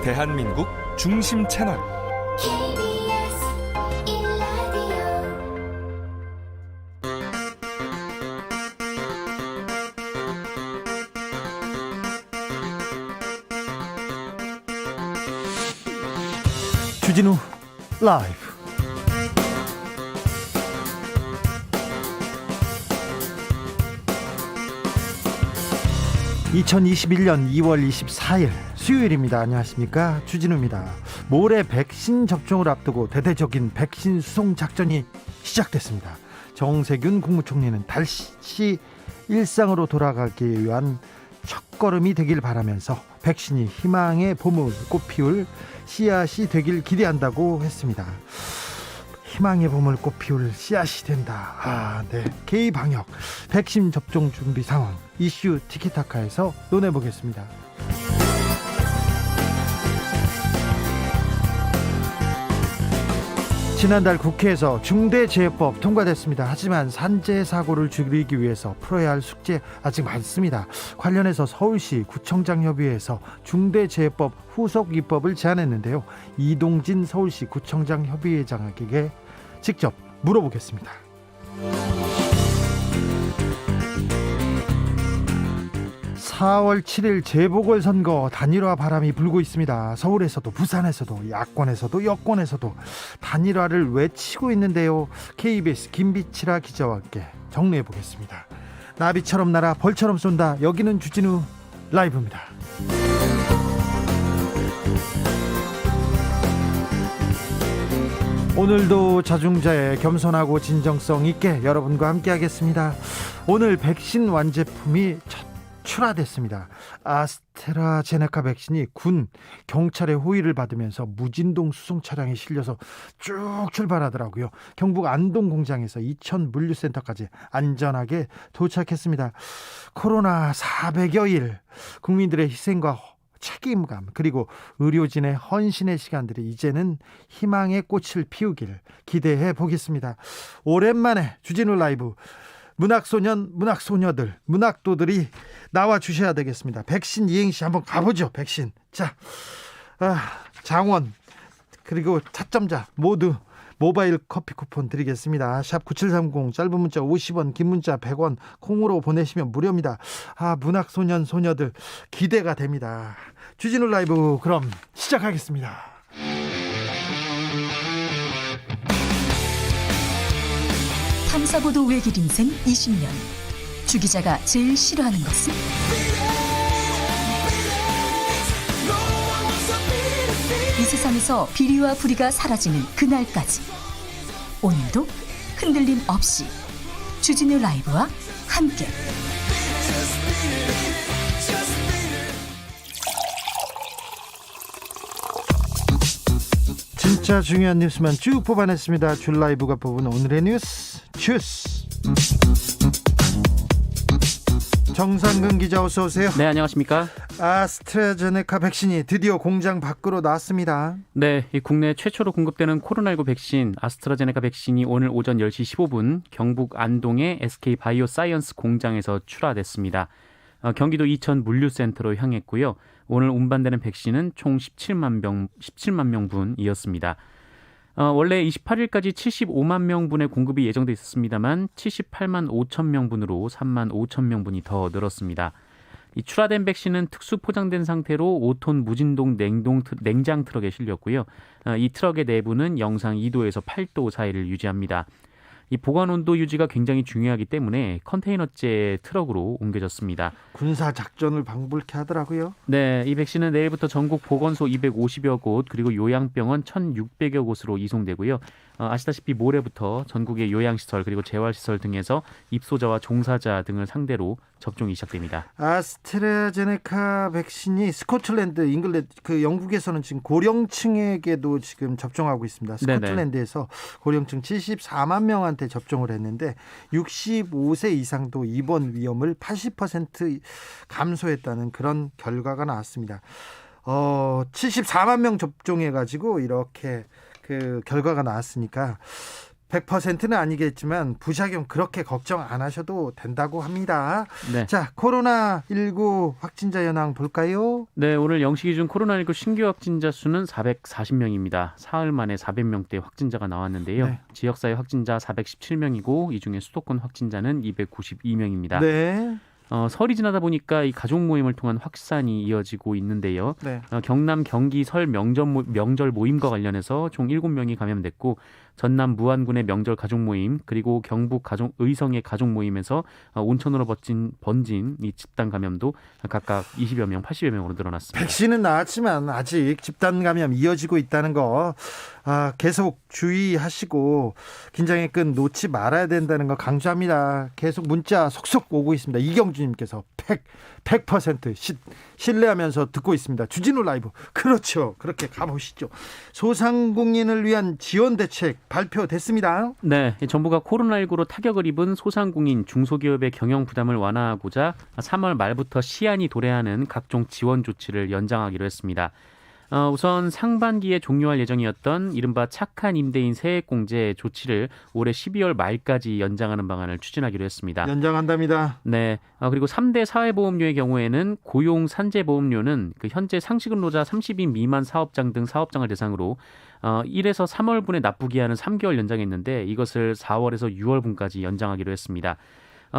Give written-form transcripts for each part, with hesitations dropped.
대한민국 중심 채널 주진우 라이브. (2021년 2월 24일) 수요일입니다. 안녕하십니까, 주진우입니다. 모레 백신 접종을 앞두고 대대적인 백신 수송 작전이 시작됐습니다. 정세균 국무총리는 다시 일상으로 돌아가기 위한 첫걸음이 되길 바라면서 백신이 희망의 봄을 꽃피울 씨앗이 되길 기대한다고 했습니다. 희망의 봄을 꽃피울 씨앗이 된다. 네. K-방역 백신 접종 준비 상황 이슈 티키타카에서 논해보겠습니다. 지난달 국회에서 중대재해법 통과됐습니다. 하지만 산재 사고를 줄이기 위해서 풀어야 할 숙제 아직 많습니다. 관련해서 서울시 구청장 협의회에서 중대재해법 후속 입법을 제안했는데요. 이동진 서울시 구청장 협의회장에게 직접 물어보겠습니다. 4월 7일 재보궐선거 단일화 바람이 불고 있습니다. 서울에서도 부산에서도 야권에서도 여권에서도 단일화를 외치고 있는데요. KBS 김비치라 기자와 함께 정리해 보겠습니다. 나비처럼 날아 벌처럼 쏜다. 여기는 주진우 라이브입니다. 오늘도 자중자애, 겸손하고 진정성 있게 여러분과 함께 하겠습니다. 오늘 백신 완제품이 출하됐습니다. 아스트라제네카 백신이 군, 경찰의 호의를 받으면서 무진동 수송 차량에 실려서 쭉 출발하더라고요. 경북 안동 공장에서 이천 물류센터까지 안전하게 도착했습니다. 코로나 400여일, 국민들의 희생과 책임감, 그리고 의료진의 헌신의 시간들이 이제는 희망의 꽃을 피우길 기대해 보겠습니다. 오랜만에 주진우 라이브, 문학소년, 문학소녀들, 문학도들이 나와 주셔야 되겠습니다. 백신 이행시 한번 가보죠. 백신. 자, 장원 그리고 차점자 모두 모바일 커피 쿠폰 드리겠습니다. 샵 9730, 짧은 문자 50원, 긴 문자 100원, 콩으로 보내시면 무료입니다. 문학소년 소녀들 기대가 됩니다. 주진우 라이브 그럼 시작하겠습니다. 탐사보도 외길 인생 20년. 주 기자가 제일 싫어하는 것은? 이 세상에서 비리와 부리가 사라지는 그날까지 오늘도 흔들림 없이 주진우 라이브와 함께 진짜 중요한 뉴스만 쭉 뽑아냈습니다. 줄 라이브가 뽑은 오늘의 뉴스 주스. 정상근 기자 어서 오세요. 네, 안녕하십니까. 아스트라제네카 백신이 드디어 공장 밖으로 나왔습니다. 네, 이 국내 최초로 공급되는 코로나19 백신 아스트라제네카 백신이 오늘 오전 10시 15분 경북 안동의 SK바이오사이언스 공장에서 출하됐습니다. 경기도 이천 물류센터로 향했고요. 오늘 운반되는 백신은 총 17만 명분이었습니다. 원래 28일까지 75만 명분의 공급이 예정돼 있었습니다만 78만 5천 명분으로 3만 5천 명분이 더 늘었습니다. 이 출하된 백신은 특수 포장된 상태로 5톤 무진동 냉장 트럭에 실렸고요. 이 트럭의 내부는 영상 2도에서 8도 사이를 유지합니다. 이 보관 온도 유지가 굉장히 중요하기 때문에 컨테이너째 트럭으로 옮겨졌습니다. 군사 작전을 방불케 하더라고요. 네, 이 백신은 내일부터 전국 보건소 250여 곳 그리고 요양병원 1,600여 곳으로 이송되고요. 아시다시피 모레부터 전국의 요양시설 그리고 재활시설 등에서 입소자와 종사자 등을 상대로 접종이 시작됩니다. 아스트라제네카 백신이 스코틀랜드, 잉글랜드, 영국에서는 지금 고령층에게도 지금 접종하고 있습니다. 스코틀랜드에서 고령층 74만 명한테 접종을 했는데 65세 이상도 입원 위험을 80% 감소했다는 그런 결과가 나왔습니다. 74만 명 접종해가지고 이렇게 그 결과가 나왔으니까 100%는 아니겠지만 부작용 그렇게 걱정 안 하셔도 된다고 합니다. 네. 자, 코로나19 확진자 현황 볼까요? 네, 오늘 0시 기준 코로나19 신규 확진자 수는 440명입니다. 사흘 만에 400명대 확진자가 나왔는데요. 네. 지역사회 확진자 417명이고 이 중에 수도권 확진자는 292명입니다. 네. 설이 지나다 보니까 이 가족 모임을 통한 확산이 이어지고 있는데요. 네. 경남, 경기 설 명절 모임과 관련해서 총 7명이 감염됐고 전남 무안군의 명절 가족 모임 그리고 경북 의성의 가족 모임에서 온천으로 번진 이 집단 감염도 각각 20여 명, 80여 명으로 늘어났습니다. 백신은 나왔지만 아직 집단 감염 이어지고 있다는 거 계속 주의하시고 긴장의 끈 놓지 말아야 된다는 거 강조합니다. 계속 문자 속속 오고 있습니다. 이경주님께서 100% 신뢰하면서 듣고 있습니다. 주진우 라이브. 그렇죠. 그렇게 가보시죠. 소상공인을 위한 지원 대책 발표됐습니다. 네, 정부가 코로나19로 타격을 입은 소상공인, 중소기업의 경영 부담을 완화하고자 3월 말부터 시한이 도래하는 각종 지원 조치를 연장하기로 했습니다. 우선 상반기에 종료할 예정이었던 이른바 착한 임대인 세액공제 조치를 올해 12월 말까지 연장하는 방안을 추진하기로 했습니다. 연장한답니다. 네, 그리고 3대 사회보험료의 경우에는 고용산재보험료는 현재 상시근로자 30인 미만 사업장 등 사업장을 대상으로 1에서 3월분에 납부 기한은 3개월 연장했는데 이것을 4월에서 6월분까지 연장하기로 했습니다.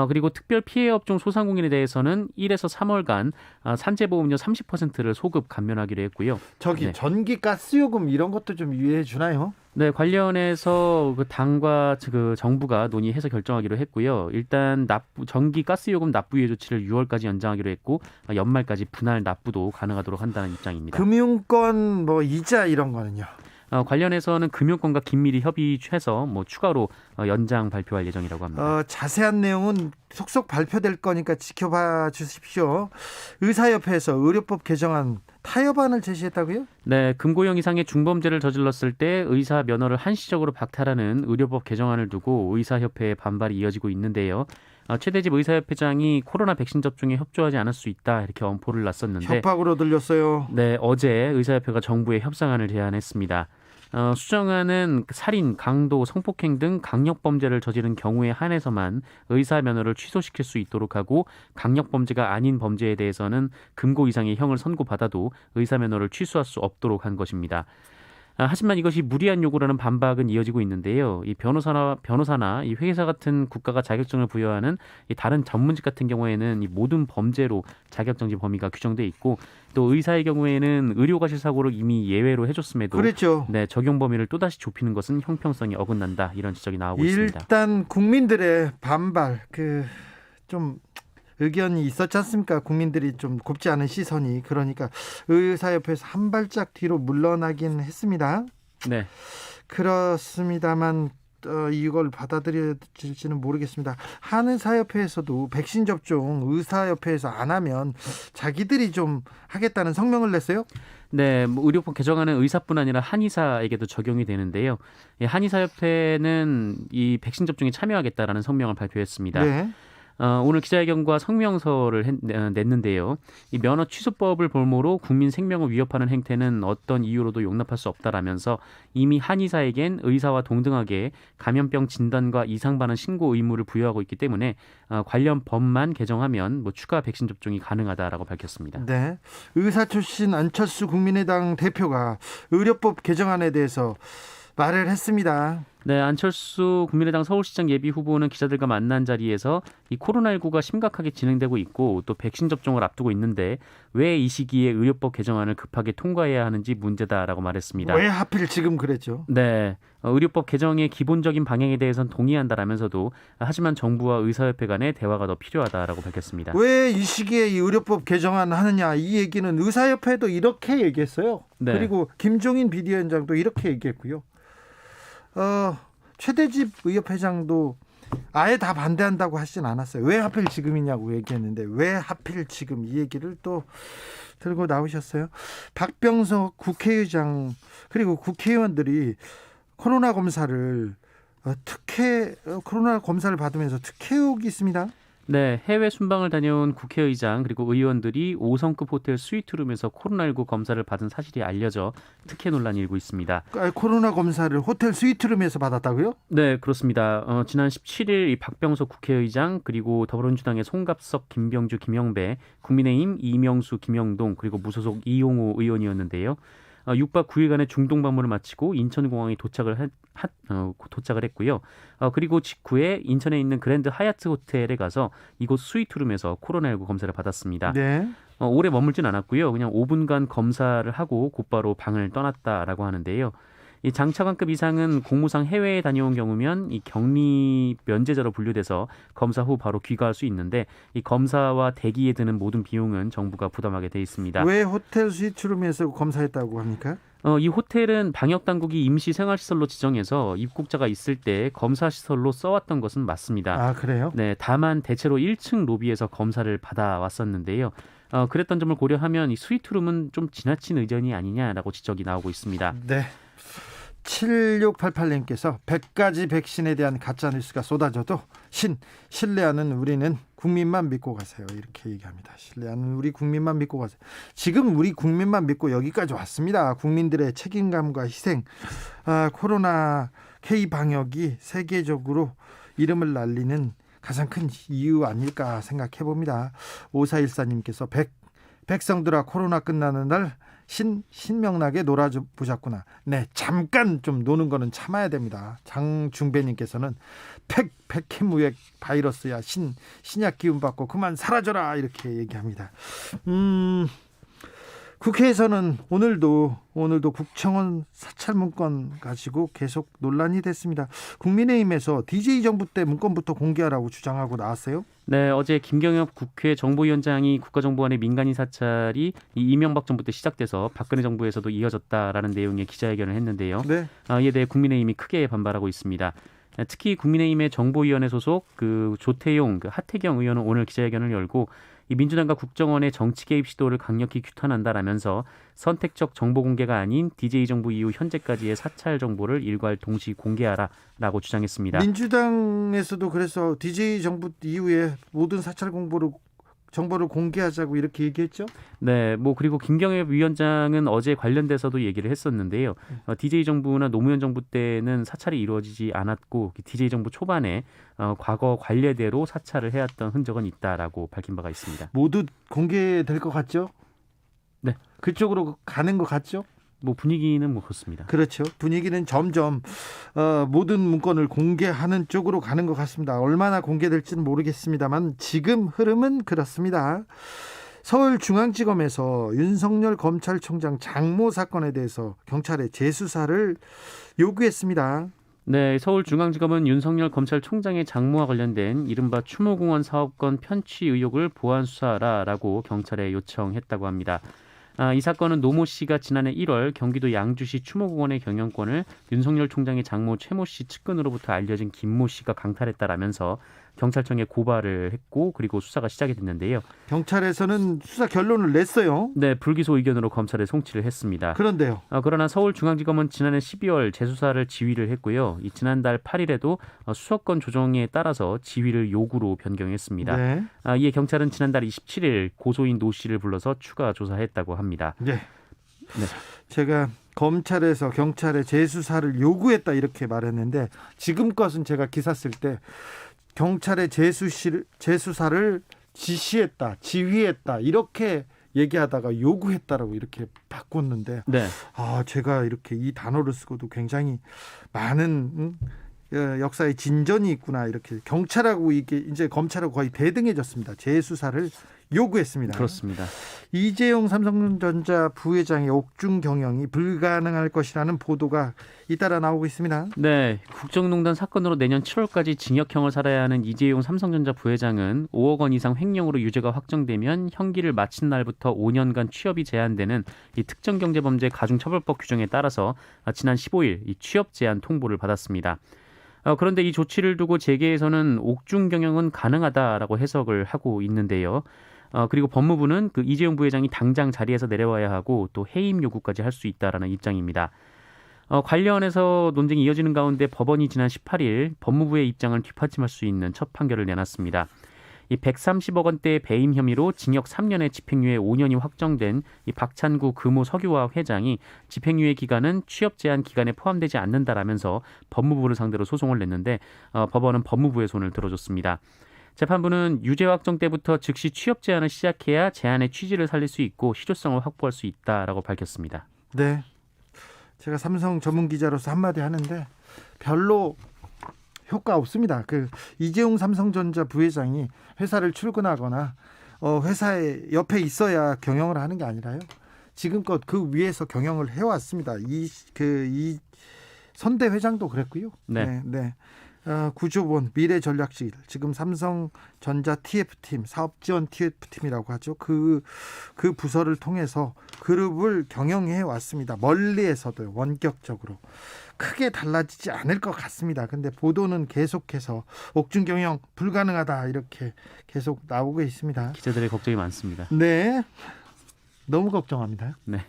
그리고 특별 피해 업종 소상공인에 대해서는 1에서 3월간 산재보험료 30%를 소급 감면하기로 했고요. 네. 전기 가스요금 이런 것도 좀 유예해 주나요? 네, 관련해서 당과 정부가 논의해서 결정하기로 했고요. 일단 전기 가스요금 납부 유예 조치를 6월까지 연장하기로 했고 연말까지 분할 납부도 가능하도록 한다는 입장입니다. 금융권 이자 이런 거는요? 관련해서는 금융권과 긴밀히 협의해서 추가로 연장 발표할 예정이라고 합니다. 자세한 내용은 속속 발표될 거니까 지켜봐 주십시오. 의사협회에서 의료법 개정안 타협안을 제시했다고요? 네, 금고형 이상의 중범죄를 저질렀을 때 의사 면허를 한시적으로 박탈하는 의료법 개정안을 두고 의사협회의 반발이 이어지고 있는데요. 최대집 의사협회장이 코로나 백신 접종에 협조하지 않을 수 있다 이렇게 엄포를 놨었는데 협박으로 들렸어요. 네, 어제 의사협회가 정부에 협상안을 제안했습니다. 수정안은 살인, 강도, 성폭행 등 강력범죄를 저지른 경우에 한해서만 의사 면허를 취소시킬 수 있도록 하고 강력범죄가 아닌 범죄에 대해서는 금고 이상의 형을 선고받아도 의사 면허를 취소할 수 없도록 한 것입니다. 하지만 이것이 무리한 요구라는 반박은 이어지고 있는데요. 이 변호사나 이 회계사 같은 국가가 자격증을 부여하는 이 다른 전문직 같은 경우에는 이 모든 범죄로 자격정지 범위가 규정돼 있고 또 의사의 경우에는 의료과실 사고를 이미 예외로 해줬음에도 그렇죠. 네, 적용 범위를 또다시 좁히는 것은 형평성이 어긋난다 이런 지적이 나오고 있습니다. 일단 국민들의 반발 좀 의견이 있었지 않습니까? 국민들이 좀 곱지 않은 시선이 그러니까 의사협회에서 한 발짝 뒤로 물러나긴 했습니다. 네, 그렇습니다만 이걸 받아들여질지는 모르겠습니다. 한의사협회에서도 백신 접종 의사협회에서 안 하면 자기들이 좀 하겠다는 성명을 냈어요. 네, 의료법 개정안은 의사뿐 아니라 한의사에게도 적용이 되는데요. 한의사협회는 이 백신 접종에 참여하겠다라는 성명을 발표했습니다. 네. 오늘 기자회견과 성명서를 냈는데요. 이 면허 취소법을 볼모로 국민 생명을 위협하는 행태는 어떤 이유로도 용납할 수 없다라면서 이미 한의사에겐 의사와 동등하게 감염병 진단과 이상 반응 신고 의무를 부여하고 있기 때문에 관련 법만 개정하면 추가 백신 접종이 가능하다라고 밝혔습니다. 네, 의사 출신 안철수 국민의당 대표가 의료법 개정안에 대해서 말을 했습니다. 네, 안철수 국민의당 서울시장 예비 후보는 기자들과 만난 자리에서 이 코로나19가 심각하게 진행되고 있고 또 백신 접종을 앞두고 있는데 왜 이 시기에 의료법 개정안을 급하게 통과해야 하는지 문제다라고 말했습니다. 왜 하필 지금 그랬죠? 네, 의료법 개정의 기본적인 방향에 대해서는 동의한다라면서도 하지만 정부와 의사협회 간의 대화가 더 필요하다라고 밝혔습니다. 왜 이 시기에 이 의료법 개정안 하느냐 이 얘기는 의사협회도 이렇게 얘기했어요. 네. 그리고 김종인 비대위원장도 이렇게 얘기했고요. 최대집 의협회장도 아예 다 반대한다고 하진 않았어요. 왜 하필 지금이냐고 얘기했는데 왜 하필 지금 이 얘기를 또 들고 나오셨어요. 박병석 국회의장 그리고 국회의원들이 코로나 검사를 받으면서 특혜 의혹이 있습니다. 네, 해외 순방을 다녀온 국회의장 그리고 의원들이 5성급 호텔 스위트룸에서 코로나19 검사를 받은 사실이 알려져 특혜 논란이 일고 있습니다. 코로나 검사를 호텔 스위트룸에서 받았다고요? 네, 그렇습니다. 지난 17일 이 박병석 국회의장 그리고 더불어민주당의 송갑석, 김병주, 김영배, 국민의힘 이명수, 김영동 그리고 무소속 이용호 의원이었는데요. 6박 9일간의 중동 방문을 마치고 인천공항에 도착을 했고요. 그리고 직후에 인천에 있는 그랜드 하얏트 호텔에 가서 이곳 스위트룸에서 코로나19 검사를 받았습니다. 네. 오래 머물진 않았고요. 그냥 5분간 검사를 하고 곧바로 방을 떠났다라고 하는데요. 이 장차관급 이상은 공무상 해외에 다녀온 경우면 이 격리 면제자로 분류돼서 검사 후 바로 귀가할 수 있는데 이 검사와 대기에 드는 모든 비용은 정부가 부담하게 돼 있습니다. 왜 호텔 스위트룸에서 검사했다고 합니까? 이 호텔은 방역당국이 임시 생활시설로 지정해서 입국자가 있을 때 검사시설로 써왔던 것은 맞습니다. 아, 그래요? 네, 다만 대체로 1층 로비에서 검사를 받아왔었는데요. 그랬던 점을 고려하면 이 스위트룸은 좀 지나친 의전이 아니냐라고 지적이 나오고 있습니다. 네. 7688님께서 100가지 백신에 대한 가짜뉴스가 쏟아져도 신뢰하는 우리는 국민만 믿고 가세요. 이렇게 얘기합니다. 신뢰하는 우리 국민만 믿고 가세요. 지금 우리 국민만 믿고 여기까지 왔습니다. 국민들의 책임감과 희생, 코로나 K방역이 세계적으로 이름을 날리는 가장 큰 이유 아닐까 생각해 봅니다. 5414님께서 백성들아 코로나 끝나는 날 신명나게 놀아보자꾸나. 네, 잠깐 좀 노는 거는 참아야 됩니다. 장중배님께서는 백해무역 바이러스야 신약 기운 받고 그만 사라져라 이렇게 얘기합니다. 국회에서는 오늘도 국정원 사찰 문건 가지고 계속 논란이 됐습니다. 국민의힘에서 DJ 정부 때 문건부터 공개하라고 주장하고 나왔어요. 네, 어제 김경엽 국회 정보위원장이 국가정보원의 민간인 사찰이 이 이명박 정부 때 시작돼서 박근혜 정부에서도 이어졌다라는 내용의 기자회견을 했는데요. 네. 이에 대해 국민의힘이 크게 반발하고 있습니다. 특히 국민의힘의 정보위원회 소속 조태용, 하태경 의원은 오늘 기자회견을 열고 이 민주당과 국정원의 정치 개입 시도를 강력히 규탄한다라면서 선택적 정보 공개가 아닌 DJ 정부 이후 현재까지의 사찰 정보를 일괄 동시 공개하라라고 주장했습니다. 민주당에서도 그래서 DJ 정부 이후에 모든 사찰 정보를 공개하자고 이렇게 얘기했죠? 네, 그리고 김경엽 위원장은 어제 관련돼서도 얘기를 했었는데요. DJ 정부나 노무현 정부 때는 사찰이 이루어지지 않았고 DJ 정부 초반에 과거 관례대로 사찰을 해왔던 흔적은 있다라고 밝힌 바가 있습니다. 모두 공개될 것 같죠? 네. 그쪽으로 가는 것 같죠? 분위기는 그렇습니다. 그렇죠. 분위기는 점점 모든 문건을 공개하는 쪽으로 가는 것 같습니다. 얼마나 공개될지는 모르겠습니다만 지금 흐름은 그렇습니다. 서울중앙지검에서 윤석열 검찰총장 장모 사건에 대해서 경찰에 재수사를 요구했습니다. 네, 서울중앙지검은 윤석열 검찰총장의 장모와 관련된 이른바 추모공원 사업권 편취 의혹을 보완 수사하라라고 경찰에 요청했다고 합니다. 이 사건은 노모 씨가 지난해 1월 경기도 양주시 추모공원의 경영권을 윤석열 총장의 장모 최모 씨 측근으로부터 알려진 김모 씨가 강탈했다라면서 경찰청에 고발을 했고 그리고 수사가 시작이 됐는데요. 경찰에서는 수사 결론을 냈어요. 네, 불기소 의견으로 검찰에 송치를 했습니다. 그런데요. 그러나 서울중앙지검은 지난해 12월 재수사를 지휘를 했고요. 지난달 8일에도 수사권 조정에 따라서 지휘를 요구로 변경했습니다. 네. 이에 경찰은 지난달 27일 고소인 노 씨를 불러서 추가 조사했다고 합니다. 네. 네. 제가 검찰에서 경찰에 재수사를 요구했다 이렇게 말했는데 지금 것은 제가 기사 쓸 때 경찰의 재수사를 지시했다, 지휘했다 이렇게 얘기하다가 요구했다라고 이렇게 바꿨는데 네. 제가 이렇게 이 단어를 쓰고도 굉장히 많은 역사의 진전이 있구나 이렇게 경찰하고 이게 이제 검찰하고 거의 대등해졌습니다. 재수사를 요구했습니다. 그렇습니다. 이재용 삼성전자 부회장의 옥중 경영이 불가능할 것이라는 보도가 잇따라 나오고 있습니다. 네, 국정농단 사건으로 내년 7월까지 징역형을 살아야 하는 이재용 삼성전자 부회장은 5억 원 이상 횡령으로 유죄가 확정되면 형기를 마친 날부터 5년간 취업이 제한되는 이 특정경제범죄 가중처벌법 규정에 따라서 지난 15일 이 취업 제한 통보를 받았습니다. 그런데 이 조치를 두고 재계에서는 옥중 경영은 가능하다라고 해석을 하고 있는데요. 그리고 법무부는 이재용 부회장이 당장 자리에서 내려와야 하고 또 해임 요구까지 할 수 있다라는 입장입니다. 관련해서 논쟁이 이어지는 가운데 법원이 지난 18일 법무부의 입장을 뒷받침할 수 있는 첫 판결을 내놨습니다. 이 130억 원대의 배임 혐의로 징역 3년에 집행유예 5년이 확정된 이 박찬구 금호 석유화학 회장이 집행유예 기간은 취업 제한 기간에 포함되지 않는다라면서 법무부를 상대로 소송을 냈는데 법원은 법무부의 손을 들어줬습니다. 재판부는 유죄 확정 때부터 즉시 취업 제한을 시작해야 제한의 취지를 살릴 수 있고 실효성을 확보할 수 있다라고 밝혔습니다. 네, 제가 삼성 전문 기자로서 한마디 하는데 별로 효과 없습니다. 이재용 삼성전자 부회장이 회사를 출근하거나 회사의 옆에 있어야 경영을 하는 게 아니라요. 지금껏 그 위에서 경영을 해왔습니다. 이 선대 회장도 그랬고요. 네. 네. 구조본 미래전략실 지금 삼성전자 TF팀 사업지원 TF팀이라고 하죠. 그 부서를 통해서 그룹을 경영해 왔습니다. 멀리에서도 원격적으로 크게 달라지지 않을 것 같습니다. 근데 보도는 계속해서 옥중 경영 불가능하다 이렇게 계속 나오고 있습니다. 기자들의 걱정이 많습니다. 네. 너무 걱정합니다. 네.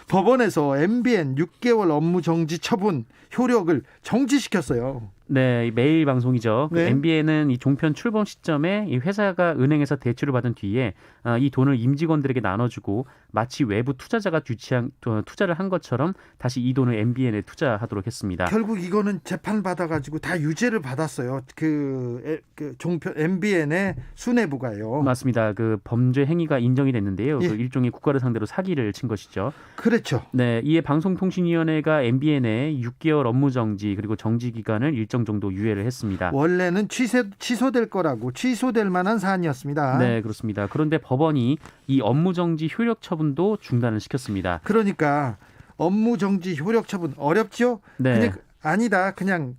법원에서 MBN 6개월 업무 정지 처분 효력을 정지시켰어요. 네, 매일 방송이죠. 네. MBN은 이 종편 출범 시점에 이 회사가 은행에서 대출을 받은 뒤에 이 돈을 임직원들에게 나눠주고 마치 외부 투자자가 투자를 한 것처럼 다시 이 돈을 MBN에 투자하도록 했습니다. 결국 이거는 재판 받아가지고 다 유죄를 받았어요. 그 종편 MBN의 수뇌부가요. 맞습니다. 그 범죄 행위가 인정이 됐는데요. 예. 그 일종의 국가를 상대로 사기를 친 것이죠. 그렇죠. 네, 이에 방송통신위원회가 MBN에 6개월 업무 정지 그리고 정지 기간을 일정 정도 유예를 했습니다. 원래는 취소될 거라고 취소될 만한 사안이었습니다. 네, 그렇습니다. 그런데 법원이 이 업무 정지 효력 처분도 중단을 시켰습니다. 그러니까 업무 정지 효력 처분 어렵죠? 네. 아니다. 그냥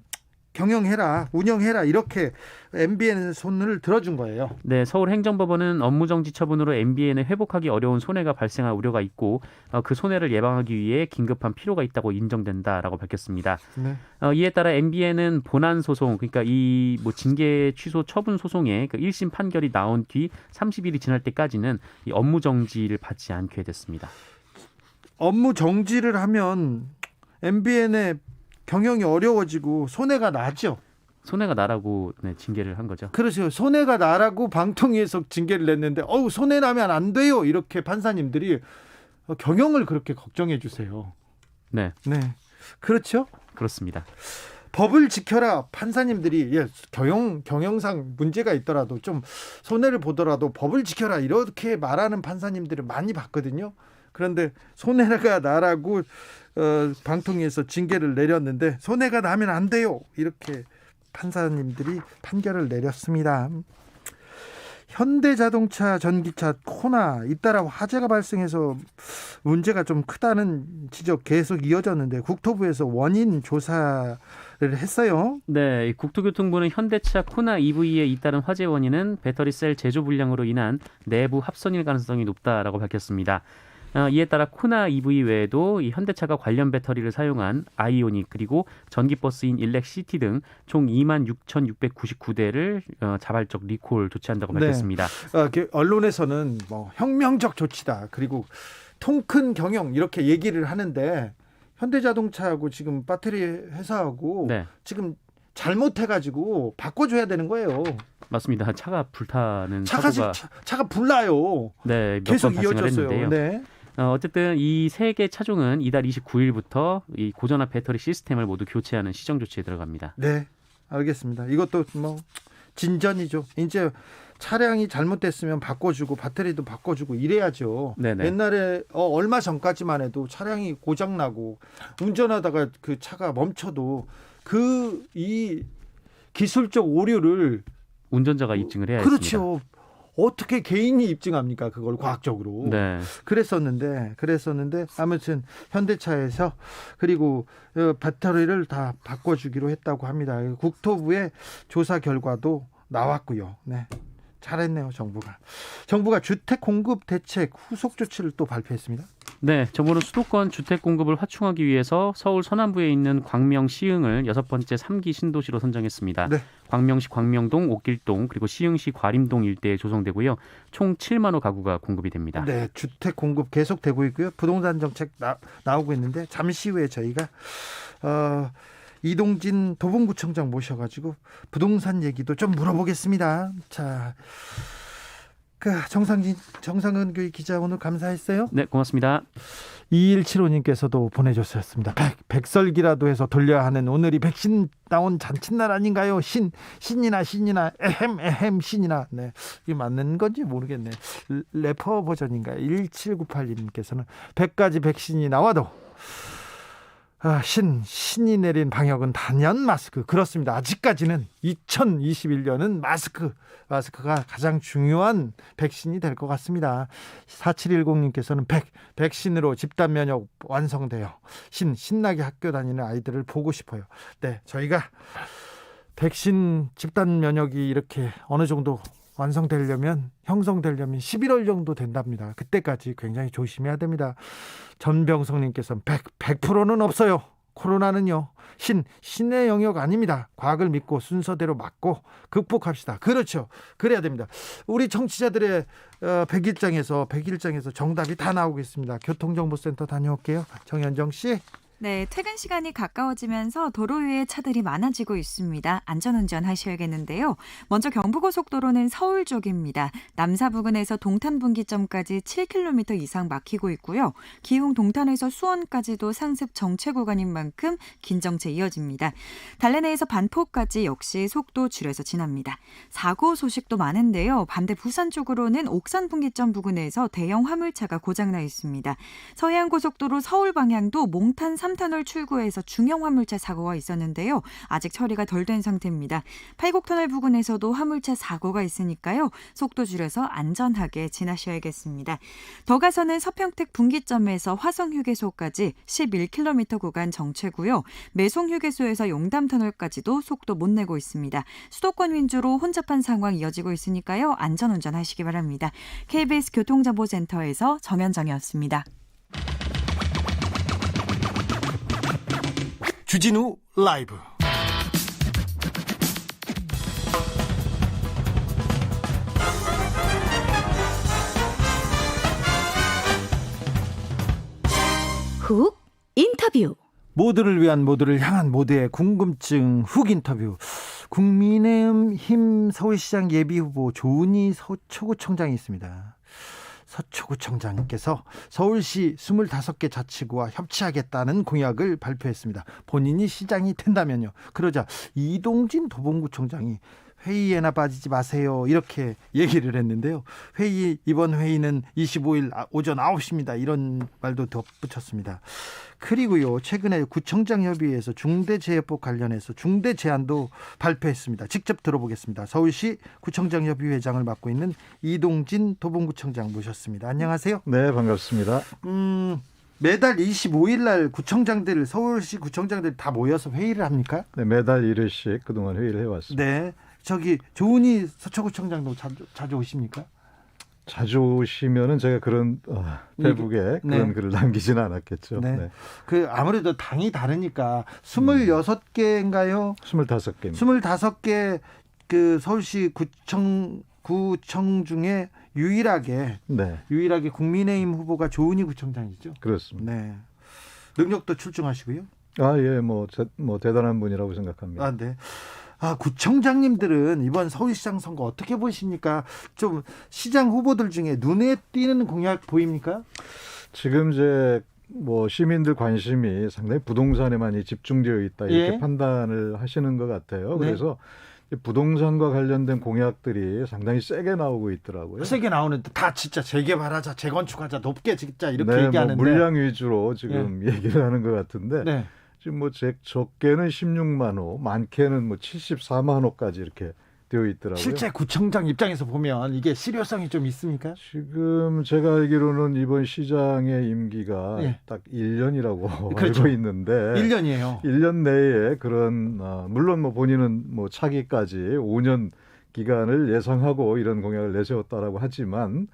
경영해라, 운영해라 이렇게 MBN은 손을 들어준 거예요. 네, 서울행정법원은 업무정지 처분으로 MBN에 회복하기 어려운 손해가 발생할 우려가 있고 그 손해를 예방하기 위해 긴급한 필요가 있다고 인정된다라고 밝혔습니다. 네. 이에 따라 MBN은 본안 소송, 그러니까 이 징계 취소 처분 소송의 1심 판결이 나온 뒤 30일이 지날 때까지는 이 업무정지를 받지 않게 됐습니다. 업무 정지를 하면 MBN의 경영이 어려워지고 손해가 나죠. 손해가 나라고 징계를 한 거죠. 그렇죠. 손해가 나라고 방통위에서 징계를 냈는데 손해 나면 안 돼요. 이렇게 판사님들이 경영을 그렇게 걱정해 주세요. 네. 네. 그렇죠? 그렇습니다. 법을 지켜라. 판사님들이 경영상 문제가 있더라도 좀 손해를 보더라도 법을 지켜라. 이렇게 말하는 판사님들을 많이 봤거든요. 그런데 손해가 나라고 방통위에서 징계를 내렸는데 손해가 나면 안 돼요. 이렇게 판사님들이 판결을 내렸습니다. 현대자동차 전기차 코나 잇따라 화재가 발생해서 문제가 좀 크다는 지적 계속 이어졌는데 국토부에서 원인 조사를 했어요. 네, 국토교통부는 현대차 코나 EV에 잇따른 화재 원인은 배터리셀 제조 불량으로 인한 내부 합선일 가능성이 높다라고 밝혔습니다. 이에 따라 코나 EV 외에도 이 현대차가 관련 배터리를 사용한 아이오닉 그리고 전기버스인 일렉시티 등 총 26,699대를 자발적 리콜 조치한다고 밝혔습니다. 네. 언론에서는 혁명적 조치다. 그리고 통 큰 경영 이렇게 얘기를 하는데 현대자동차하고 지금 배터리 회사하고 네. 지금 잘못해가지고 바꿔줘야 되는 거예요. 맞습니다. 차가 불타는 차가 불나요. 네, 계속 몇 번 발생을 이어졌어요. 했는데요. 네. 어쨌든 이 세 개 차종은 이달 29일부터 이 고전화 배터리 시스템을 모두 교체하는 시정 조치에 들어갑니다. 네, 알겠습니다. 이것도 진전이죠. 이제 차량이 잘못됐으면 바꿔주고 배터리도 바꿔주고 이래야죠. 네네. 옛날에 얼마 전까지만 해도 차량이 고장 나고 운전하다가 그 차가 멈춰도 이 기술적 오류를 운전자가 입증을 해야 그렇죠. 했습니다. 어떻게 개인이 입증합니까? 그걸 과학적으로. 네. 그랬었는데 아무튼 현대차에서 그리고 배터리를 다 바꿔주기로 했다고 합니다. 국토부의 조사 결과도 나왔고요. 네. 잘했네요, 정부가 주택 공급 대책 후속 조치를 또 발표했습니다. 네, 정부는 수도권 주택 공급을 확충하기 위해서 서울 서남부에 있는 광명 시흥을 6번째 3기 신도시로 선정했습니다. 네. 광명시 광명동, 옥길동 그리고 시흥시 과림동 일대에 조성되고요. 총 7만 호 가구가 공급이 됩니다. 네, 주택 공급 계속되고 있고요. 부동산 정책 나오고 있는데 잠시 후에 저희가 이동진 도봉구청장 모셔가지고 부동산 얘기도 좀 물어보겠습니다. 자, 정상은 기자 오늘 감사했어요. 네, 고맙습니다. 2175님께서도 보내주셨습니다. 백설기라도 해서 돌려야 하는 오늘이 백신 나온 잔칫날 아닌가요? 신이나 에헴 신이나. 네, 이게 맞는 건지 모르겠네. 래퍼 버전인가요? 1798님께서는 100가지 백신이 나와도 신이 내린 방역은 단연 마스크. 그렇습니다. 아직까지는 2021년은 마스크가 가장 중요한 백신이 될 것 같습니다. 4710님께서는 백신으로 집단 면역 완성돼요. 신나게 학교 다니는 아이들을 보고 싶어요. 네, 저희가 백신 집단 면역이 이렇게 어느 정도 형성되려면 11월 정도 된답니다. 그때까지 굉장히 조심해야 됩니다. 전병성님께서는 100%는 없어요. 코로나는요. 신의 영역 아닙니다. 과학을 믿고 순서대로 맞고 극복합시다. 그렇죠. 그래야 됩니다. 우리 청취자들의 백일장에서 정답이 다 나오고 있습니다. 교통정보센터 다녀올게요. 정현정 씨. 네, 퇴근 시간이 가까워지면서 도로 위에 차들이 많아지고 있습니다. 안전운전 하셔야겠는데요. 먼저 경부고속도로는 서울 쪽입니다. 남사 부근에서 동탄 분기점까지 7km 이상 막히고 있고요. 기흥 동탄에서 수원까지도 상습 정체 구간인 만큼 긴 정체 이어집니다. 달래내에서 반포까지 역시 속도 줄여서 지납니다. 사고 소식도 많은데요. 반대 부산 쪽으로는 옥산 분기점 부근에서 대형 화물차가 고장나 있습니다. 서해안고속도로 서울 방향도 몽탄 3터널 출구에서 중형 화물차 사고가 있었는데요. 아직 처리가 덜 된 상태입니다. 팔곡터널 부근에서도 화물차 사고가 있으니까요. 속도 줄여서 안전하게 지나셔야겠습니다. 더 가서는 서평택 분기점에서 화성휴게소까지 11km 구간 정체고요. 매송휴게소에서 용담터널까지도 속도 못 내고 있습니다. 수도권 위주로 혼잡한 상황 이어지고 있으니까요. 안전운전 하시기 바랍니다. KBS 교통정보센터에서 정현정이었습니다. 주진우 라이브. 훅 인터뷰. 모두를 위한 모두를 향한 모두의 궁금증 훅 인터뷰. 국민의힘 서울시장 예비후보 조은희 서초구청장이 있습니다. 서초구청장께서 서울시 25개 자치구와 협치하겠다는 공약을 발표했습니다. 본인이 시장이 된다면요. 그러자 이동진 도봉구청장이 회의에나 빠지지 마세요, 이렇게 얘기를 했는데요. 이번 회의는 25일 오전 9시입니다. 이런 말도 덧붙였습니다. 그리고요, 최근에 구청장 협의회에서 중대재해법 관련해서 중대 제안도 발표했습니다. 직접 들어보겠습니다. 서울시 구청장 협의회장을 맡고 있는 이동진 도봉구청장 모셨습니다. 안녕하세요. 네, 반갑습니다. 매달 25일 날 서울시 구청장들이 다 모여서 회의를 합니까? 네, 매달 1회씩 그동안 회의를 해왔습니다. 네. 조은희 서초구청장도 자주 오십니까? 자주 오시면은 제가 그런 페북에 그런 글을 남기지는 않았겠죠. 네. 네. 아무래도 당이 다르니까 26개인가요? 25개입니다. 25개 서울시 구청 중에 유일하게 국민의힘 후보가 조은희 구청장이죠. 그렇습니다. 네. 능력도 출중하시고요. 예, 뭐 대단한 분이라고 생각합니다. 네. 구청장님들은 이번 서울시장 선거 어떻게 보십니까? 좀 시장 후보들 중에 눈에 띄는 공약 보입니까? 지금 이제 시민들 관심이 상당히 부동산에 많이 집중되어 있다, 이렇게 판단을 하시는 것 같아요. 네. 그래서 부동산과 관련된 공약들이 상당히 세게 나오고 있더라고요. 세게 나오는데 다 진짜 재개발하자, 재건축하자, 높게 짓자 이렇게 얘기하는데 물량 위주로 지금 얘기를 하는 것 같은데 지금 적게는 16만 호, 많게는 74만 호까지 이렇게 되어 있더라고요. 실제 구청장 입장에서 보면 이게 실효성이 좀 있습니까? 지금 제가 알기로는 이번 시장의 임기가 딱 1년이라고 그렇죠. 알고 있는데 1년이에요. 1년 내에 그런 물론 본인은 차기까지 5년 기간을 예상하고 이런 공약을 내세웠다라고 하지만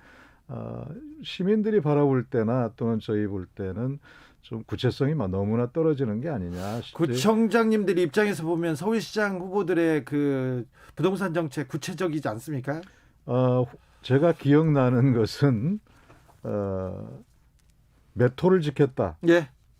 시민들이 바라볼 때나 또는 저희 볼 때는 좀 구체성이 너무나 떨어지는 게 아니냐 싶죠. 구청장님들 입장에서 보면 서울시장 후보들의 부동산 정책 구체적이지 않습니까? 제가 기억나는 것은 메토를 짓겠다.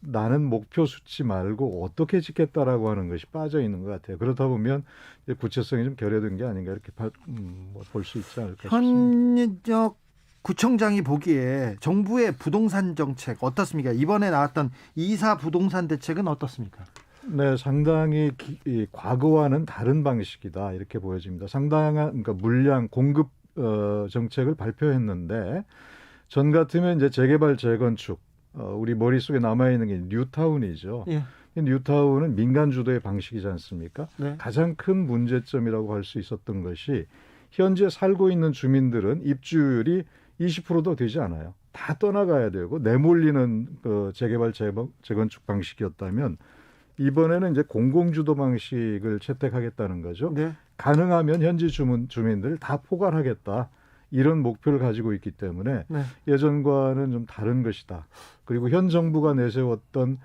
나는 목표 수치 말고 어떻게 지켰다라고 하는 것이 빠져 있는 것 같아요. 그렇다 보면 이제 구체성이 좀 결여된 게 아닌가 이렇게 볼 수 있지 않을까 싶습니다. 현역 구청장이 보기에 정부의 부동산 정책 어떻습니까? 이번에 나왔던 이사 부동산 대책은 어떻습니까? 네, 상당히 과거와는 다른 방식이다 이렇게 보여집니다. 상당한 그러니까 물량 공급 정책을 발표했는데 전 같으면 이제 재개발 재건축 우리 머릿속에 남아 있는 게 뉴타운이죠. 예. 뉴타운은 민간 주도의 방식이지 않습니까? 네. 가장 큰 문제점이라고 할 수 있었던 것이 현재 살고 있는 주민들은 입주율이 20%도 되지 않아요. 다 떠나가야 되고 내몰리는 그 재개발 재건축 방식이었다면 이번에는 이제 공공주도 방식을 채택하겠다는 거죠. 네. 가능하면 현지 주민들 다 포괄하겠다. 이런 목표를 가지고 있기 때문에 네. 예전과는 좀 다른 것이다. 그리고 현 정부가 내세웠던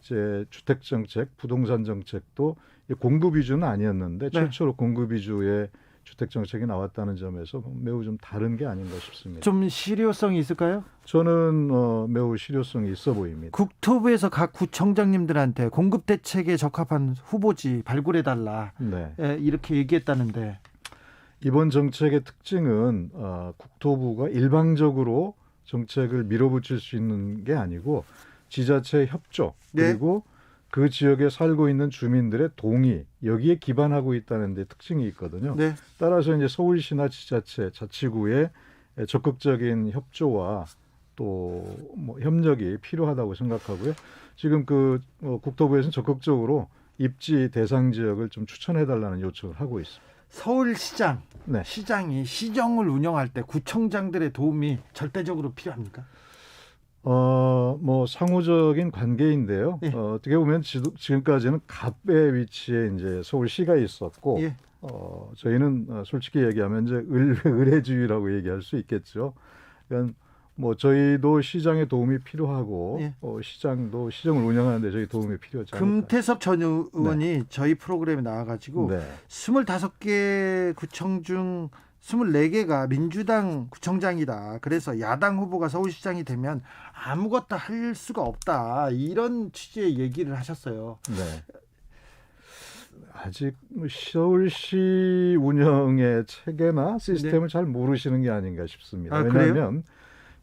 이제 주택 정책, 부동산 정책도 공급 위주는 아니었는데 네. 최초로 공급 위주의 주택 정책이 나왔다는 점에서 매우 좀 다른 게 아닌가 싶습니다. 좀 실효성이 있을까요? 저는 매우 실효성이 있어 보입니다. 국토부에서 각 구청장님들한테 공급 대책에 적합한 후보지 발굴해달라 네. 이렇게 얘기했다는데 이번 정책의 특징은 국토부가 일방적으로 정책을 밀어붙일 수 있는 게 아니고 지자체의 협조 그리고 그 지역에 살고 있는 주민들의 동의 여기에 기반하고 있다는 데 특징이 있거든요. 네. 따라서 이제 서울시나 지자체, 자치구의 적극적인 협조와 또 뭐 협력이 필요하다고 생각하고요. 지금 그 국토부에서는 적극적으로 입지 대상 지역을 좀 추천해달라는 요청을 하고 있습니다. 서울시장, 네. 시장이 시정을 운영할 때 구청장들의 도움이 절대적으로 필요합니까? 뭐 상호적인 관계인데요. 예. 어떻게 보면 지금까지는 갑의 위치에 이제 서울시가 있었고, 예. 저희는 솔직히 얘기하면 이제 의례주의라고 얘기할 수 있겠죠. 그러니까 뭐 저희도 시장의 도움이 필요하고, 예. 시장도 시정을 운영하는데 저희 도움이 필요하지 않을까. 금태섭 전 의원이 저희 프로그램에 나와가지고 네. 25개 구청 중 24개가 민주당 구청장이다. 그래서 야당 후보가 서울시장이 되면 아무것도 할 수가 없다. 이런 취지의 얘기를 하셨어요. 네. 아직 서울시 운영의 체계나 시스템을 잘 모르시는 게 아닌가 싶습니다. 왜냐하면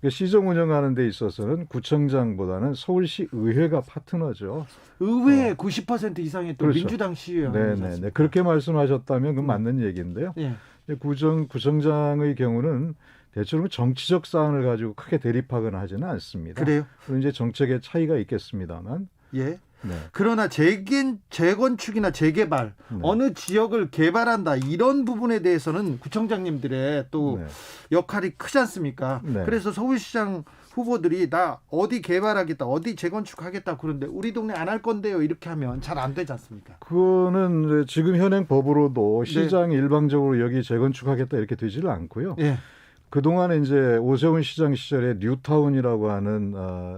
시정 운영하는 데 있어서는 구청장보다는 서울시 의회가 파트너죠. 의회의 90% 이상이 또 그렇죠. 민주당 시의원. 네네. 그렇게 말씀하셨다면 그건 맞는 얘기인데요. 예. 구청장의 경우는 대체로 정치적 사안을 가지고 크게 대립하거나 하지는 않습니다. 그래요? 물론 이제 정책의 차이가 있겠습니다만. 예. 네. 그러나 재건축이나 재개발 네. 어느 지역을 개발한다 이런 부분에 대해서는 구청장님들의 또 네. 역할이 크지 않습니까? 네. 그래서 서울시장 후보들이 나 어디 개발하겠다 어디 재건축하겠다 그런데 우리 동네 안 할 건데요 이렇게 하면 잘 안 되지 않습니까? 그거는 지금 현행 법으로도 네. 시장이 일방적으로 여기 재건축하겠다 이렇게 되지를 않고요. 예. 그동안에 이제 오세훈 시장 시절에 뉴타운이라고 하는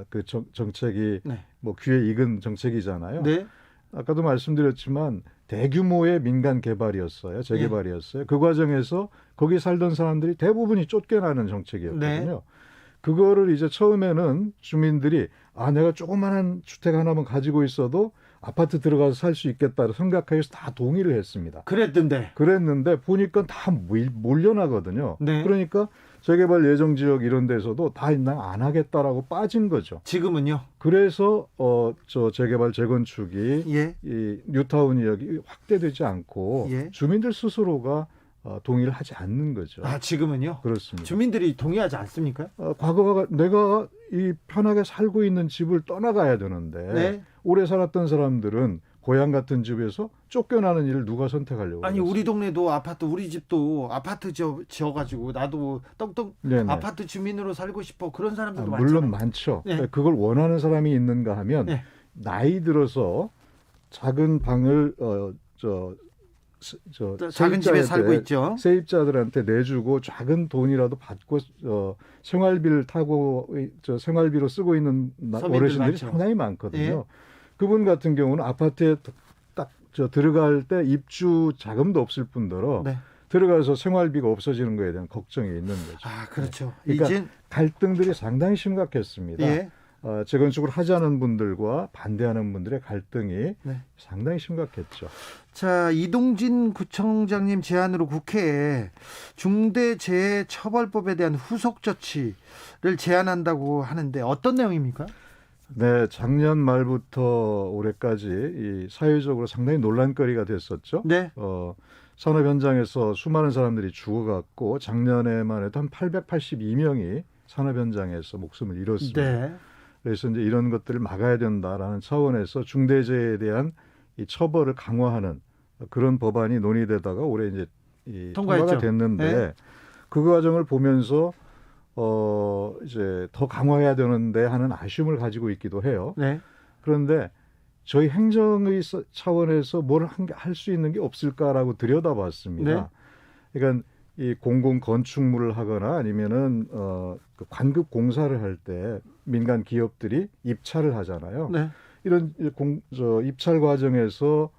그 정책이 네. 뭐 귀에 익은 정책이잖아요. 네. 아까도 말씀드렸지만 대규모의 민간 개발이었어요. 재개발이었어요. 그 과정에서 거기 살던 사람들이 대부분이 쫓겨나는 정책이었거든요. 네. 그거를 이제 처음에는 주민들이 내가 조그마한 주택 하나만 가지고 있어도 아파트 들어가서 살 수 있겠다 생각해서 다 동의를 했습니다. 그랬는데 보니까 다 몰려나거든요. 네. 그러니까 재개발 예정 지역 이런 데서도 다 안 하겠다라고 빠진 거죠. 지금은요? 그래서 저 재개발 재건축이 예. 이 뉴타운이 여기 확대되지 않고 예. 주민들 스스로가 동의를 하지 않는 거죠. 지금은요? 그렇습니다. 주민들이 동의하지 않습니까? 과거가 내가 이 편하게 살고 있는 집을 떠나가야 되는데 네. 오래 살았던 사람들은 고향 같은 집에서 쫓겨나는 일을 누가 선택하려고 아니 그랬어요? 우리 동네도 아파트 우리 집도 아파트 지어가지고 나도 떡떡 네네. 아파트 주민으로 살고 싶어 그런 사람들도 물론 많잖아요. 많죠. 네. 그걸 원하는 사람이 있는가 하면 네. 나이 들어서 작은 방을 작은 집에 살고 있죠. 세입자들한테 내주고 작은 돈이라도 받고 생활비를 타고 생활비로 쓰고 있는 어르신들이 많죠. 상당히 많거든요. 예. 그분 같은 경우는 아파트에 딱 들어갈 때 입주 자금도 없을 뿐더러 네. 들어가서 생활비가 없어지는 거에 대한 걱정이 있는 거죠. 그렇죠. 그러니까 이제 갈등들이 상당히 심각했습니다. 예. 재건축을 하자는 분들과 반대하는 분들의 갈등이 네. 상당히 심각했죠. 자, 이동진 구청장님 제안으로 국회에 중대재해처벌법에 대한 후속 조치를 제안한다고 하는데 어떤 내용입니까? 네, 작년 말부터 올해까지 이 사회적으로 상당히 논란거리가 됐었죠. 네. 산업 현장에서 수많은 사람들이 죽어갔고 작년에만 해도 한 882명이 산업 현장에서 목숨을 잃었습니다. 네. 그래서 이제 이런 것들을 막아야 된다라는 차원에서 중대재해에 대한 이 처벌을 강화하는 그런 법안이 논의되다가 올해 이제 통과했죠. 통과가 됐는데 네. 그 과정을 보면서 이제 더 강화해야 되는데 하는 아쉬움을 가지고 있기도 해요. 네. 그런데 저희 행정의 차원에서 뭘 할 수 있는 게 없을까라고 들여다봤습니다. 네. 그러니까 이 공공 건축물을 하거나 아니면은 그 관급 공사를 할 때 민간 기업들이 입찰을 하잖아요. 네. 이런 입찰 과정에서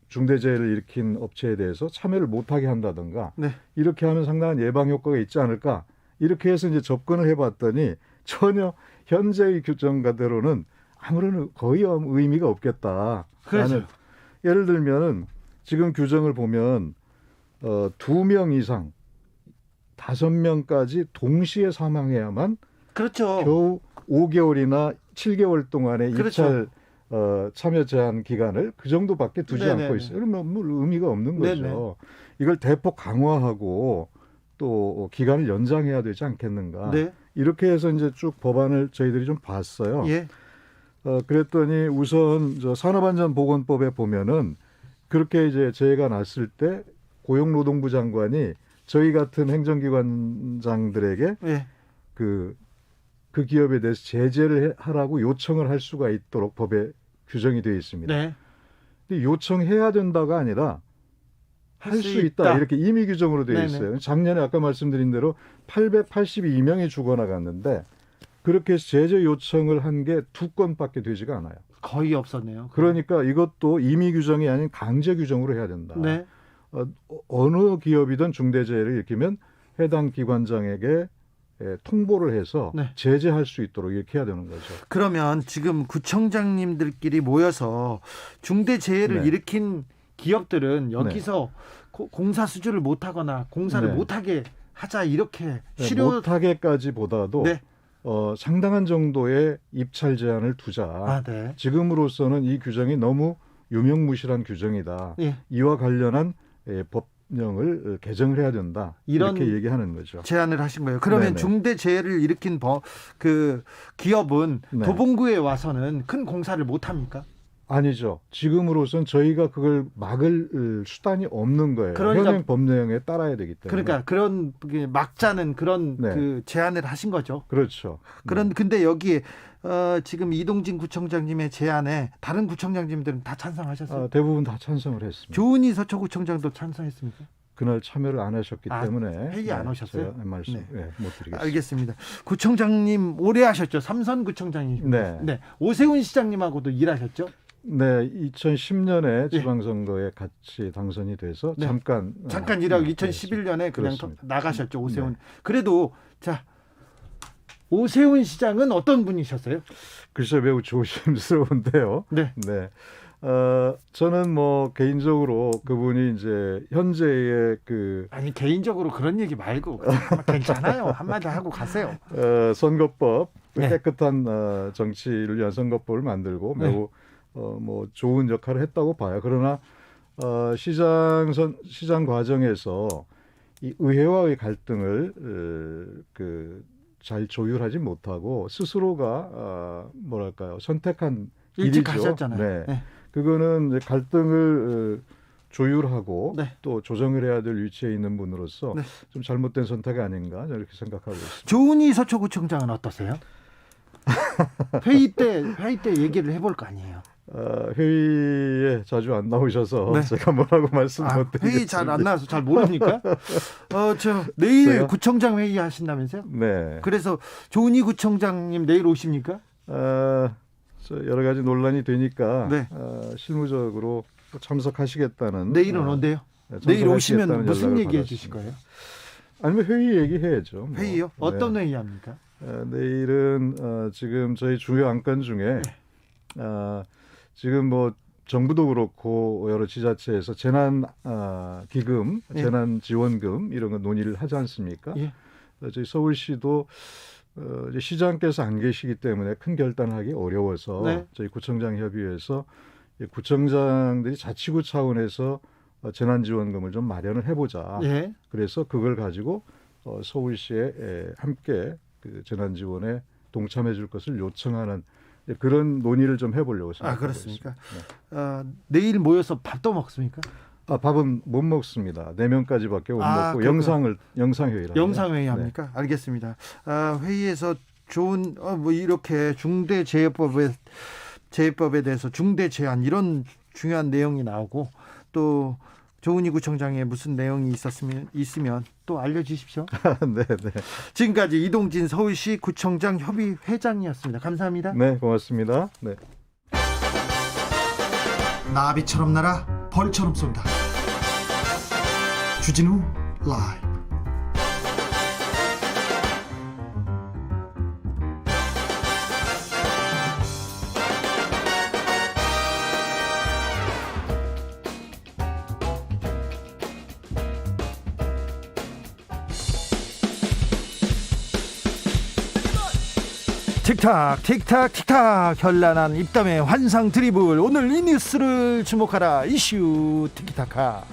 중대재해를 일으킨 업체에 대해서 참여를 못하게 한다든가 네. 이렇게 하면 상당한 예방 효과가 있지 않을까 이렇게 해서 이제 접근을 해봤더니 전혀 현재의 규정가대로는 아무런 거의 의미가 없겠다. 그렇죠. 예를 들면은 지금 규정을 보면 2명 이상 5명까지 동시에 사망해야만 그렇죠. 겨우 5개월이나 7개월 동안의 그렇죠. 입찰 참여 제한 기간을 그 정도밖에 두지 네네네. 않고 있어요. 그러면 뭐 의미가 없는 거죠. 네네. 이걸 대폭 강화하고 또 기간을 연장해야 되지 않겠는가. 네. 이렇게 해서 이제 쭉 법안을 저희들이 좀 봤어요. 예. 그랬더니 우선 산업안전보건법에 보면은 그렇게 이제 재해가 났을 때 고용노동부 장관이 저희 같은 행정기관장들에게 예. 그 기업에 대해서 제재를 하라고 요청을 할 수가 있도록 법에 규정이 되어 있습니다. 네. 근데 요청해야 된다가 아니라 할 수 수 있다. 있다. 이렇게 임의 규정으로 되어 네네. 있어요. 작년에 아까 말씀드린 대로 882명이 죽어나갔는데 그렇게 해서 제재 요청을 한 게 2건밖에 되지가 않아요. 거의 없었네요. 그러니까 이것도 임의 규정이 아닌 강제 규정으로 해야 된다. 네. 어느 기업이든 중대재해를 일으키면 해당 기관장에게 통보를 해서 네. 제재할 수 있도록 이렇게 해야 되는 거죠. 그러면 지금 구청장님들끼리 모여서 중대재해를 네. 일으킨 기업들은 여기서 공사 수주를 못하거나 공사를 네. 못하게 하자 이렇게 못하게까지보다도 네. 상당한 정도의 입찰 제한을 두자. 아, 네. 지금으로서는 이 규정이 너무 유명무실한 규정이다. 예. 이와 관련한 법령을 개정을 해야 된다. 이런 이렇게 얘기하는 거죠. 제안을 하신 거예요. 그러면 네네. 중대재해를 일으킨 그 기업은 네. 도봉구에 와서는 큰 공사를 못 합니까? 아니죠. 지금으로선 저희가 그걸 막을 수단이 없는 거예요. 그러니까- 현행 법령에 따라야 되기 때문에. 그러니까 그런 막자는 그런 네. 그 제안을 하신 거죠. 그렇죠. 근데 여기에 지금 이동진 구청장님의 제안에 다른 구청장님들은 다 찬성하셨어요. 대부분 다 찬성을 했습니다. 조은희 서초구청장도 찬성했습니까? 그날 참여를 안 하셨기 때문에 회의 안 오셨어요? 제가 말씀 네. 못 드리겠습니다. 알겠습니다. 구청장님 오래 하셨죠? 삼선구청장님. 네. 오세훈 시장님하고도 일하셨죠? 네, 2010년에 지방선거에 같이 당선이 돼서 네. 잠깐 일하고 네, 2011년에 그냥 그렇습니다. 나가셨죠, 오세훈. 네. 그래도 자 오세훈 시장은 어떤 분이셨어요? 글쎄 매우 조심스러운데요. 네. 네. 저는 뭐 개인적으로 그분이 이제 현재의 아니 개인적으로 그런 얘기 말고 괜찮아요. 한마디 하고 가세요. 선거법 네. 깨끗한 정치를 위한 선거법을 만들고 매우 뭐 좋은 역할을 했다고 봐요. 그러나 시장 과정에서 이 의회와의 갈등을 잘 조율하지 못하고 스스로가 뭐랄까요 선택한 일찍 길이죠. 가셨잖아요. 네. 그거는 이제 갈등을 조율하고 네. 또 조정을 해야 될 위치에 있는 분으로서 네. 좀 잘못된 선택이 아닌가 이렇게 생각하고 있습니다. 조은희 서초구청장은 어떠세요? 회의 때 얘기를 해볼 거 아니에요. 회의에 자주 안 나오셔서 네. 제가 뭐라고 말씀 못 드리겠습니다. 회의 잘 안 나와서 잘 모릅니까? 내일 제가? 구청장 회의 하신다면서요? 네. 그래서 조은희 구청장님 내일 오십니까? 여러 가지 논란이 되니까 네. 실무적으로 참석하시겠다는 내일은 언제요? 내일 오시면 무슨 얘기해 주실 거예요? 아니면 회의 얘기해야죠. 뭐. 회의요? 어떤 회의 합니까? 내일은 지금 저희 주요 안건 중에 지금 뭐 정부도 그렇고 여러 지자체에서 재난 기금, 예. 재난 지원금 이런 거 논의를 하지 않습니까? 예. 저희 서울시도 이제 시장께서 안 계시기 때문에 큰 결단하기 어려워서 네. 저희 구청장 협의회에서 구청장들이 자치구 차원에서 재난지원금을 좀 마련을 해보자. 예. 그래서 그걸 가지고 서울시에 함께 그 재난지원에 동참해줄 것을 요청하는 그런 논의를 좀 해보려고 생각하고 그렇습니까? 있습니다. 네. 내일 모여서 밥도 먹습니까? 밥은 못 먹습니다. 4명까지밖에 못 먹고 그렇구나. 영상회의를 영상회의 합니다. 합니까? 알겠습니다. 회의에서 좋은 뭐 이렇게 중대재해법에 대해서 중대재안 이런 중요한 내용이 나오고 또 조은희 구청장의 무슨 내용이 있으면 또 알려주십시오. 네, 네. 지금까지 이동진 서울시 구청장 협의 회장이었습니다. 감사합니다. 네, 고맙습니다. 네. 나비처럼 날아 벌처럼 쏜다. 주진우 라이브. 틱탁 틱탁 틱탁 현란한 입담의 환상 드리블. 오늘 이 뉴스를 주목하라. 이슈 티키타카.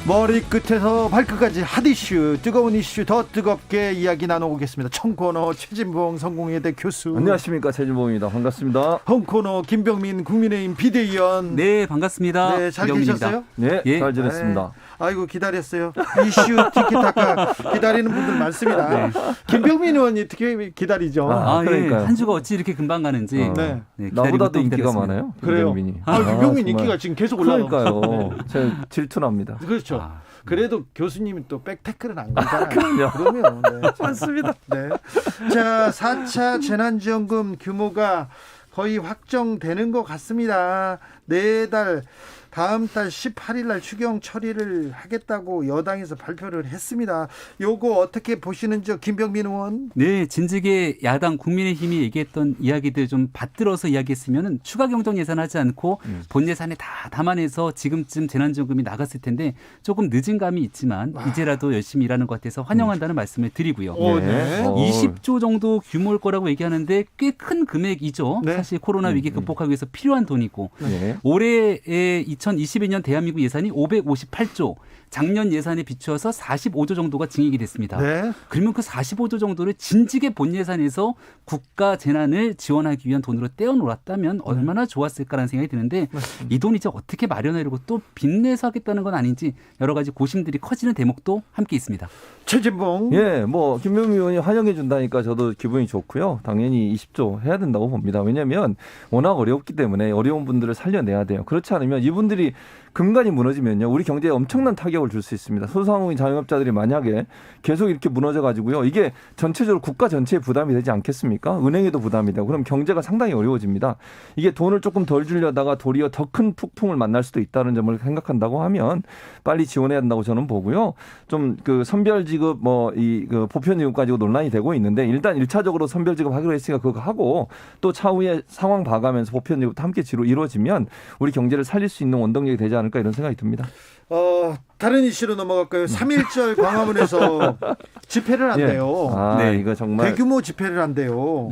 머리끝에서 발끝까지 핫 이슈, 뜨거운 이슈 더 뜨겁게 이야기 나눠보겠습니다. 청코너 최진봉 성공회대 교수. 안녕하십니까, 최진봉입니다. 반갑습니다. 홍코너 김병민 국민의힘 비대위원. 네, 반갑습니다. 네, 잘 김병민입니다. 계셨어요? 네, 예. 잘 지냈습니다. 아이고 기다렸어요. 이슈 티키타카 기다리는 분들 많습니다. 네. 김병민 의원이 특히 기다리죠. 아, 예. 그러니까요. 한 주가 어찌 이렇게 금방 가는지. 네. 기다리고 나보다도 또 인기가 기다렸습니다. 많아요. 그래요? 김병민이. 김병민 정말. 인기가 지금 계속 올라가고. 그러니까요. 제가 질투납니다. 그렇죠. 아, 그래도 교수님은 또 백태클은 안 걸잖아요. 그럼요. 그러면 네. 맞습니다. 네. 자, 4차 재난지원금 규모가 거의 확정되는 것 같습니다. 내달 다음 달 18일 날 추경 처리를 하겠다고 여당에서 발표를 했습니다. 요거 어떻게 보시는지요, 김병민 의원? 네, 진즉에 야당 국민의힘이 얘기했던 이야기들 좀 받들어서 이야기했으면 추가 경정 예산하지 않고 본 예산에 다 담아내서 지금쯤 재난지원금이 나갔을 텐데 조금 늦은 감이 있지만 이제라도 열심히 일하는 것 같아서 환영한다는 말씀을 드리고요. 네. 20조 정도 규모일 거라고 얘기하는데 꽤 큰 금액이죠. 네. 사실 코로나 위기 극복하기 위해서 필요한 돈이고 네. 올해의 2022년 대한민국 예산이 558조, 작년 예산에 비추어서 45조 정도가 증액이 됐습니다. 네. 그러면 그 45조 정도를 진즉에 본 예산에서 국가 재난을 지원하기 위한 돈으로 떼어놓았다면 얼마나 좋았을까라는 생각이 드는데 이 돈 이제 어떻게 마련하려고 또 빚내서 하겠다는 건 아닌지 여러 가지 고심들이 커지는 대목도 함께 있습니다. 최진봉. 예, 뭐 김병민 의원이 환영해 준다니까 저도 기분이 좋고요. 당연히 20조 해야 된다고 봅니다. 왜냐하면 워낙 어렵기 때문에 어려운 분들을 살려내야 돼요. 그렇지 않으면 이분들이 근간이 무너지면요, 우리 경제에 엄청난 타격을 줄 수 있습니다. 소상공인 자영업자들이 만약에 계속 이렇게 무너져 가지고요, 이게 전체적으로 국가 전체에 부담이 되지 않겠습니까? 은행에도 부담이 되고 그럼 경제가 상당히 어려워집니다. 이게 돈을 조금 덜 주려다가 도리어 더 큰 폭풍을 만날 수도 있다는 점을 생각한다고 하면 빨리 지원해야 한다고 저는 보고요. 좀 그 선별지급 그 보편지급 가지고 논란이 되고 있는데 일단 1차적으로 선별지급 하기로 했으니까 그거 하고 또 차후에 상황 봐가면서 보편지급도 함께 이루어지면 우리 경제를 살릴 수 있는 원동력이 되지 않을까 이런 생각이 듭니다. 다른 이슈로 넘어갈까요? 3.1절 광화문에서 집회를 한대요. 네. 이거 정말 대규모 집회를 한대요.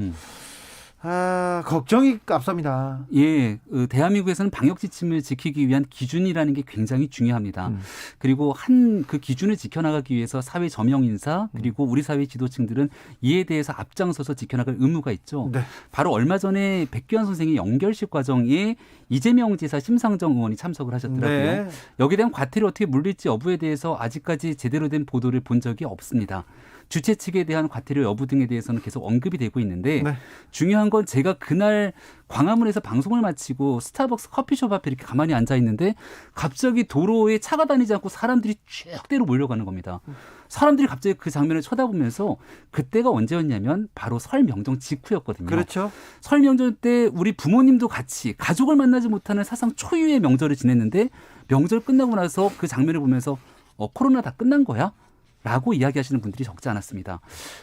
걱정이 앞섭니다. 예, 대한민국에서는 방역 지침을 지키기 위한 기준이라는 게 굉장히 중요합니다. 그리고 그 기준을 지켜나가기 위해서 사회 저명 인사 그리고 우리 사회 지도층들은 이에 대해서 앞장서서 지켜나갈 의무가 있죠. 네. 바로 얼마 전에 백규환 선생의 연결식 과정에 이재명 지사 심상정 의원이 참석을 하셨더라고요. 네. 여기에 대한 과태료 어떻게 물릴지 여부에 대해서 아직까지 제대로 된 보도를 본 적이 없습니다. 주최 측에 대한 과태료 여부 등에 대해서는 계속 언급이 되고 있는데 네. 중요한 건 제가 그날 광화문에서 방송을 마치고 스타벅스 커피숍 앞에 이렇게 가만히 앉아 있는데 갑자기 도로에 차가 다니지 않고 사람들이 쭉대로 몰려가는 겁니다. 사람들이 갑자기 그 장면을 쳐다보면서 그때가 언제였냐면 바로 설 명절 직후였거든요. 그렇죠. 설 명절 때 우리 부모님도 같이 가족을 만나지 못하는 사상 초유의 명절을 지냈는데 명절 끝나고 나서 그 장면을 보면서 코로나 다 끝난 거야? 라고 이야기하시는 분들이 적지 않았습니다.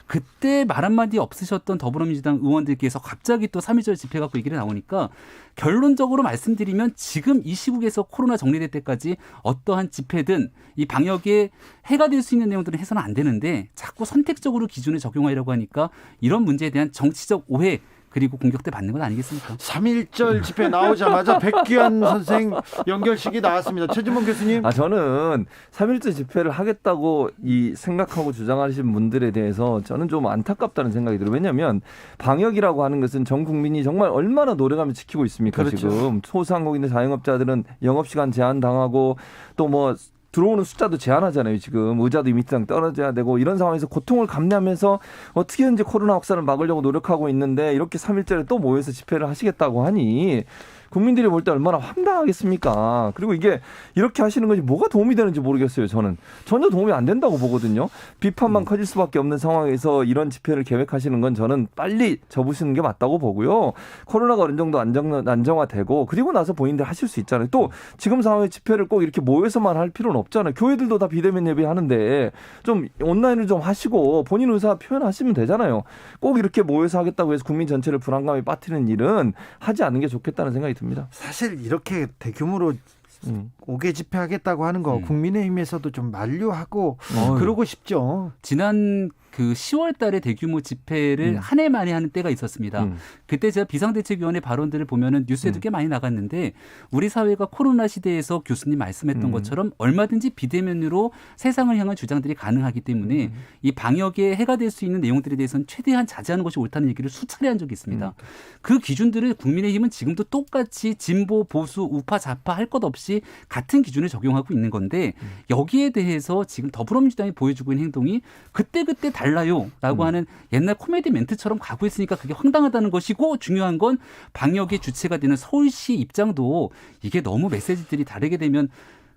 그때 말 한마디 없으셨던 더불어민주당 의원들께서 갑자기 또 3.1절 집회 갖고 얘기를 나오니까 결론적으로 말씀드리면 지금 이 시국에서 코로나 정리될 때까지 어떠한 집회든 이 방역에 해가 될 수 있는 내용들은 해서는 안 되는데 자꾸 선택적으로 기준을 적용하려고 하니까 이런 문제에 대한 정치적 오해 그리고 공격대 받는 건 아니겠습니까? 3.1절 집회 나오자마자 백기환 선생 연결식이 나왔습니다. 최진봉 교수님. 저는 3.1절 집회를 하겠다고 생각하고 주장하시는 분들에 대해서 저는 좀 안타깝다는 생각이 들어요. 왜냐하면 방역이라고 하는 것은 전 국민이 정말 얼마나 노력하며 지키고 있습니까? 그렇죠. 지금 소상공인들 자영업자들은 영업시간 제한 당하고 또 뭐 들어오는 숫자도 제한하잖아요. 지금 의자도 밑장 떨어져야 되고 이런 상황에서 고통을 감내하면서 어떻게든지 코로나 확산을 막으려고 노력하고 있는데 이렇게 3.1절에 또 모여서 집회를 하시겠다고 하니 국민들이 볼 때 얼마나 황당하겠습니까? 그리고 이게 이렇게 하시는 것이 뭐가 도움이 되는지 모르겠어요. 저는 전혀 도움이 안 된다고 보거든요. 비판만 커질 수밖에 없는 상황에서 이런 집회를 계획하시는 건 저는 빨리 접으시는 게 맞다고 보고요. 코로나가 어느 정도 안정화되고 그리고 나서 본인들 하실 수 있잖아요. 또 지금 상황에 집회를 꼭 이렇게 모여서만 할 필요는 없잖아요. 교회들도 다 비대면 예배하는데 좀 온라인을 좀 하시고 본인 의사 표현하시면 되잖아요. 꼭 이렇게 모여서 하겠다고 해서 국민 전체를 불안감에 빠뜨리는 일은 하지 않는 게 좋겠다는 생각이 듭니다. 사실 이렇게 대규모로 5개 집회하겠다고 하는 거 국민의힘에서도 좀 만류하고 그러고 싶죠. 지난 그 10월 달에 대규모 집회를 한 해 만에 하는 때가 있었습니다. 그때 제가 비상대책위원회 발언들을 보면은 뉴스에도 꽤 많이 나갔는데 우리 사회가 코로나 시대에서 교수님 말씀했던 것처럼 얼마든지 비대면으로 세상을 향한 주장들이 가능하기 때문에 이 방역에 해가 될 수 있는 내용들에 대해서는 최대한 자제하는 것이 옳다는 얘기를 수차례 한 적이 있습니다. 그 기준들을 국민의힘은 지금도 똑같이 진보, 보수, 우파, 좌파 할 것 없이 같은 기준을 적용하고 있는 건데 여기에 대해서 지금 더불어민주당이 보여주고 있는 행동이 그때그때 달라요라고 하는 옛날 코미디 멘트처럼 가고 있으니까 그게 황당하다는 것이고 중요한 건 방역의 주체가 되는 서울시 입장도 이게 너무 메시지들이 다르게 되면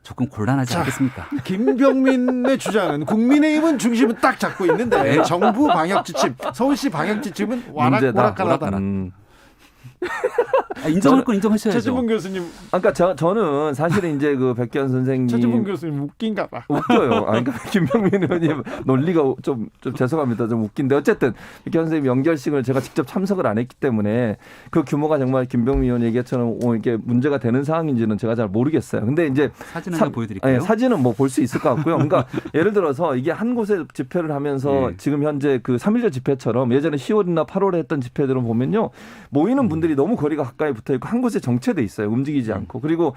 조금 곤란하지 않겠습니까? 김병민의 주장은 국민의힘은 중심을 딱 잡고 있는데 정부 방역 지침, 서울시 방역 지침은 오락가락하다. 인정할 건 인정하셔야죠. 최진봉 교수님. 그러니까 저는 사실은 이제 그 백기환 선생님 최진봉 교수님 웃긴가 봐. 웃겨요. 그러니까 김병민 의원님 논리가 좀 죄송합니다. 좀 웃긴데 어쨌든 백기환 선생님 연결식을 제가 직접 참석을 안 했기 때문에 그 규모가 정말 김병민 의원 얘기처럼 이게 문제가 되는 상황인지는 제가 잘 모르겠어요. 근데 이제 사진 하나 보여드릴까요? 네, 사진은 뭐 볼 수 있을 것 같고요. 그러니까 예를 들어서 이게 한 곳에 집회를 하면서 지금 현재 그 3.1절 집회처럼 예전에 10월이나 8월에 했던 집회들은 보면요 모이는 분들이 너무 거리가 가까이 붙어 있고 한 곳에 정체돼 있어요. 움직이지 않고. 그리고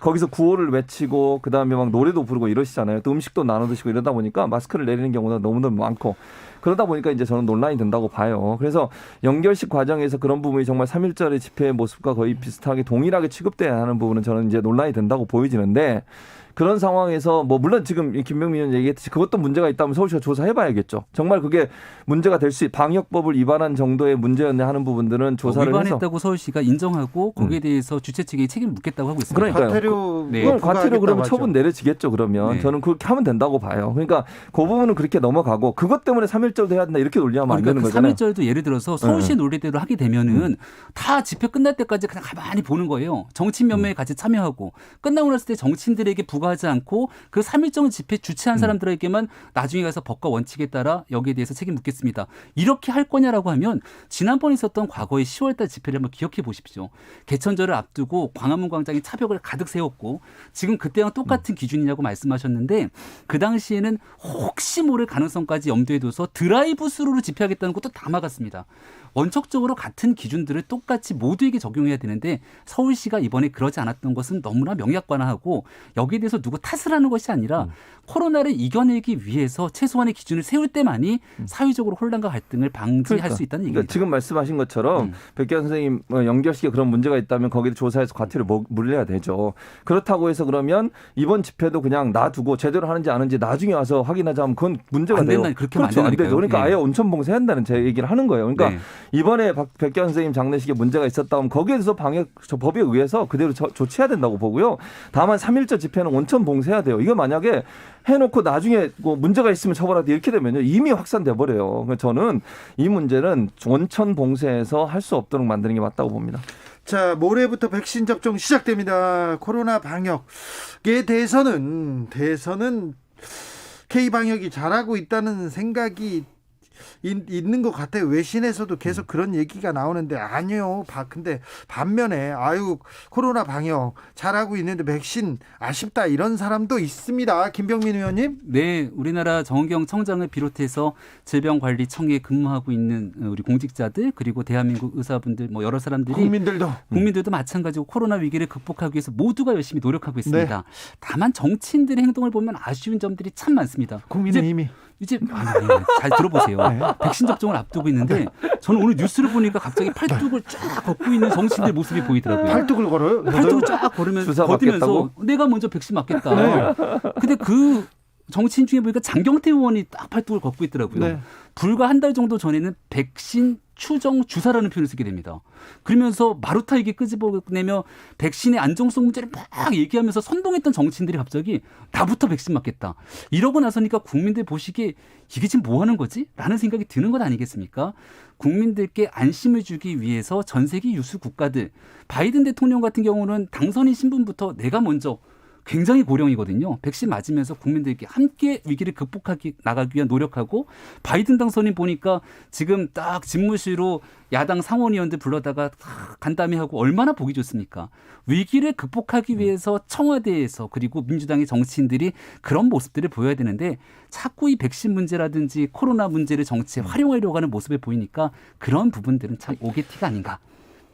거기서 구호를 외치고 그다음에 막 노래도 부르고 이러시잖아요. 또 음식도 나눠 드시고 이러다 보니까 마스크를 내리는 경우가 너무너무 많고 그러다 보니까 이제 저는 논란이 된다고 봐요. 그래서 연결식 과정에서 그런 부분이 정말 3.1절의 집회의 모습과 거의 비슷하게 동일하게 취급돼야 하는 부분은 저는 이제 논란이 된다고 보여지는데 그런 상황에서 뭐 물론 지금 김병민 의원 얘기했듯이 그것도 문제가 있다면 서울시가 조사해봐야겠죠. 정말 그게 문제가 될 수 방역법을 위반한 정도의 문제였냐 하는 부분들은 조사를 위반했다고 해서. 서울시가 인정하고 거기에 대해서 주최 측에 책임을 묻겠다고 하고 있습니다. 그러니까요. 그건 과태료 그러면 처분 내려지겠죠. 그러면 저는 그렇게 하면 된다고 봐요. 그러니까 그 부분은 그렇게 넘어가고 그것 때문에 3.1절도 해야 된다 이렇게 논리하면 안 되는 거잖아요. 3.1절도 예를 들어서 서울시 논리대로 하게 되면은 다 집회 끝날 때까지 그냥 가만히 보는 거예요. 정치인 몇 명이 같이 참여하고 끝나고 났을 때 정치인들에게 부과하지 않고 그 3.1절 집회 주최한 사람들에게만 나중에 가서 법과 원칙에 따라 여기에 대해서 책임 묻겠습니다. 이렇게 할 거냐라고 하면 지난번에 있었던 과거의 10월달 집회를 한번 기억해 보십시오. 개천절을 앞두고 광화문 광장에 차벽을 가득 세웠고 지금 그때랑 똑같은 기준이냐고 말씀하셨는데 그 당시에는 혹시 모를 가능성까지 염두에 둬서 드라이브 스루로 집회하겠다는 것도 다 막았습니다. 원칙적으로 같은 기준들을 똑같이 모두에게 적용해야 되는데 서울시가 이번에 그러지 않았던 것은 너무나 명약관화하고 여기에 대해서 누구 탓을 하는 것이 아니라 코로나를 이겨내기 위해서 최소한의 기준을 세울 때만이 사회적으로 혼란과 갈등을 방지할 수 있다는 얘기입니다. 지금 말씀하신 것처럼 백기환 선생님 연결식에 그런 문제가 있다면 거기에 조사해서 과태료 물려야 되죠. 그렇다고 해서 그러면 이번 집회도 그냥 놔두고 제대로 하는지 안 하는지 나중에 와서 확인하자면 그건 문제가 돼요. 그렇게 그렇죠. 안 되죠. 그러니까 예. 아예 온천 봉쇄한다는 제 얘기를 하는 거예요. 그러니까 이번에 백기환 선생님 장례식에 문제가 있었다면 거기에 대해서 법에 의해서 그대로 조치해야 된다고 보고요. 다만 3.1절 집회는 온천 봉쇄해야 돼요. 이거 만약에 해놓고 나중에 뭐 문제가 있으면 처벌하되 이렇게 되면요 이미 확산돼 버려요. 그래서 저는 이 문제는 온천 봉쇄해서 할 수 없도록 만드는 게 맞다고 봅니다. 자, 모레부터 백신 접종 시작됩니다. 코로나 방역에 대해서는 K방역이 잘하고 있다는 생각이 있는 것 같아요. 외신에서도 계속 그런 얘기가 나오는데 아니요. 근데 반면에 코로나 방역 잘하고 있는데 백신 아쉽다 이런 사람도 있습니다. 김병민 의원님. 네, 우리나라 정은경 청장을 비롯해서 질병관리청에 근무하고 있는 우리 공직자들 그리고 대한민국 의사분들 뭐 여러 사람들이 국민들도 마찬가지고 코로나 위기를 극복하기 위해서 모두가 열심히 노력하고 있습니다. 네. 다만 정치인들의 행동을 보면 아쉬운 점들이 참 많습니다. 국민의힘이 이제 잘 들어보세요. 네. 백신 접종을 앞두고 있는데 저는 오늘 뉴스를 보니까 갑자기 팔뚝을 쫙 걷고 있는 정치인들 모습이 보이더라고요. 팔뚝을 걸어요? 팔뚝을 쫙 걸으면서 걷으면서 내가 먼저 백신 맞겠다. 네. 근데 그 정치인 중에 보니까 장경태 의원이 딱 팔뚝을 걷고 있더라고요. 네. 불과 한 달 정도 전에는 백신 추정 주사라는 표현을 쓰게 됩니다. 그러면서 마루타 얘기 끄집어내며 백신의 안정성 문제를 막 얘기하면서 선동했던 정치인들이 갑자기 나부터 백신 맞겠다. 이러고 나서니까 국민들 보시기에 이게 지금 뭐 하는 거지? 라는 생각이 드는 것 아니겠습니까? 국민들께 안심을 주기 위해서 전 세계 유수 국가들, 바이든 대통령 같은 경우는 당선인 신분부터 내가 먼저 굉장히 고령이거든요. 백신 맞으면서 국민들께 함께 위기를 나가기 위한 노력하고 바이든 당선인 보니까 지금 딱 집무실로 야당 상원의원들 불러다가 간담회하고 얼마나 보기 좋습니까? 위기를 극복하기 위해서 청와대에서 그리고 민주당의 정치인들이 그런 모습들을 보여야 되는데 자꾸 이 백신 문제라든지 코로나 문제를 정치에 활용하려고 하는 모습을 보이니까 그런 부분들은 참 오게티가 아닌가.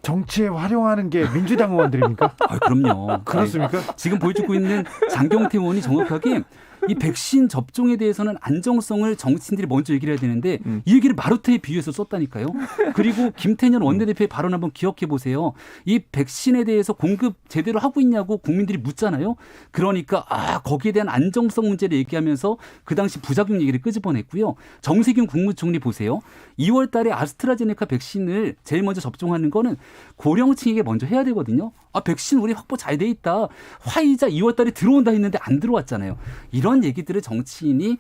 정치에 활용하는 게 민주당 의원들입니까? 그럼요. 그렇습니까? 지금 보여주고 있는 장경태 의원이 정확하게 이 백신 접종에 대해서는 안정성을 정치인들이 먼저 얘기를 해야 되는데 이 얘기를 마루타에 비유해서 썼다니까요. 그리고 김태년 원내대표의 발언 한번 기억해 보세요. 이 백신에 대해서 공급 제대로 하고 있냐고 국민들이 묻잖아요. 그러니까 거기에 대한 안정성 문제를 얘기하면서 그 당시 부작용 얘기를 끄집어냈고요. 정세균 국무총리 보세요. 2월 달에 아스트라제네카 백신을 제일 먼저 접종하는 거는 고령층에게 먼저 해야 되거든요. 백신 우리 확보 잘 돼 있다. 화이자 2월 달에 들어온다 했는데 안 들어왔잖아요. 이런 얘기들을 정치인이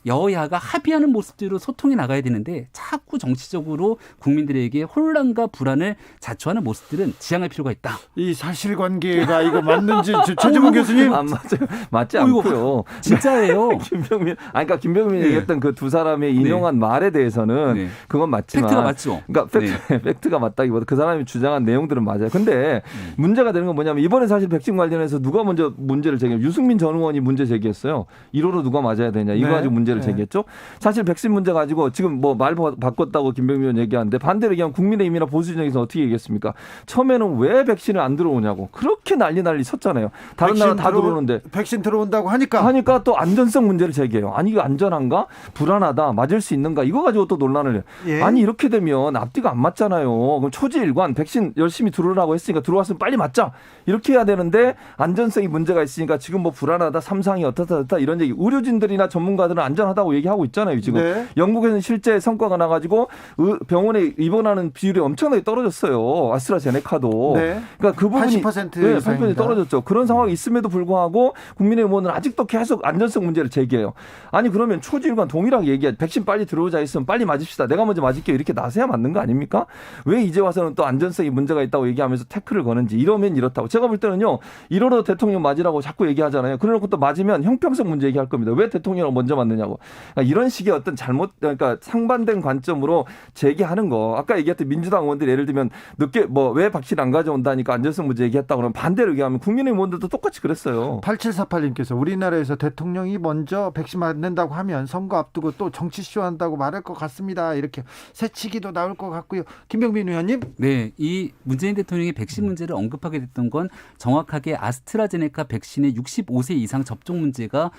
여야가 합의하는 모습대로 소통해 나가야 되는데 자꾸 정치적으로 국민들에게 혼란과 불안을 자초하는 모습들은 지양할 필요가 있다. 이 사실관계가 이거 맞는지 최재문 교수님 안 맞아요. 맞지 않고요. 진짜예요. 그러니까 김병민이 얘기했던 그 두 사람의 인용한 말에 대해서는 그건 맞지만 팩트가 맞죠. 그러니까 팩트가 맞다기보다 그 사람이 주장한 내용들은 맞아요. 근데 문제가 되는 건 뭐냐면 이번에 사실 백신 관련해서 누가 먼저 문제를 제기했어요. 유승민 전 의원이 문제 제기했어요. 1호로 누가 맞아야 되냐. 이거 가지고 문제를 제기했죠. 사실 백신 문제 가지고 지금 뭐 말 바꿨다고 김병민 의원 얘기하는데 반대로 얘기하면 국민의힘이나 보수 진영에서 어떻게 얘기했습니까? 처음에는 왜 백신을 안 들어오냐고 그렇게 난리 쳤잖아요. 다른 나라 다 들어오는데 백신 들어온다고 하니까 또 안전성 문제를 제기해요. 아니 이거 안전한가? 불안하다. 맞을 수 있는가? 이거 가지고 또 논란을 해요. 예. 아니 이렇게 되면 앞뒤가 안 맞잖아요. 그럼 초지일관 백신 열심히 들어오라고 했으니까 들어왔으면 빨리 맞자. 이렇게 해야 되는데 안전성이 문제가 있으니까 지금 뭐 불안하다. 삼상이 어떻다 이런 얘기. 의료진들이나 전문가들은 안전하다고 얘기하고 있잖아요. 지금 영국에서는 실제 성과가 나가지고 병원에 입원하는 비율이 엄청나게 떨어졌어요. 아스트라제네카도. 그러니까 그 부분이 80% 상편이 떨어졌죠. 그런 상황이 있음에도 불구하고 국민의힘은 아직도 계속 안전성 문제를 제기해요. 아니 그러면 초지일관 동일하게 얘기해. 백신 빨리 들어오자 했으면 빨리 맞읍시다. 내가 먼저 맞을게요. 이렇게 나서야 맞는 거 아닙니까? 왜 이제 와서는 또 안전성이 문제가 있다고 얘기하면서 태클을 거는지 이러면 이렇다고. 제가 볼 때는요. 1호로 대통령 맞으라고 자꾸 얘기하잖아요. 그래놓고 또 맞으면 형평성 문제 얘기할 겁니다. 왜 대통령을 먼저 맞느냐고. 그러니까 이런 식의 어떤 그러니까 상반된 관점으로 제기하는 거. 아까 얘기했던 민주당 의원들이 예를 들면 늦게 왜 백신 안 가져온다니까 안전성 문제 얘기했다 그러면 반대로 얘기하면 국민의힘 의원들도 똑같이 그랬어요. 8748님께서 우리나라에서 대통령이 먼저 백신 맞는다고 하면 선거 앞두고 또 정치쇼 한다고 말할 것 같습니다. 이렇게 새치기도 나올 것 같고요. 김병민 의원님. 네, 이 문재인 대통령이 백신 문제를 언급하게 됐던 건 정확하게 아스트라제네카 백신의 65세 이상 접종 문제가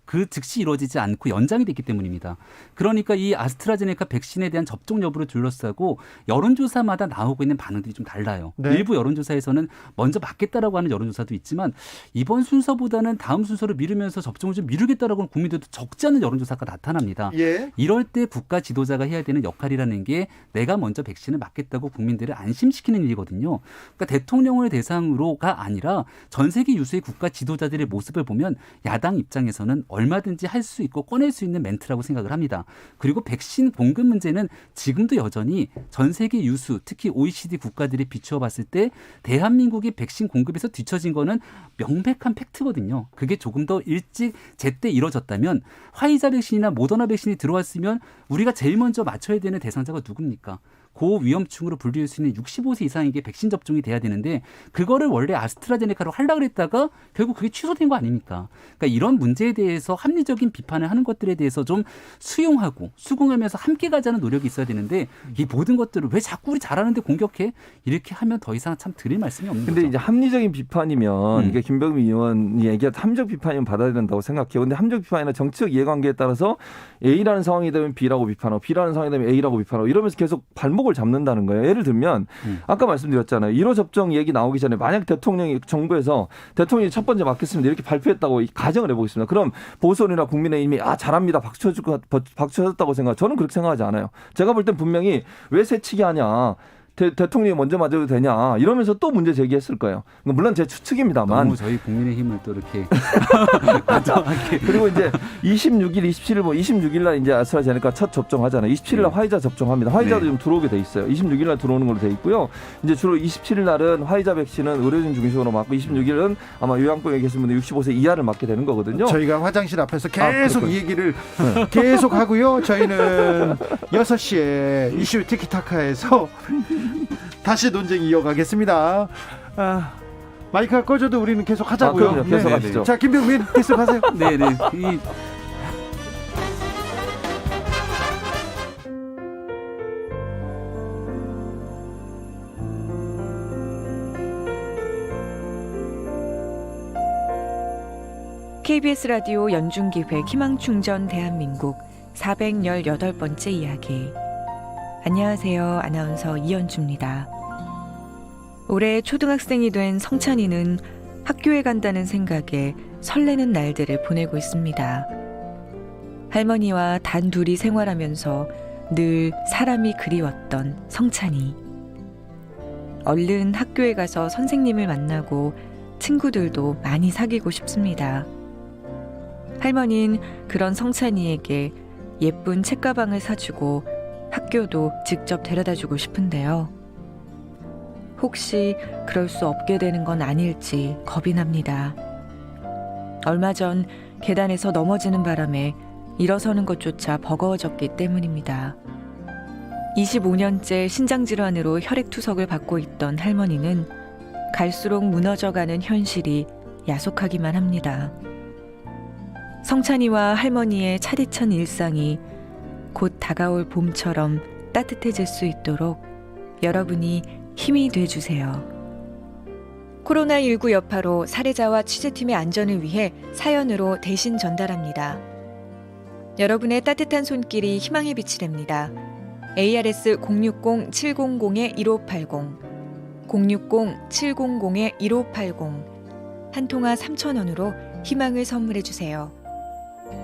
그 즉시 이루어지지 않고 연장이 됐기 때문입니다. 그러니까 이 아스트라제네카 백신에 대한 접종 여부를 둘러싸고 여론조사마다 나오고 있는 반응들이 좀 달라요. 일부 여론조사에서는 먼저 맞겠다라고 하는 여론조사도 있지만 이번 순서보다는 다음 순서를 미루면서 접종을 좀 미루겠다라고 하는 국민들도 적지 않은 여론조사가 나타납니다. 이럴 때 국가 지도자가 해야 되는 역할이라는 게 내가 먼저 백신을 맞겠다고 국민들을 안심시키는 일이거든요. 그러니까 대통령을 대상으로가 아니라 전 세계 유수의 국가 지도자들의 모습을 보면 야당 입장에서는 얼마든지 할 수 있고 꺼낼 수 있는 멘트라고 생각을 합니다. 그리고 백신 공급 문제는 지금도 여전히 전 세계 유수, 특히 OECD 국가들이 비추어 봤을 때 대한민국이 백신 공급에서 뒤처진 거는 명백한 팩트거든요. 그게 조금 더 일찍 제때 이뤄졌다면 화이자 백신이나 모더나 백신이 들어왔으면 우리가 제일 먼저 맞춰야 되는 대상자가 누굽니까? 고위험층으로 분류할 수 있는 65세 이상에게 백신 접종이 돼야 되는데 그거를 원래 아스트라제네카로 하려고 그랬다가 결국 그게 취소된 거 아닙니까? 그러니까 이런 문제에 대해서 합리적인 비판을 하는 것들에 대해서 좀 수용하고 수긍하면서 함께 가자는 노력이 있어야 되는데 이 모든 것들을 왜 자꾸 우리 잘하는데 공격해? 이렇게 하면 더 이상 참 드릴 말씀이 없는 거죠. 근데 이제 합리적인 비판이면 이게 김병민 의원이 얘기한 함정 비판이면 받아야 된다고 생각해요. 근데 함정 비판이나 정치적 이해관계에 따라서 A라는 상황이 되면 B라고 비판하고 B라는 상황이 되면 A라고 비판하고 이러면서 계속 발목을 잡는다는 거예요. 예를 들면 아까 말씀드렸잖아요. 1호 접종 얘기 나오기 전에 만약 대통령이 정부에서 대통령이 첫 번째 맞겠습니다. 이렇게 발표했다고 가정을 해보겠습니다. 그럼 보수원이나 국민의힘이 잘합니다. 박수 쳐줬다고 생각. 저는 그렇게 생각하지 않아요. 제가 볼 땐 분명히 왜 새치기 하냐. 대통령이 먼저 맞아도 되냐 이러면서 또 문제 제기했을 거예요. 물론 제 추측입니다만. 너무 저희 국민의힘을 또 이렇게 그리고 이제 26일, 27일 26일 날 이제 아스트라제네카 첫 접종하잖아요. 27일 날 화이자 접종합니다. 화이자도 좀 들어오게 돼 있어요. 26일 날 들어오는 걸로 돼 있고요. 이제 주로 27일 날은 화이자 백신은 의료진 중심으로 맞고 26일은 아마 요양병에 계신 분들 65세 이하를 맞게 되는 거거든요. 저희가 화장실 앞에서 계속 이 얘기를 계속 하고요. 저희는 6시에 이슈 티키타카에서 다시 논쟁 이어가겠습니다. 마이크가 꺼져도 우리는 계속 하자고요. 그럼요. 계속 네. 하시죠. 자, 김병민 계속 하세요. 네네. KBS 라디오 연중기획 희망충전 대한민국 418번째 이야기. 안녕하세요. 아나운서 이연주입니다. 올해 초등학생이 된 성찬이는 학교에 간다는 생각에 설레는 날들을 보내고 있습니다. 할머니와 단둘이 생활하면서 늘 사람이 그리웠던 성찬이. 얼른 학교에 가서 선생님을 만나고 친구들도 많이 사귀고 싶습니다. 할머니는 그런 성찬이에게 예쁜 책가방을 사주고 학교도 직접 데려다주고 싶은데요. 혹시 그럴 수 없게 되는 건 아닐지 겁이 납니다. 얼마 전 계단에서 넘어지는 바람에 일어서는 것조차 버거워졌기 때문입니다. 25년째 신장질환으로 혈액투석을 받고 있던 할머니는 갈수록 무너져가는 현실이 야속하기만 합니다. 성찬이와 할머니의 차디찬 일상이 곧 다가올 봄처럼 따뜻해질 수 있도록 여러분이 힘이 돼주세요. 코로나19 여파로 사례자와 취재팀의 안전을 위해 사연으로 대신 전달합니다. 여러분의 따뜻한 손길이 희망의 빛이 됩니다. ARS 060-700-1580 060-700-1580 한 통화 3,000원으로 희망을 선물해 주세요.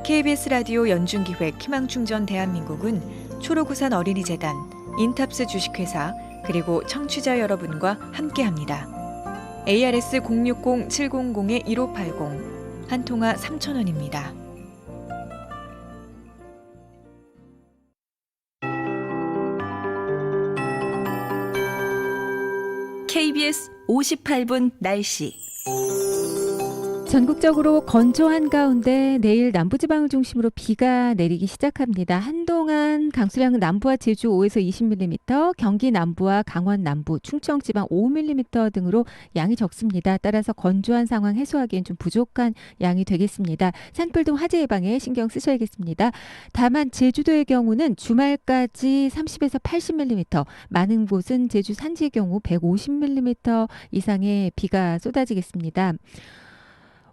KBS 라디오 연중기획 희망충전 대한민국은 초록우산 어린이재단, 인탑스 주식회사, 그리고 청취자 여러분과 함께합니다. ARS 060-700-1580 한 통화 3,000원입니다. KBS 58분 날씨. 전국적으로 건조한 가운데 내일 남부지방을 중심으로 비가 내리기 시작합니다. 한동안 강수량은 남부와 제주 5에서 20mm, 경기 남부와 강원 남부, 충청 지방 5mm 등으로 양이 적습니다. 따라서 건조한 상황 해소하기엔 좀 부족한 양이 되겠습니다. 산불 등 화재 예방에 신경 쓰셔야겠습니다. 다만 제주도의 경우는 주말까지 30에서 80mm, 많은 곳은 제주 산지의 경우 150mm 이상의 비가 쏟아지겠습니다.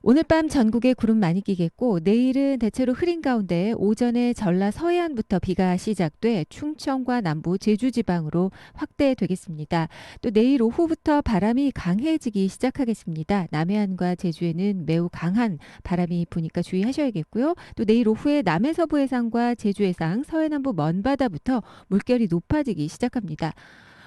오늘 밤 전국에 구름 많이 끼겠고 내일은 대체로 흐린 가운데 오전에 전라 서해안부터 비가 시작돼 충청과 남부 제주 지방으로 확대되겠습니다. 또 내일 오후부터 바람이 강해지기 시작하겠습니다. 남해안과 제주에는 매우 강한 바람이 부니까 주의하셔야겠고요. 또 내일 오후에 남해서부 해상과 제주 해상, 서해남부 먼바다부터 물결이 높아지기 시작합니다.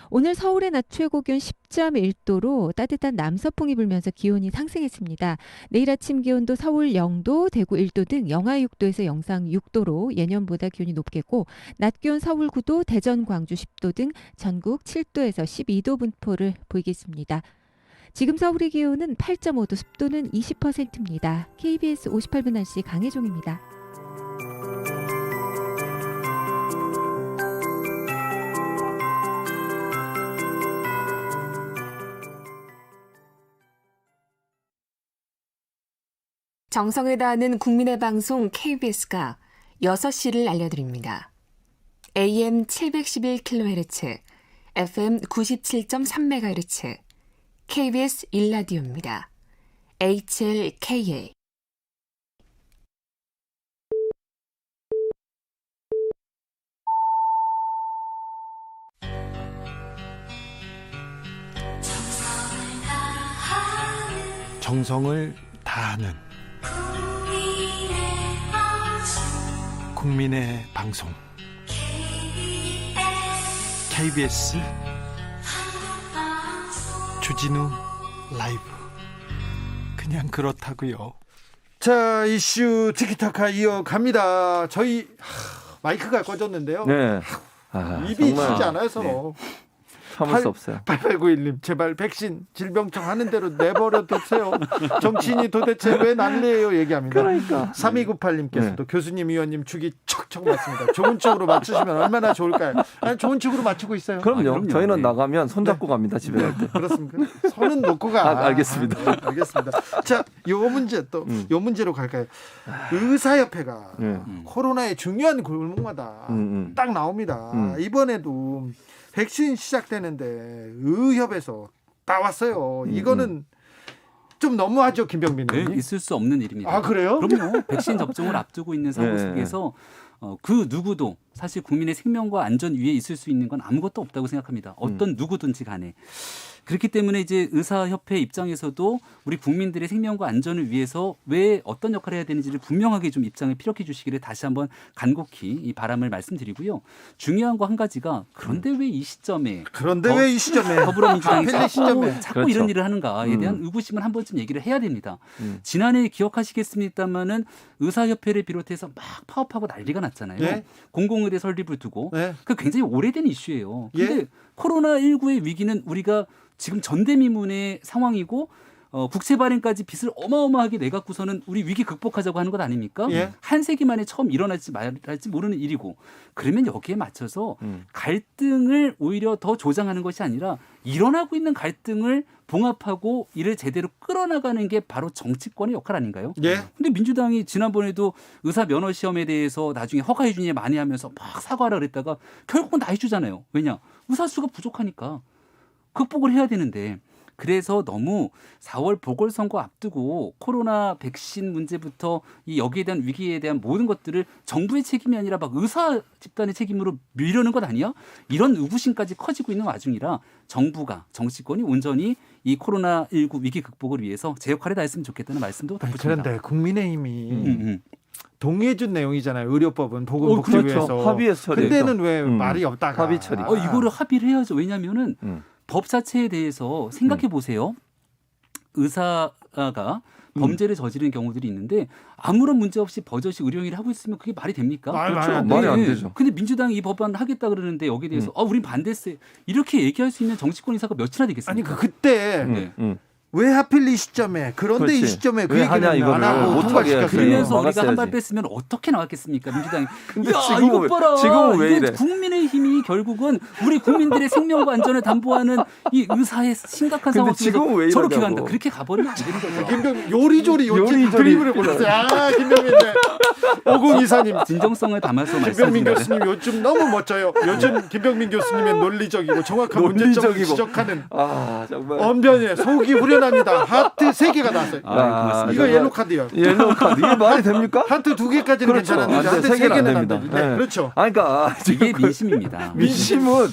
오늘 서울의 낮 최고 기온 10.1도로 따뜻한 남서풍이 불면서 기온이 상승했습니다. 내일 아침 기온도 서울 0도, 대구 1도 등 영하 6도에서 영상 6도로 예년보다 기온이 높겠고 낮 기온 서울 9도, 대전, 광주 10도 등 전국 7도에서 12도 분포를 보이겠습니다. 지금 서울의 기온은 8.5도, 습도는 20%입니다. KBS 58분 날씨 강혜종입니다. 정성을 다하는 국민의 방송 KBS가 6시를 알려드립니다. AM 711kHz, FM 97.3MHz, KBS 1라디오입니다. HLKA. 정성을 다하는 국민의 방송 KBS 주진우 라이브. 그냥 그렇다고요. 자, 이슈 티키타카 이어갑니다. 저희 마이크가 꺼졌는데요. 네. 입이 정말, 쉬지 않아요 서로. 참을 수 없어요. 8891님 제발 백신 질병청 하는 대로 내버려 두세요. 정치인이 도대체 왜 난리예요 얘기합니다. 그러니까. 3298님께서도 교수님 위원님 축이 척척 맞습니다. 좋은 쪽으로 맞추시면 얼마나 좋을까요? 아니, 좋은 쪽으로 맞추고 있어요. 그럼요. 저희는 나가면 손잡고 갑니다. 집에 갈 때. 그렇습니까? 손은 놓고 가. 알겠습니다. 네, 알겠습니다. 자, 요 문제 또 요 문제로 갈까요? 의사협회가 코로나의 중요한 골목마다 딱 나옵니다. 이번에도 백신 시작되는데 의협에서 나왔어요. 이거는 좀 너무하죠, 김병민 의원님? 네, 있을 수 없는 일입니다. 아, 그래요? 그럼요. 백신 접종을 앞두고 있는 상황 속에서 그 누구도 사실 국민의 생명과 안전 위에 있을 수 있는 건 아무것도 없다고 생각합니다. 어떤 누구든지 간에. 그렇기 때문에 이제 의사협회 입장에서도 우리 국민들의 생명과 안전을 위해서 왜 어떤 역할을 해야 되는지를 분명하게 좀 입장을 피력해 주시기를 다시 한번 간곡히 이 바람을 말씀드리고요. 중요한 거 한 가지가 그런데 왜 이 시점에 더불어민주당이 자꾸 그렇죠. 이런 일을 하는가에 대한 의구심을 한 번쯤 얘기를 해야 됩니다. 지난해 기억하시겠습니다마는 의사협회를 비롯해서 막 파업하고 난리가 났잖아요. 네. 공공의대 설립을 두고 네. 그 굉장히 오래된 이슈예요. 근데 예? 코로나19의 위기는 우리가 지금 전대미문의 상황이고 국채 발행까지 빚을 어마어마하게 내갖고서는 우리 위기 극복하자고 하는 것 아닙니까? 예. 한 세기 만에 처음 일어날지 말할지 모르는 일이고 그러면 여기에 맞춰서 갈등을 오히려 더 조장하는 것이 아니라 일어나고 있는 갈등을 봉합하고 이를 제대로 끌어나가는 게 바로 정치권의 역할 아닌가요? 예. 근데 민주당이 지난번에도 의사 면허 시험에 대해서 나중에 허가해 주니 많이 하면서 막 사과를 했다가 결국은 다 해주잖아요. 왜냐? 의사 수가 부족하니까 극복을 해야 되는데 그래서 너무 4월 보궐선거 앞두고 코로나 백신 문제부터 이 여기에 대한 위기에 대한 모든 것들을 정부의 책임이 아니라 막 의사 집단의 책임으로 밀려는 것 아니야? 이런 의구심까지 커지고 있는 와중이라 정부가 정치권이 온전히 이 코로나19 위기 극복을 위해서 제 역할을 다했으면 좋겠다는 말씀도 덧붙입니다. 그런데 국민의힘이 동의해준 내용이잖아요. 의료법은 보건복지 그렇죠. 위해서. 합의해서 처리했죠. 근데는 왜 말이 없다가. 합의 처리. 이거를 합의를 해야죠. 왜냐하면은 법 자체에 대해서 생각해 보세요. 의사가 범죄를 저지른 경우들이 있는데 아무런 문제 없이 버젓이 의료행위를 하고 있으면 그게 말이 됩니까? 그렇죠. 말이 안 되죠. 근데 민주당이 이 법안 하겠다 그러는데 여기에 대해서 우린 반대했어요. 이렇게 얘기할 수 있는 정치권 인사가 몇이나 되겠습니까? 아니 그때 왜 하필 이 시점에 그런데 그렇지. 이 시점에 그 왜 얘기는 하냐, 이거를 안 하고 못하게 통과시켰어요. 그러면서 우리가 막았어야지. 한 발 뺐으면 어떻게 나왔겠습니까? 민주당이. 근데 야, 지금은 이거 봐라. 지금은 왜 이게 이래? 국민의힘이 결국은 우리 국민들의 생명과 안전을 담보하는 이 의사의 심각한 근데 상황 지금은 왜 속에서 저렇게 이러냐고. 간다. 그렇게 가버리면 안 되는 거죠. 김병 요리조리 요리조리. 드리블을 보냈어요. 아, 김병민 5024님. 진정성을 담아서 김병민 말씀드립니다. 교수님 요즘 너무 멋져요. 요즘 김병민 교수님의 논리적이고 정확한 문제점을 논리적이고. 지적하는 정말. 언변에 속이 후련합니다. 하트 3개가 나왔어요. 고맙습니다. 이거 옐로 카드요. 옐로우 카드 이게 말이 됩니까? 하트 2개까지는 그렇죠. 괜찮았는데 안 돼. 하트 세 개는 3개는 안 안 됩니다. 됩니다. 네, 네. 그렇죠. 그러니까 이게 민심입니다. 민심은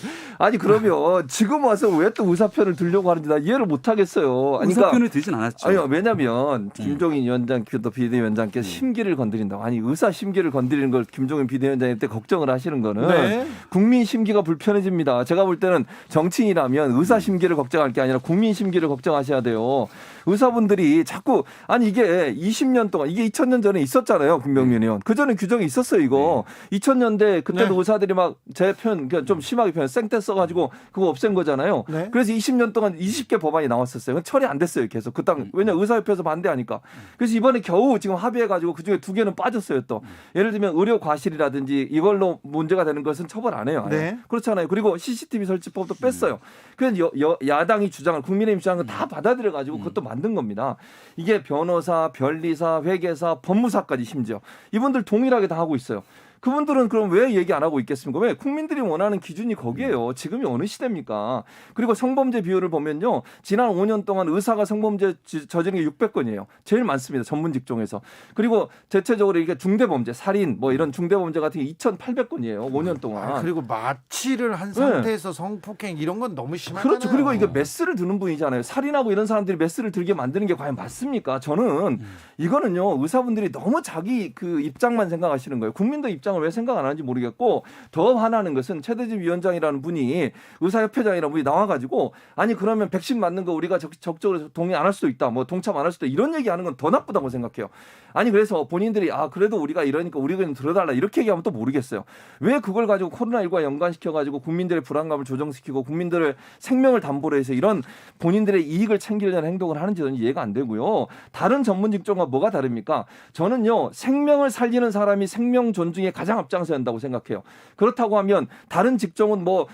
아니 그러면 지금 와서 왜 또 의사편을 들려고 하는지 나 이해를 못 하겠어요. 아니, 의사편을 들진 않았죠. 아니요, 왜냐하면 김종인 위원장 또 비대위원장께서 심기를 건드린다고. 아니 의사 심기를 건드리는 걸 김종인 비대위원장한테 걱정을 하시는 거는 네. 국민 심기가 불편해집니다. 제가 볼 때는 정치인이라면 의사 심기를 걱정할 게 아니라 국민 심기를 걱정하셔야 돼요. 의사분들이 자꾸 아니 이게 20년 동안 이게 2000년 전에 있었잖아요. 김병민 의원. 그 전에 규정이 있었어요. 이거 2000년대 그때도 의사들이 막 제 표현 좀 심하게 표현 생떼 써가지고 그거 없앤 거잖아요. 네. 그래서 20년 동안 20개 법안이 나왔었어요. 처리 안 됐어요. 계속 그땅 왜냐 의사협회에서 반대하니까. 그래서 이번에 겨우 지금 합의해가지고 그중에 2개는 빠졌어요. 또 예를 들면 의료 과실이라든지 이걸로 문제가 되는 것은 처벌 안 해요. 네. 그렇잖아요. 그리고 CCTV 설치법도 뺐어요. 그래서 야당이 주장을 국민의힘 주장을 다 받아들여가지고 그것도 만든 겁니다. 이게 변호사, 변리사, 회계사, 법무사까지 심지어 이분들 동일하게 다 하고 있어요. 그분들은 그럼 왜 얘기 안 하고 있겠습니까? 왜 국민들이 원하는 기준이 거기에요. 지금이 어느 시대입니까? 그리고 성범죄 비율을 보면요. 지난 5년 동안 의사가 성범죄 저지른 게 600건이에요. 제일 많습니다. 전문 직종에서. 그리고 대체적으로 이게 중대범죄, 살인 뭐 이런 중대범죄 같은 게 2,800건이에요. 5년 동안. 그리고 마취를 한 상태에서 성폭행 이런 건 너무 심하잖아요. 그렇죠. 그리고 이게 메스를 드는 분이잖아요. 살인하고 이런 사람들이 메스를 들게 만드는 게 과연 맞습니까? 저는 이거는요. 의사분들이 너무 자기 그 입장만 생각하시는 거예요. 국민들 입장 왜 생각 안 하는지 모르겠고 더 화나는 것은 최대집 위원장이라는 분이 의사협회장이라는 분이 나와가지고 아니 그러면 백신 맞는 거 우리가 적극적으로 동의 안 할 수도 있다 뭐 동참 안 할 수도 있다 이런 얘기하는 건 더 나쁘다고 생각해요. 아니 그래서 본인들이 그래도 우리가 이러니까 우리가 좀 들어달라 이렇게 얘기하면 또 모르겠어요. 왜 그걸 가지고 코로나19와 연관시켜가지고 국민들의 불안감을 조정시키고 국민들의 생명을 담보로 해서 이런 본인들의 이익을 챙기려는 행동을 하는지 저는 이해가 안 되고요. 다른 전문 직종과 뭐가 다릅니까? 저는요 생명을 살리는 사람이 생명 존중에 가장 앞장서야 한다고 생각해요. 그렇다고 하면 다른 직종은 뭐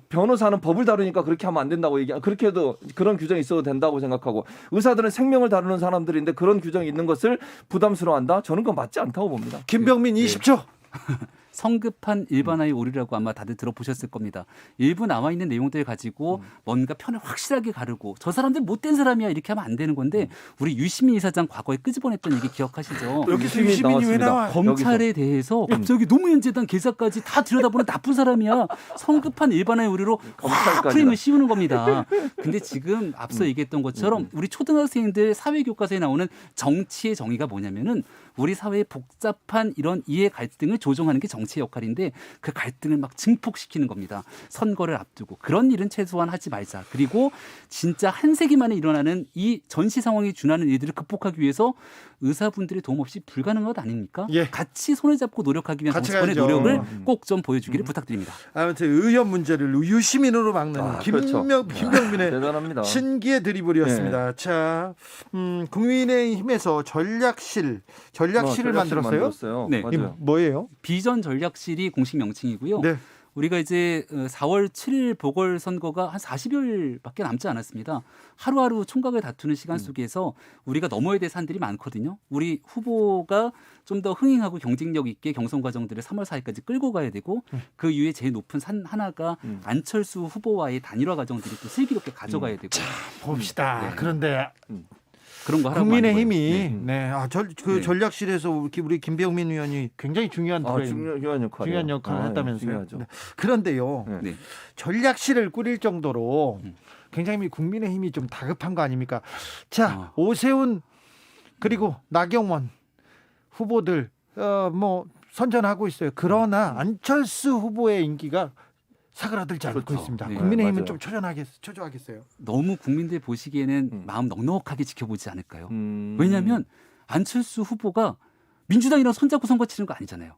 변호사는 법을 다루니까 그렇게 하면 안 된다고 그렇게 해도 그런 규정이 있어도 된다고 생각하고 의사들은 생명을 다루는 사람들인데 그런 규정이 있는 것을 부담스러워한다? 저는 그건 맞지 않다고 봅니다. 김병민 20초. 성급한 일반화의 오류라고 아마 다들 들어보셨을 겁니다. 일부 나와 있는 내용들 가지고 뭔가 편을 확실하게 가르고 저 사람들 못된 사람이야 이렇게 하면 안 되는 건데 우리 유시민 이사장 과거에 끄집어냈던 얘기 기억하시죠? 여기서 유시민이 왜 나와요? 검찰에 대해서 갑자기 노무현재단 계좌까지 다 들여다보는 나쁜 사람이야. 성급한 일반화의 오류로 확 프레임을 씌우는 겁니다. 근데 지금 앞서 얘기했던 것처럼 우리 초등학생들 사회교과서에 나오는 정치의 정의가 뭐냐면은 우리 사회의 복잡한 이런 이해 갈등을 조정하는 게 정치의 역할인데 그 갈등을 막 증폭시키는 겁니다. 선거를 앞두고 그런 일은 최소한 하지 말자. 그리고 진짜 한 세기 만에 일어나는 이 전시 상황에 준하는 일들을 극복하기 위해서 의사분들의 도움 없이 불가능한 것 아닙니까? 예. 같이 손을 잡고 노력하기 위한 같이 정치권의 가야죠. 노력을 꼭 좀 보여주기를 부탁드립니다. 아무튼 의협 문제를 유시민으로 막는 김병민의 대단합니다. 신기의 드리블이었습니다. 자, 국민의힘에서 전략실을 만들었어요. 네. 이 뭐예요? 비전 전략실이 공식 명칭이고요. 네. 우리가 이제 4월 7일 보궐선거가 한 40여일밖에 남지 않았습니다. 하루하루 총각을 다투는 시간 속에서 우리가 넘어야 될 산들이 많거든요. 우리 후보가 좀 더 흥행하고 경쟁력 있게 경선 과정들을 3월 4일까지 끌고 가야 되고 그 이후에 제일 높은 산 하나가 안철수 후보와의 단일화 과정들이 또 슬기롭게 가져가야 되고. 자, 봅시다. 그런데 그런 거 하라고 국민의힘이 전략실에서 우리 김병민 의원이 굉장히 중요한 중요한 역할을 했다면서요. 중요하죠. 네. 그런데요. 네. 전략실을 꾸릴 정도로 굉장히 국민의힘이 좀 다급한 거 아닙니까? 자, 오세훈 그리고 나경원 후보들 선전하고 있어요. 그러나 안철수 후보의 인기가 사그라들지 않고 있습니다. 네, 국민의힘은 맞아요. 좀 초조하겠어요. 너무 국민들 보시기에는 마음 넉넉하게 지켜보지 않을까요? 왜냐하면 안철수 후보가 민주당이랑 손잡고 선거 치는 거 아니잖아요.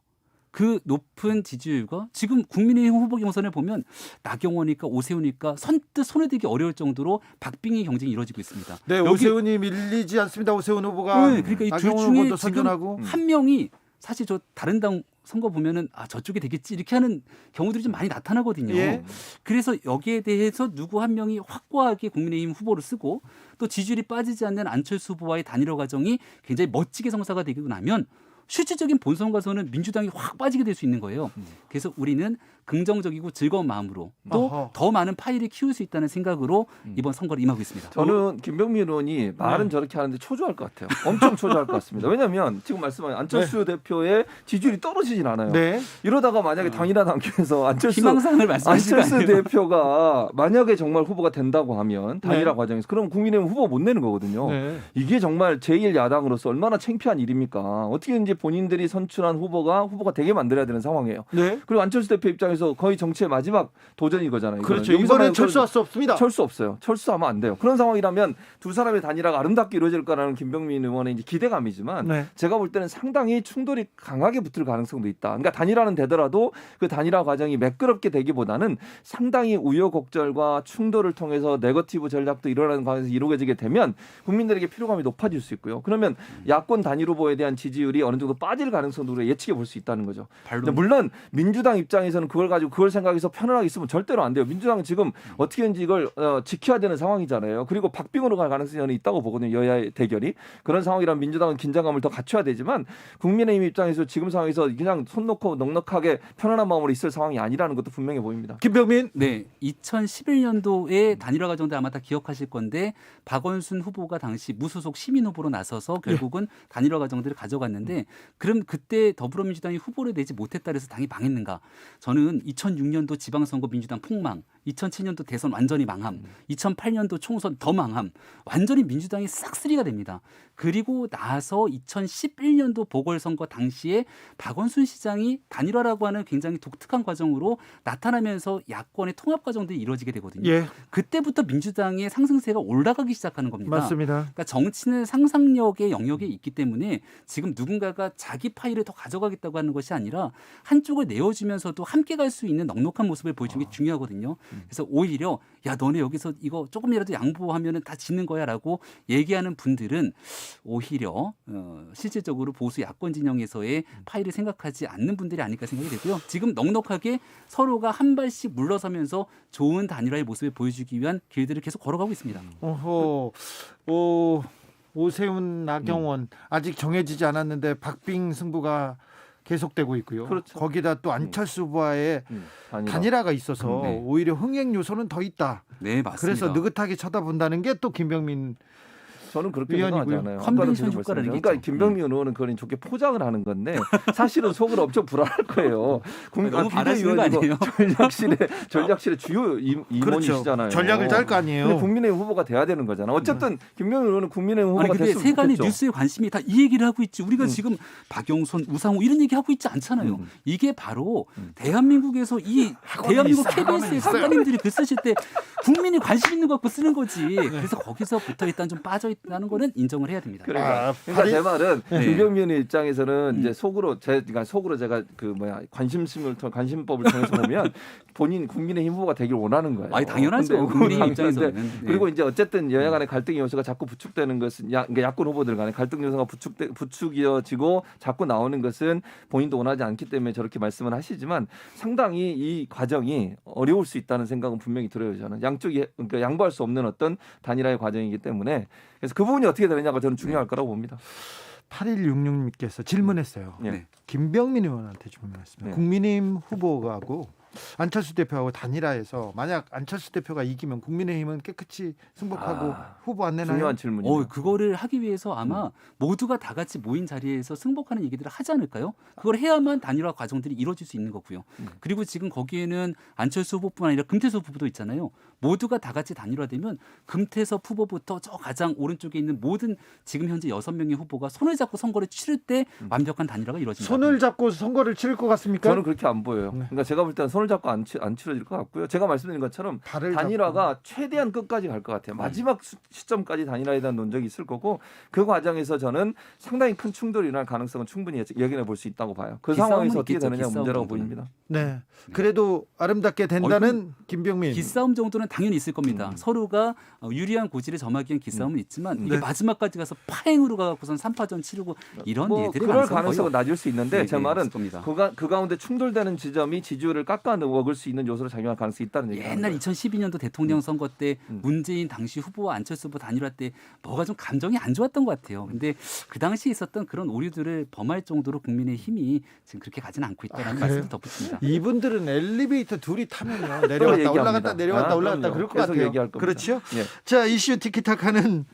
그 높은 지지율과 지금 국민의힘 후보 경선을 보면 나경원이니까 오세훈이니까 선뜻 손에 대기 어려울 정도로 박빙의 경쟁이 이루어지고 있습니다. 네, 오세훈이 밀리지 않습니다. 오세훈 후보가 네, 그러니까 이 둘 중에 지금 선전하고 한 명이 사실 저 다른 당 선거 보면은 저쪽이 되겠지 이렇게 하는 경우들이 좀 많이 나타나거든요. 예. 그래서 여기에 대해서 누구 한 명이 확고하게 국민의힘 후보를 쓰고 또 지지율이 빠지지 않는 안철수 후보와의 단일화 과정이 굉장히 멋지게 성사가 되고 나면 실질적인 본선 가서는 민주당이 확 빠지게 될 수 있는 거예요. 그래서 우리는 긍정적이고 즐거운 마음으로 또 어허. 더 많은 파일을 키울 수 있다는 생각으로 이번 선거를 임하고 있습니다. 저는 김병민 의원이 말은 저렇게 하는데 초조할 것 같아요. 엄청 초조할 것 같습니다. 왜냐하면 지금 말씀하신 안철수 대표의 지지율이 떨어지진 않아요. 네. 이러다가 만약에 단일화 단계에서 희망상을 말씀하시는 거 안철수 아니에요? 대표가 만약에 정말 후보가 된다고 하면 단일화 과정에서 그럼 국민의힘 후보 못 내는 거거든요. 네. 이게 정말 제1야당으로서 얼마나 창피한 일입니까? 어떻게 이제 본인들이 선출한 후보가 되게 만들어야 되는 상황이에요. 네. 그리고 안철수 대표 입장에서 거의 정치의 마지막 도전인 거잖아요. 그렇죠. 여기서 이번엔 만약 철수할 수 없습니다. 철수 없어요. 철수하면 안 돼요. 그런 상황이라면 두 사람의 단일화가 아름답게 이루어질 거라는 김병민 의원의 이제 기대감이지만 네. 제가 볼 때는 상당히 충돌이 강하게 붙을 가능성도 있다. 그러니까 단일화는 되더라도 그 단일화 과정이 매끄럽게 되기보다는 상당히 우여곡절과 충돌을 통해서 네거티브 전략도 일어나는 과정에서 이루어지게 되면 국민들에게 피로감이 높아질 수 있고요. 그러면 야권 단일 후보에 대한 지지율이 어느 정도 빠질 가능성도 우리가 예측해 볼 수 있다는 거죠. 물론 민주당 입장에서는 그걸 가지고 그걸 생각해서 편안하게 있으면 절대로 안 돼요. 민주당은 지금 어떻게든지 이걸 지켜야 되는 상황이잖아요. 그리고 박빙으로 갈 가능성이 저는 있다고 보거든요. 여야의 대결이. 그런 상황이라면 민주당은 긴장감을 더 갖춰야 되지만 국민의힘 입장에서 지금 상황에서 그냥 손 놓고 넉넉하게 편안한 마음으로 있을 상황이 아니라는 것도 분명해 보입니다. 김병민. 네, 2011년도에 단일화 과정들 아마 다 기억하실 건데 박원순 후보가 당시 무소속 시민 후보로 나서서 결국은 단일화 과정들을 가져갔는데 그럼 그때 더불어민주당이 후보를 내지 못했다 그래서 당이 망했는가? 저는 2006년도 지방선거 민주당 폭망, 2007년도 대선 완전히 망함, 2008년도 총선 더 망함, 완전히 민주당이 싹쓸이가 됩니다. 그리고 나서 2011년도 보궐선거 당시에 박원순 시장이 단일화라고 하는 굉장히 독특한 과정으로 나타나면서 야권의 통합 과정들이 이루어지게 되거든요. 예. 그때부터 민주당의 상승세가 올라가기 시작하는 겁니다. 맞습니다. 그러니까 정치는 상상력의 영역에 있기 때문에 지금 누군가가 자기 파일을 더 가져가겠다고 하는 것이 아니라 한쪽을 내어주면서도 함께 갈 수 있는 넉넉한 모습을 보여주는 게 중요하거든요. 그래서 오히려 야 너네 여기서 이거 조금이라도 양보하면은 다 지는 거야라고 얘기하는 분들은 오히려 실질적으로 보수 야권 진영에서의 파일을 생각하지 않는 분들이 아닐까 생각이 되고요. 지금 넉넉하게 서로가 한 발씩 물러서면서 좋은 단일화의 모습을 보여주기 위한 길들을 계속 걸어가고 있습니다. 오세훈, 나경원 아직 정해지지 않았는데 박빙 승부가 계속되고 있고요. 그렇죠. 거기다 또 안철수 후보와의 단일화가 있어서 네. 오히려 흥행 요소는 더 있다. 네, 맞습니다. 그래서 느긋하게 쳐다본다는 게 또 김병민 저는 그렇게 의원이고요. 생각하지 않아요. 컨벤션 효과라는 게 그러니까 있죠. 김병민 의원은 그걸 좋게 포장을 하는 건데 사실은 속으로 엄청 불안할 거예요. 너무 바라시는 거 아니에요? 전략실의 주요 임원이시잖아요. 전략을 짤 거 아니에요. 근데 국민의힘 후보가 돼야 되는 거잖아. 어쨌든 김병민 의원은 국민의힘 후보가 아니 근데 됐으면 세간의 좋겠죠. 뉴스에 관심이 다 이 얘기를 하고 있지. 우리가 지금 박영선, 우상호 이런 얘기 하고 있지 않잖아요. 이게 바로 대한민국에서 이 대한민국 KBS의 작가님들이 글 쓰실 때 국민이 관심 있는 거 갖고 쓰는 거지. 그래서 거기서부터 일단 좀 빠져 있다는 거는 인정을 해야 됩니다. 그러니까 제 말은 김병민의 입장에서는 이제 속으로 제가 관심법을 통해서 보면 본인 국민의힘 후보가 되길 원하는 거예요. 아니 당연하죠. 국민의힘 입장에서는. 그리고 이제 어쨌든 여야 간의 갈등 요소가 자꾸 부축되는 것은 야권 후보들 간의 갈등 요소가 부추겨지고 자꾸 나오는 것은 본인도 원하지 않기 때문에 저렇게 말씀을 하시지만 상당히 이 과정이 어려울 수 있다는 생각은 분명히 들어요. 저는 양쪽이 그러니까 양보할 수 없는 어떤 단일화의 과정이기 때문에 그래서 그 부분이 어떻게 되느냐가 저는 중요할 거라고 봅니다. 8166님께서 질문했어요. 네. 김병민 의원한테 질문했습니다. 네. 국민의힘 후보하고 안철수 대표하고 단일화해서 만약 안철수 대표가 이기면 국민의힘은 깨끗이 승복하고 후보 안 내나요? 중요한 질문이에요. 그거를 하기 위해서 아마 모두가 다 같이 모인 자리에서 승복하는 얘기들을 하지 않을까요? 그걸 해야만 단일화 과정들이 이루어질 수 있는 거고요. 그리고 지금 거기에는 안철수 후보뿐 아니라 금태섭 후보도 있잖아요. 모두가 다 같이 단일화되면 금태섭 후보부터 저 가장 오른쪽에 있는 모든 지금 현재 6명의 후보가 손을 잡고 선거를 치를 때 완벽한 단일화가 이루어집니다. 손을 잡고 선거를 치를 것 같습니까? 저는 그렇게 안 보여요. 그러니까 제가 볼 때는 손을 잡고 안 치러질 것 같고요. 제가 말씀드린 것처럼 단일화가 최대한 끝까지 갈 것 같아요. 마지막 시점까지 단일화에 대한 논쟁이 있을 거고 그 과정에서 저는 상당히 큰 충돌이 일어날 가능성은 충분히 예견해 볼 수 있다고 봐요. 그 상황에서 어떻게 되느냐가 문제라고 보입니다. 네. 그래도 아름답게 된다는 김병민. 기싸움 정도는 당연히 있을 겁니다. 서로가 유리한 고지를 점하기 위한 기싸움은 있지만 이게 마지막까지 가서 파행으로 가고선 3파전 치르고 이런 일들이 그럴 가능성은 낮을 수 있는데 제 말은 겁니다. 그 가운데 충돌되는 지점이 지지율을 깎아 객관을 먹을 수 있는 요소로 작용할 가능성이 있다는 얘기가 옛날 2012년도 대통령 선거 때 문재인 당시 후보와 안철수 후보 단일화 때 뭐가 좀 감정이 안 좋았던 것 같아요. 근데 그 당시에 있었던 그런 오류들을 범할 정도로 국민의힘이 지금 그렇게 가지는 않고 있다는 말씀을 덧붙입니다. 이분들은 엘리베이터 둘이 타면요. 내려갔다 올라갔다 내려갔다 올라갔다 그럴 것 같아요. 얘기할 겁니다. 그렇죠? 예. 자, 이슈 티키타카는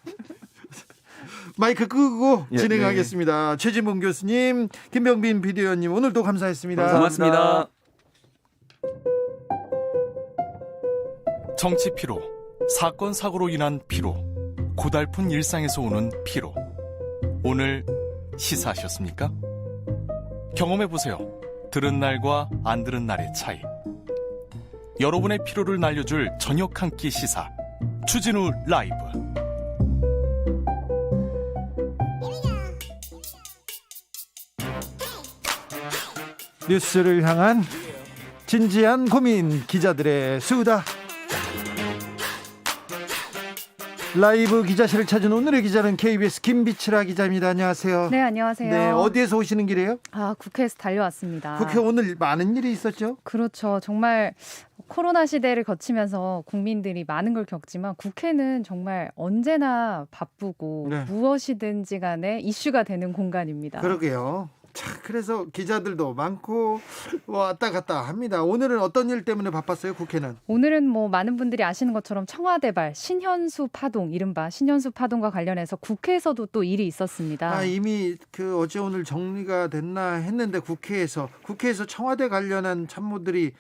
마이크 끄고 예, 진행하겠습니다. 최진봉 교수님, 김병빈 비대위원님 오늘도 감사했습니다. 고맙습니다. 정치 피로, 사건 사고로 인한 피로, 고달픈 일상에서 오는 피로. 오늘 시사하셨습니까? 경험해보세요. 들은 날과 안 들은 날의 차이. 여러분의 피로를 날려줄 저녁 한 끼 시사. 추진우 라이브. 뉴스를 향한 진지한 고민, 기자들의 수다. 라이브 기자실을 찾은 오늘의 기자는 KBS 김비치라 기자입니다. 안녕하세요. 네, 안녕하세요. 네, 어디에서 오시는 길이에요? 국회에서 달려왔습니다. 국회 오늘 많은 일이 있었죠? 그렇죠. 정말 코로나 시대를 거치면서 국민들이 많은 걸 겪지만 국회는 정말 언제나 바쁘고 네. 무엇이든지 간에 이슈가 되는 공간입니다. 그러게요. 자, 그래서 기자들도 많고 왔다 갔다 합니다. 오늘은 어떤 일 때문에 바빴어요, 국회는? 오늘은 뭐 많은 분들이 아시는 것처럼 청와대발 신현수 파동, 이른바 신현수 파동과 관련해서 국회에서도 또 일이 있었습니다. 이미 어제 오늘 정리가 됐나 했는데 국회에서 청와대 관련한 참모들이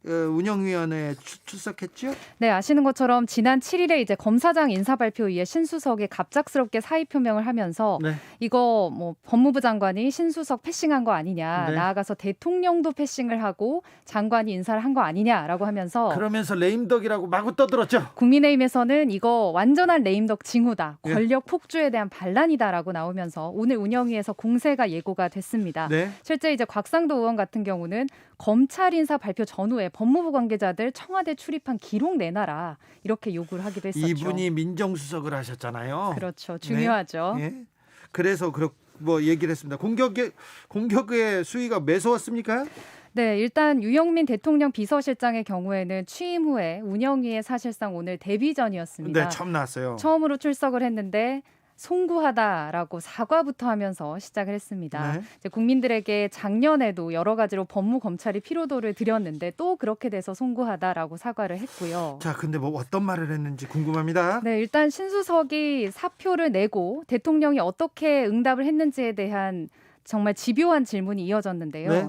운영위원회에 출석했죠? 네, 아시는 것처럼 지난 7일에 이제 검사장 인사 발표위에 신수석이 갑작스럽게 사의 표명을 하면서 네. 이거 뭐 법무부 장관이 신수석 패싱한 거 아니냐, 네. 나아가서 대통령도 패싱을 하고 장관이 인사를 한 거 아니냐라고 하면서 그러면서 레임덕이라고 마구 떠들었죠. 국민의힘에서는 이거 완전한 레임덕 징후다, 네. 권력 폭주에 대한 반란이다라고 나오면서 오늘 운영위에서 공세가 예고가 됐습니다. 네. 실제 이제 곽상도 의원 같은 경우는 검찰 인사 발표 전후에 법무부 관계자들 청와대 출입한 기록 내놔라 이렇게 요구를 하기도 했었죠. 이분이 민정수석을 하셨잖아요. 그렇죠. 중요하죠. 네. 네. 그래서 얘기를 했습니다. 공격의 수위가 매서웠습니까? 네, 일단 유영민 대통령 비서실장의 경우에는 취임 후에 운영위에 사실상 오늘 데뷔전이었습니다. 네, 처음 나왔어요. 처음으로 출석을 했는데 송구하다라고 사과부터 하면서 시작을 했습니다. 네. 이제 국민들에게 작년에도 여러 가지로 법무 검찰이 피로도를 드렸는데 또 그렇게 돼서 송구하다라고 사과를 했고요. 자, 근데 어떤 말을 했는지 궁금합니다. 네, 일단 신수석이 사표를 내고 대통령이 어떻게 응답을 했는지에 대한 정말 집요한 질문이 이어졌는데요. 네.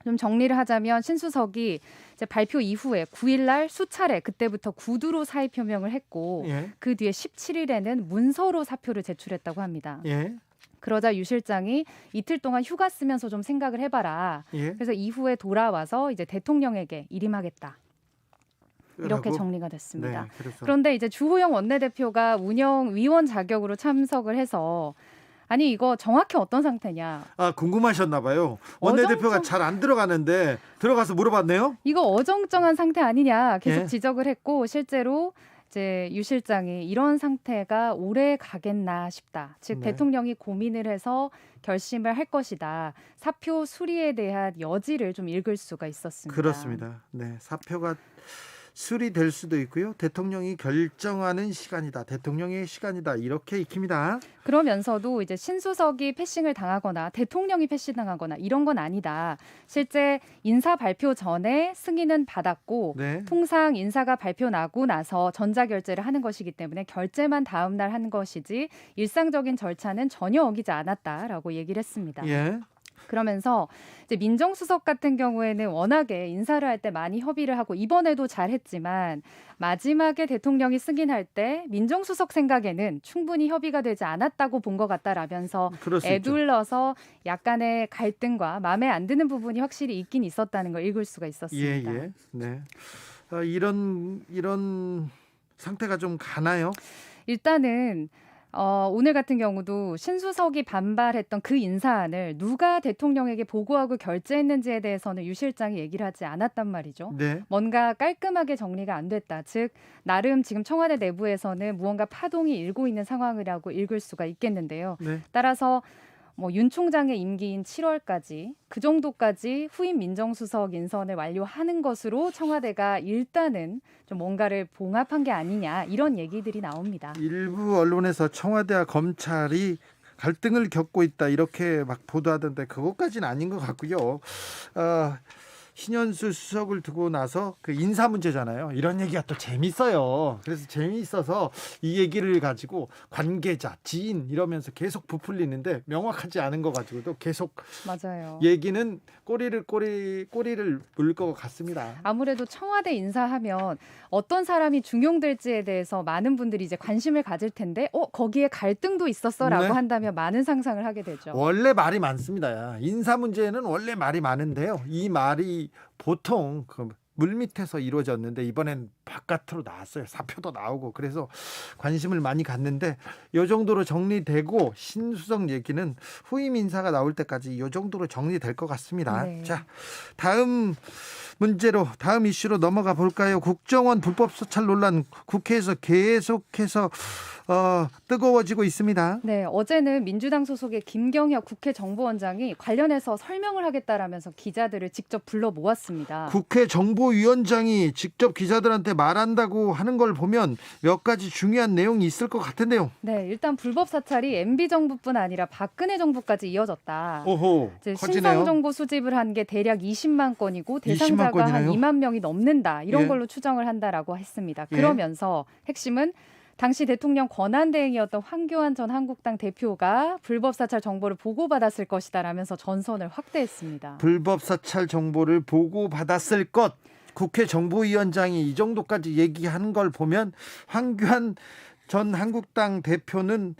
좀 정리를 하자면 신수석이 이제 발표 이후에 9일날 수차례 그때부터 구두로 사의 표명을 했고 예. 그 뒤에 17일에는 문서로 사표를 제출했다고 합니다. 예. 그러자 유 실장이 이틀 동안 휴가 쓰면서 좀 생각을 해봐라. 예. 그래서 이후에 돌아와서 이제 대통령에게 일임하겠다. 이렇게 정리가 됐습니다. 네, 그래서. 그런데 이제 주호영 원내대표가 운영위원 자격으로 참석을 해서 아니 이거 정확히 어떤 상태냐. 궁금하셨나 봐요. 원내대표가 잘 안 들어가는데 들어가서 물어봤네요. 이거 어정쩡한 상태 아니냐 계속 예. 지적을 했고 실제로 이제 유 실장이 이런 상태가 오래 가겠나 싶다. 즉 네. 대통령이 고민을 해서 결심을 할 것이다. 사표 수리에 대한 여지를 좀 읽을 수가 있었습니다. 그렇습니다. 네, 사표가 수리될 수도 있고요. 대통령이 결정하는 시간이다. 대통령의 시간이다. 이렇게 익힙니다. 그러면서도 이제 신수석이 패싱을 당하거나 대통령이 패싱당하거나 이런 건 아니다. 실제 인사 발표 전에 승인은 받았고 네. 통상 인사가 발표 나고 나서 전자결제를 하는 것이기 때문에 결제만 다음 날 하는 것이지 일상적인 절차는 전혀 어기지 않았다라고 얘기를 했습니다. 예. 그러면서 이제 민정수석 같은 경우에는 워낙에 인사를 할 때 많이 협의를 하고 이번에도 잘했지만 마지막에 대통령이 승인할 때 민정수석 생각에는 충분히 협의가 되지 않았다고 본 것 같다라면서 애둘러서 약간의 갈등과 마음에 안 드는 부분이 확실히 있긴 있었다는 걸 읽을 수가 있었습니다. 예. 네. 이런 상태가 좀 가나요? 일단은 오늘 같은 경우도 신수석이 반발했던 그 인사안을 누가 대통령에게 보고하고 결재했는지에 대해서는 유 실장이 얘기를 하지 않았단 말이죠. 네. 뭔가 깔끔하게 정리가 안 됐다. 즉 나름 지금 청와대 내부에서는 무언가 파동이 일고 있는 상황이라고 읽을 수가 있겠는데요. 네. 따라서 윤 총장의 임기인 7월까지 그 정도까지 후임 민정수석 인선을 완료하는 것으로 청와대가 일단은 좀 뭔가를 봉합한 게 아니냐 이런 얘기들이 나옵니다. 일부 언론에서 청와대와 검찰이 갈등을 겪고 있다 이렇게 막 보도하던데 그것까지는 아닌 것 같고요. 신현수 수석을 두고 나서 그 인사 문제잖아요. 이런 얘기가 또 재밌어요. 그래서 재미있어서 이 얘기를 가지고 관계자, 지인 이러면서 계속 부풀리는데 명확하지 않은 거 가지고도 계속 맞아요. 얘기는 꼬리를 물 것 같습니다. 아무래도 청와대 인사하면 어떤 사람이 중용될지에 대해서 많은 분들이 이제 관심을 가질 텐데 거기에 갈등도 있었어라고 네. 한다면 많은 상상을 하게 되죠. 원래 말이 많습니다. 인사 문제는 원래 말이 많은데요. 이 말이 보통 그 물밑에서 이루어졌는데 이번엔 바깥으로 나왔어요. 사표도 나오고 그래서 관심을 많이 갖는데 이 정도로 정리되고 신수석 얘기는 후임 인사가 나올 때까지 이 정도로 정리될 것 같습니다. 네. 자, 다음 이슈로 넘어가 볼까요? 국정원 불법 사찰 논란 국회에서 계속해서 뜨거워지고 있습니다. 네, 어제는 민주당 소속의 김경혁 국회 정보원장이 관련해서 설명을 하겠다라면서 기자들을 직접 불러 모았습니다. 국회 정보위원장이 직접 기자들한테 말한다고 하는 걸 보면 몇 가지 중요한 내용이 있을 것 같은데요. 네, 일단 불법 사찰이 MB 정부뿐 아니라 박근혜 정부까지 이어졌다. 오호, 신상 정보 수집을 한 게 대략 20만 건이고 대상자가 20만 건이나요? 한 2만 명이 넘는다. 이런 예. 걸로 추정을 한다라고 했습니다. 예. 그러면서 핵심은 당시 대통령 권한대행이었던 황교안 전 한국당 대표가 불법 사찰 정보를 보고받았을 것이다라면서 전선을 확대했습니다. 불법 사찰 정보를 보고받았을 것. 국회 정보위원장이 이 정도까지 얘기하는 걸 보면 황교안 전 한국당 대표는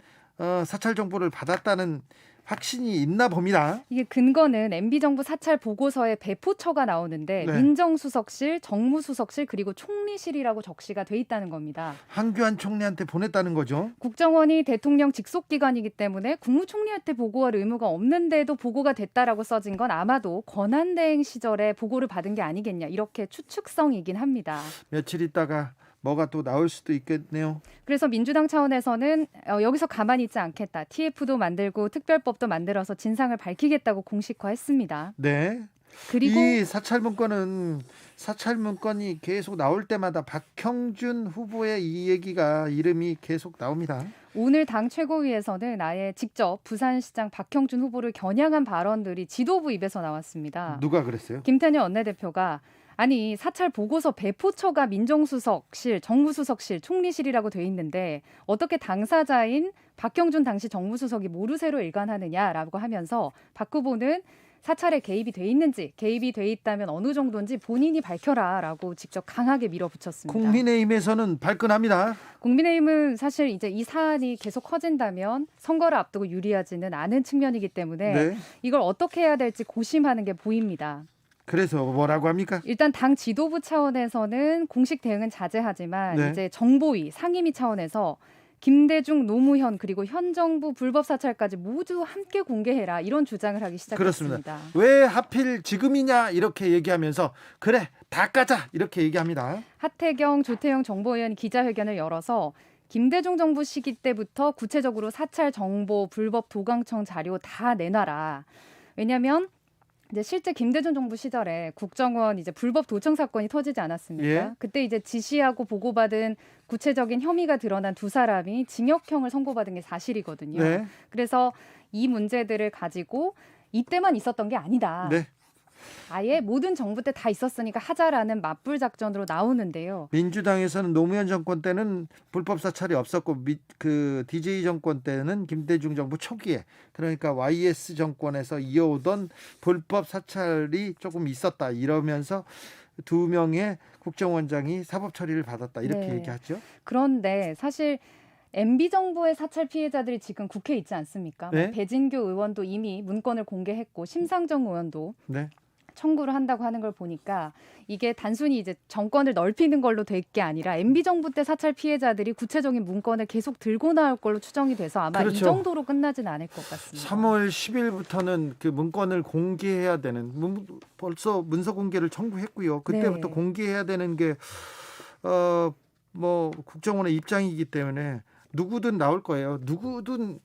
사찰 정보를 받았다는 확신이 있나 봅니다. 이게 근거는 MB정부 사찰 보고서에 배포처가 나오는데 네. 민정수석실, 정무수석실 그리고 총리실이라고 적시가 돼 있다는 겁니다. 황교안 총리한테 보냈다는 거죠. 국정원이 대통령 직속기관이기 때문에 국무총리한테 보고할 의무가 없는데도 보고가 됐다라고 써진 건 아마도 권한대행 시절에 보고를 받은 게 아니겠냐 이렇게 추측성이긴 합니다. 며칠 있다가 뭐가 또 나올 수도 있겠네요. 그래서 민주당 차원에서는 여기서 가만히 있지 않겠다. TF도 만들고 특별법도 만들어서 진상을 밝히겠다고 공식화했습니다. 네. 그리고 이 사찰 문건이 계속 나올 때마다 박형준 후보의 이 얘기가 이름이 계속 나옵니다. 오늘 당 최고위에서는 아예 직접 부산시장 박형준 후보를 겨냥한 발언들이 지도부 입에서 나왔습니다. 누가 그랬어요? 김태년 원내대표가 아니 사찰 보고서 배포처가 민정수석실, 정무수석실, 총리실이라고 돼 있는데 어떻게 당사자인 박형준 당시 정무수석이 모르쇠로 일관하느냐라고 하면서 박 후보는 사찰에 개입이 돼 있는지 개입이 돼 있다면 어느 정도인지 본인이 밝혀라라고 직접 강하게 밀어붙였습니다. 국민의힘에서는 발끈합니다. 국민의힘은 사실 이제 이 사안이 계속 커진다면 선거를 앞두고 유리하지는 않은 측면이기 때문에 네. 이걸 어떻게 해야 될지 고심하는 게 보입니다. 그래서 뭐라고 합니까? 일단 당 지도부 차원에서는 공식 대응은 자제하지만 네. 이제 정보위, 상임위 차원에서 김대중, 노무현 그리고 현 정부 불법 사찰까지 모두 함께 공개해라 이런 주장을 하기 시작했습니다. 그렇습니다. 왜 하필 지금이냐 이렇게 얘기하면서 그래 다 까자 이렇게 얘기합니다. 하태경, 조태영 정보위원이 기자회견을 열어서 김대중 정부 시기 때부터 구체적으로 사찰 정보, 불법 도강청 자료 다 내놔라. 왜냐하면 이제 실제 김대중 정부 시절에 국정원 이제 불법 도청 사건이 터지지 않았습니까? 예. 그때 이제 지시하고 보고받은 구체적인 혐의가 드러난 두 사람이 징역형을 선고받은 게 사실이거든요. 네. 그래서 이 문제들을 가지고 이때만 있었던 게 아니다. 네. 아예 모든 정부 때 다 있었으니까 하자라는 맞불 작전으로 나오는데요. 민주당에서는 노무현 정권 때는 불법 사찰이 없었고 그 DJ 정권 때는 김대중 정부 초기에 그러니까 YS 정권에서 이어오던 불법 사찰이 조금 있었다 이러면서 두 명의 국정원장이 사법 처리를 받았다 이렇게 네. 얘기하죠. 그런데 사실 MB 정부의 사찰 피해자들이 지금 국회에 있지 않습니까? 네. 배진교 의원도 이미 문건을 공개했고 심상정 의원도 네. 청구를 한다고 하는 걸 보니까 이게 단순히 이제 정권을 넓히는 걸로 될 게 아니라 MB 정부 때 사찰 피해자들이 구체적인 문건을 계속 들고 나올 걸로 추정이 돼서 아마 그렇죠. 이 정도로 끝나지는 않을 것 같습니다. 3월 10일부터는 그 문건을 공개해야 되는 벌써 문서 공개를 청구했고요. 그때부터 네. 공개해야 되는 게 뭐 국정원의 입장이기 때문에 누구든 나올 거예요. 누구든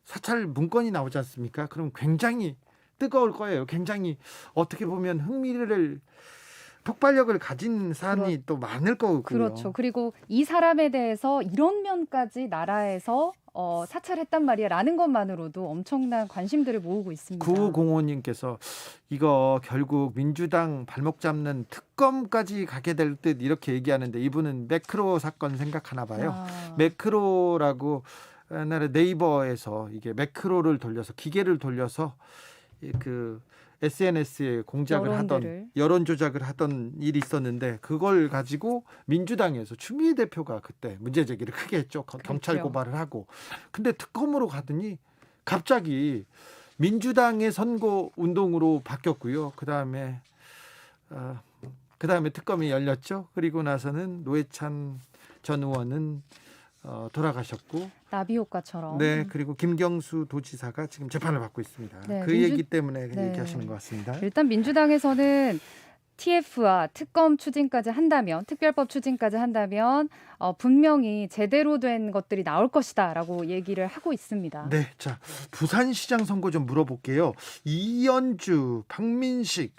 사찰 문건이 나오지 않습니까? 그럼 굉장히 뜨거울 거예요. 굉장히 어떻게 보면 흥미를 폭발력을 가진 사안이 또 많을 거고요. 그렇죠. 그리고 이 사람에 대해서 이런 면까지 나라에서 사찰했단 말이야라는 것만으로도 엄청난 관심들을 모으고 있습니다. 9505님께서 이거 결국 민주당 발목 잡는 특검까지 가게 될 듯 이렇게 얘기하는데 이분은 매크로 사건 생각하나 봐요. 매크로라고 옛날에 네이버에서 이게 매크로를 돌려서 기계를 돌려서 그 SNS에 공작을 하던 여론 조작을 하던 일이 있었는데 그걸 가지고 민주당에서 추미애 대표가 그때 문제 제기를 크게 했죠. 경찰 고발을 하고. 근데 특검으로 가더니 갑자기 민주당의 선거 운동으로 바뀌었고요. 그다음에 특검이 열렸죠. 그리고 나서는 노회찬 전 의원은 돌아가셨고 나비 효과처럼. 네, 그리고 김경수 도지사가 지금 재판을 받고 있습니다. 네, 그 얘기 때문에 얘기하시는 것 같습니다. 일단 민주당에서는 TF와 특검 추진까지 한다면, 특별법 추진까지 한다면 분명히 제대로 된 것들이 나올 것이다라고 얘기를 하고 있습니다. 네, 자 부산시장 선거 좀 물어볼게요. 이현주, 박민식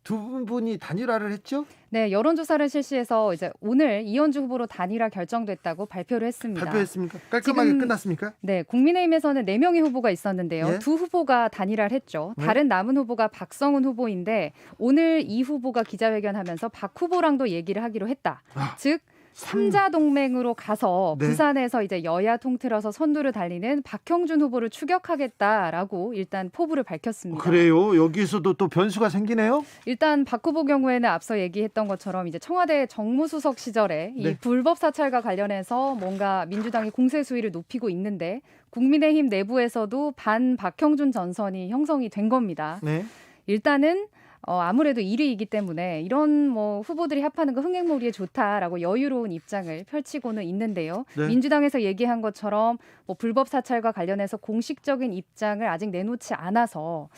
두 분이 단일화를 했죠? 네, 여론조사를 실시해서 이제 오늘 이현주 후보로 단일화 결정됐다고 발표를 했습니다. 발표했습니까? 깔끔하게 끝났습니까? 네, 국민의힘에서는 4명의 후보가 있었는데요. 예? 두 후보가 단일화를 했죠. 다른 남은 후보가 박성훈 후보인데 오늘 이 후보가 기자회견하면서 박 후보랑도 얘기를 하기로 했다. 즉 3자 동맹으로 가서 부산에서 이제 여야 통틀어서 선두를 달리는 박형준 후보를 추격하겠다라고 일단 포부를 밝혔습니다. 그래요? 여기서도 또 변수가 생기네요? 일단 박 후보 경우에는 앞서 얘기했던 것처럼 이제 청와대 정무수석 시절에 이 불법 사찰과 관련해서 뭔가 민주당이 공세 수위를 높이고 있는데 국민의힘 내부에서도 반 박형준 전선이 형성이 된 겁니다. 네. 일단은 아무래도 1위이기 때문에 이런 후보들이 합하는 거 흥행몰이에 좋다라고 여유로운 입장을 펼치고는 있는데요. 네. 민주당에서 얘기한 것처럼 불법 사찰과 관련해서 공식적인 입장을 아직 내놓지 않아서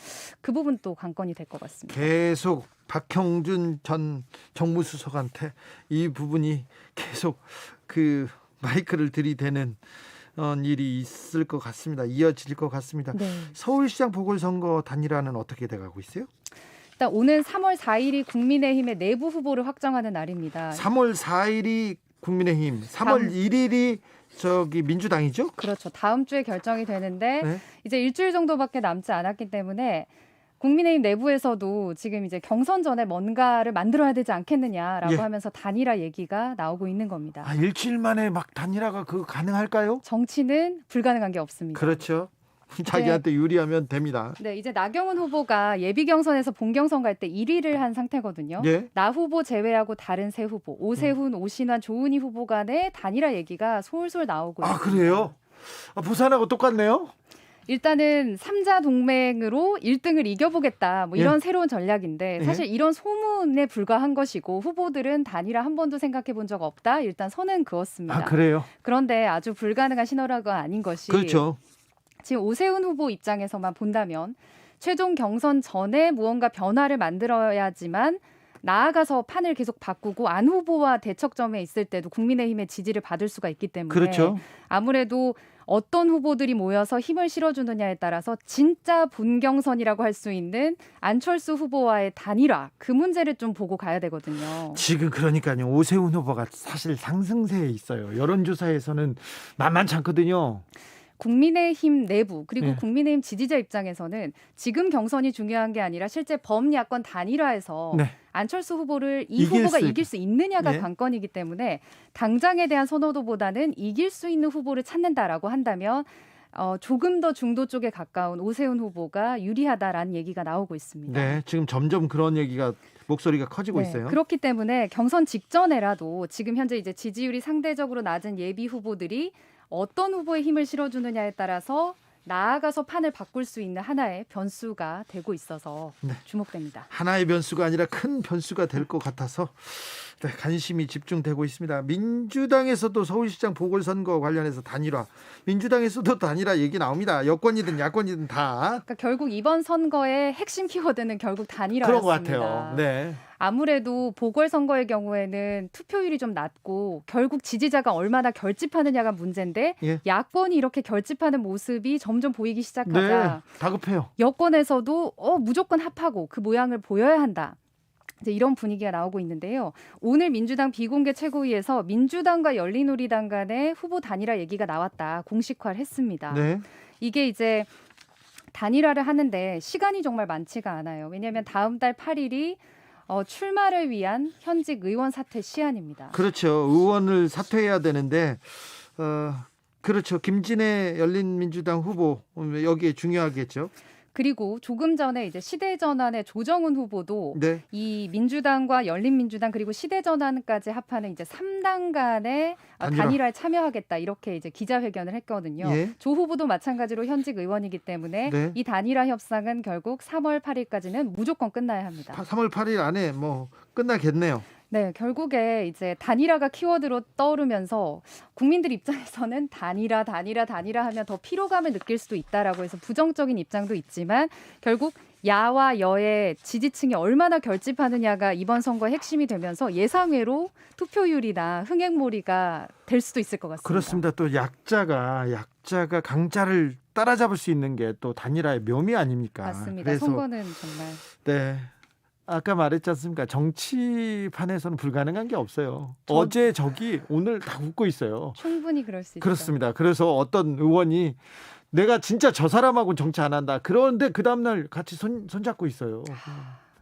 그 부분도 관건이 될 것 같습니다. 계속 박형준 전 정무수석한테 이 부분이 계속 그 마이크를 들이대는 일이 있을 것 같습니다. 이어질 것 같습니다. 네. 서울시장 보궐선거 단일화는 어떻게 돼가고 있어요? 일단 오늘 3월 4일이 국민의힘의 내부 후보를 확정하는 날입니다. 3월 4일이 국민의힘, 3월 1일이 민주당이죠? 그렇죠. 다음 주에 결정이 되는데 이제 일주일 정도밖에 남지 않았기 때문에 국민의힘 내부에서도 지금 이제 경선 전에 뭔가를 만들어야 되지 않겠느냐라고 하면서 단일화 얘기가 나오고 있는 겁니다. 일주일 만에 막 단일화가 가능할까요? 정치는 불가능한 게 없습니다. 그렇죠. 자기한테 유리하면 됩니다. 네, 이제 나경원 후보가 예비 경선에서 본 경선 갈 때 1위를 한 상태거든요. 나 후보 제외하고 다른 세 후보, 오세훈, 오신환, 조은희 후보 간의 단일화 얘기가 솔솔 나오고 있습니다. 그래요? 부산하고 똑같네요? 일단은 3자 동맹으로 1등을 이겨보겠다 이런 새로운 전략인데 사실 이런 소문에 불과한 것이고 후보들은 단일화 한 번도 생각해 본 적 없다. 일단 선은 그었습니다. 그래요? 그런데 아주 불가능한 신호라가 아닌 것이 그렇죠. 지금 오세훈 후보 입장에서만 본다면 최종 경선 전에 무언가 변화를 만들어야지만 나아가서 판을 계속 바꾸고 안 후보와 대척점에 있을 때도 국민의힘의 지지를 받을 수가 있기 때문에 그렇죠. 아무래도 어떤 후보들이 모여서 힘을 실어주느냐에 따라서 진짜 본경선이라고 할 수 있는 안철수 후보와의 단일화 그 문제를 좀 보고 가야 되거든요. 지금 그러니까요. 오세훈 후보가 사실 상승세에 있어요. 여론조사에서는 만만치 않거든요. 국민의힘 내부 그리고 국민의힘 지지자 입장에서는 지금 경선이 중요한 게 아니라 실제 범야권 단일화에서 안철수 후보를 후보가 이길 수 있느냐가 관건이기 때문에 당장에 대한 선호도보다는 이길 수 있는 후보를 찾는다라고 한다면 조금 더 중도 쪽에 가까운 오세훈 후보가 유리하다라는 얘기가 나오고 있습니다. 네, 지금 점점 그런 목소리가 커지고 있어요. 그렇기 때문에 경선 직전에라도 지금 현재 이제 지지율이 상대적으로 낮은 예비 후보들이 어떤 후보에 힘을 실어주느냐에 따라서 나아가서 판을 바꿀 수 있는 하나의 변수가 되고 있어서 주목됩니다. 하나의 변수가 아니라 큰 변수가 될 것 같아서 관심이 집중되고 있습니다. 민주당에서도 서울시장 보궐선거 관련해서 단일화, 민주당에서도 단일화 얘기 나옵니다. 여권이든 야권이든 다. 그러니까 결국 이번 선거의 핵심 키워드는 결국 단일화였습니다. 그런 것 같아요. 네. 아무래도 보궐선거의 경우에는 투표율이 좀 낮고 결국 지지자가 얼마나 결집하느냐가 문제인데 예. 야권이 이렇게 결집하는 모습이 점점 보이기 시작하자 네, 다급해요. 여권에서도 무조건 합하고 그 모양을 보여야 한다. 이제 이런 분위기가 나오고 있는데요. 오늘 민주당 비공개 최고위에서 민주당과 열린우리당 간의 후보 단일화 얘기가 나왔다. 공식화를 했습니다. 네. 이게 이제 단일화를 하는데 시간이 정말 많지가 않아요. 왜냐하면 다음 달 8일이 출마를 위한 현직 의원 사퇴 시한입니다. 그렇죠. 의원을 사퇴해야 되는데 그렇죠. 김진애 열린민주당 후보 여기에 중요하겠죠. 그리고 조금 전에 이제 시대전환의 조정훈 후보도 네. 이 민주당과 열린민주당 그리고 시대전환까지 합하는 이제 3당 간의 단일화에 참여하겠다 이렇게 이제 기자회견을 했거든요. 예. 조 후보도 마찬가지로 현직 의원이기 때문에 네. 이 단일화 협상은 결국 3월 8일까지는 무조건 끝나야 합니다. 3월 8일 안에 뭐 끝나겠네요. 네, 결국에 이제 단일화가 키워드로 떠오르면서 국민들 입장에서는 단일화 하면 더 피로감을 느낄 수도 있다라고 해서 부정적인 입장도 있지만 결국 야와 여의 지지층이 얼마나 결집하느냐가 이번 선거의 핵심이 되면서 예상외로 투표율이나 흥행몰이가 될 수도 있을 것 같습니다. 그렇습니다. 또 약자가 강자를 따라잡을 수 있는 게 또 단일화의 묘미 아닙니까? 맞습니다. 그래서 선거는 정말. 네. 아까 말했지 않습니까? 정치판에서는 불가능한 게 없어요. 어제 저기 오늘 다 웃고 있어요. 충분히 그럴 수 있죠. 그렇습니다. 그래서 어떤 의원이 내가 진짜 저 사람하고는 정치 안 한다. 그런데 그 다음날 같이 손잡고 있어요.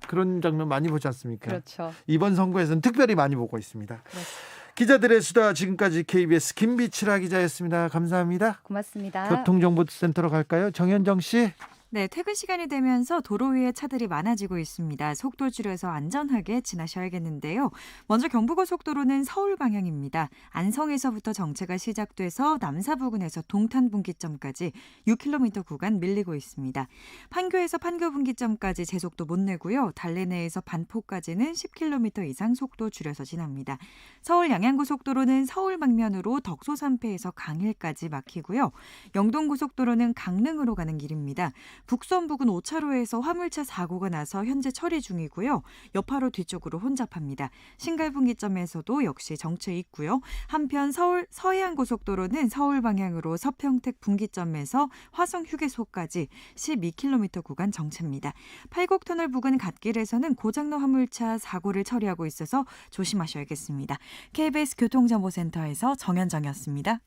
그런 장면 많이 보지 않습니까? 그렇죠. 이번 선거에서는 특별히 많이 보고 있습니다. 그렇습니다. 기자들의 수다 지금까지 KBS 김비치라 기자였습니다. 감사합니다. 고맙습니다. 교통정보센터로 갈까요? 정현정 씨. 네, 퇴근 시간이 되면서 도로 위에 차들이 많아지고 있습니다. 속도 줄여서 안전하게 지나셔야겠는데요. 먼저 경부고속도로는 서울 방향입니다. 안성에서부터 정체가 시작돼서 남사 부근에서 동탄 분기점까지 6km 구간 밀리고 있습니다. 판교에서 판교 분기점까지 제속도 못 내고요. 달래내에서 반포까지는 10km 이상 속도 줄여서 지납니다. 서울 양양고속도로는 서울 방면으로 덕소산패에서 강일까지 막히고요. 영동고속도로는 강릉으로 가는 길입니다. 북선 부근 5차로에서 화물차 사고가 나서 현재 처리 중이고요. 여파로 뒤쪽으로 혼잡합니다. 신갈분기점에서도 역시 정체 있고요. 한편 서울 서해안고속도로는 서울 방향으로 서평택 분기점에서 화성 휴게소까지 12km 구간 정체입니다. 팔곡터널 부근 갓길에서는 고장로 화물차 사고를 처리하고 있어서 조심하셔야겠습니다. KBS 교통정보센터에서 정현정이었습니다.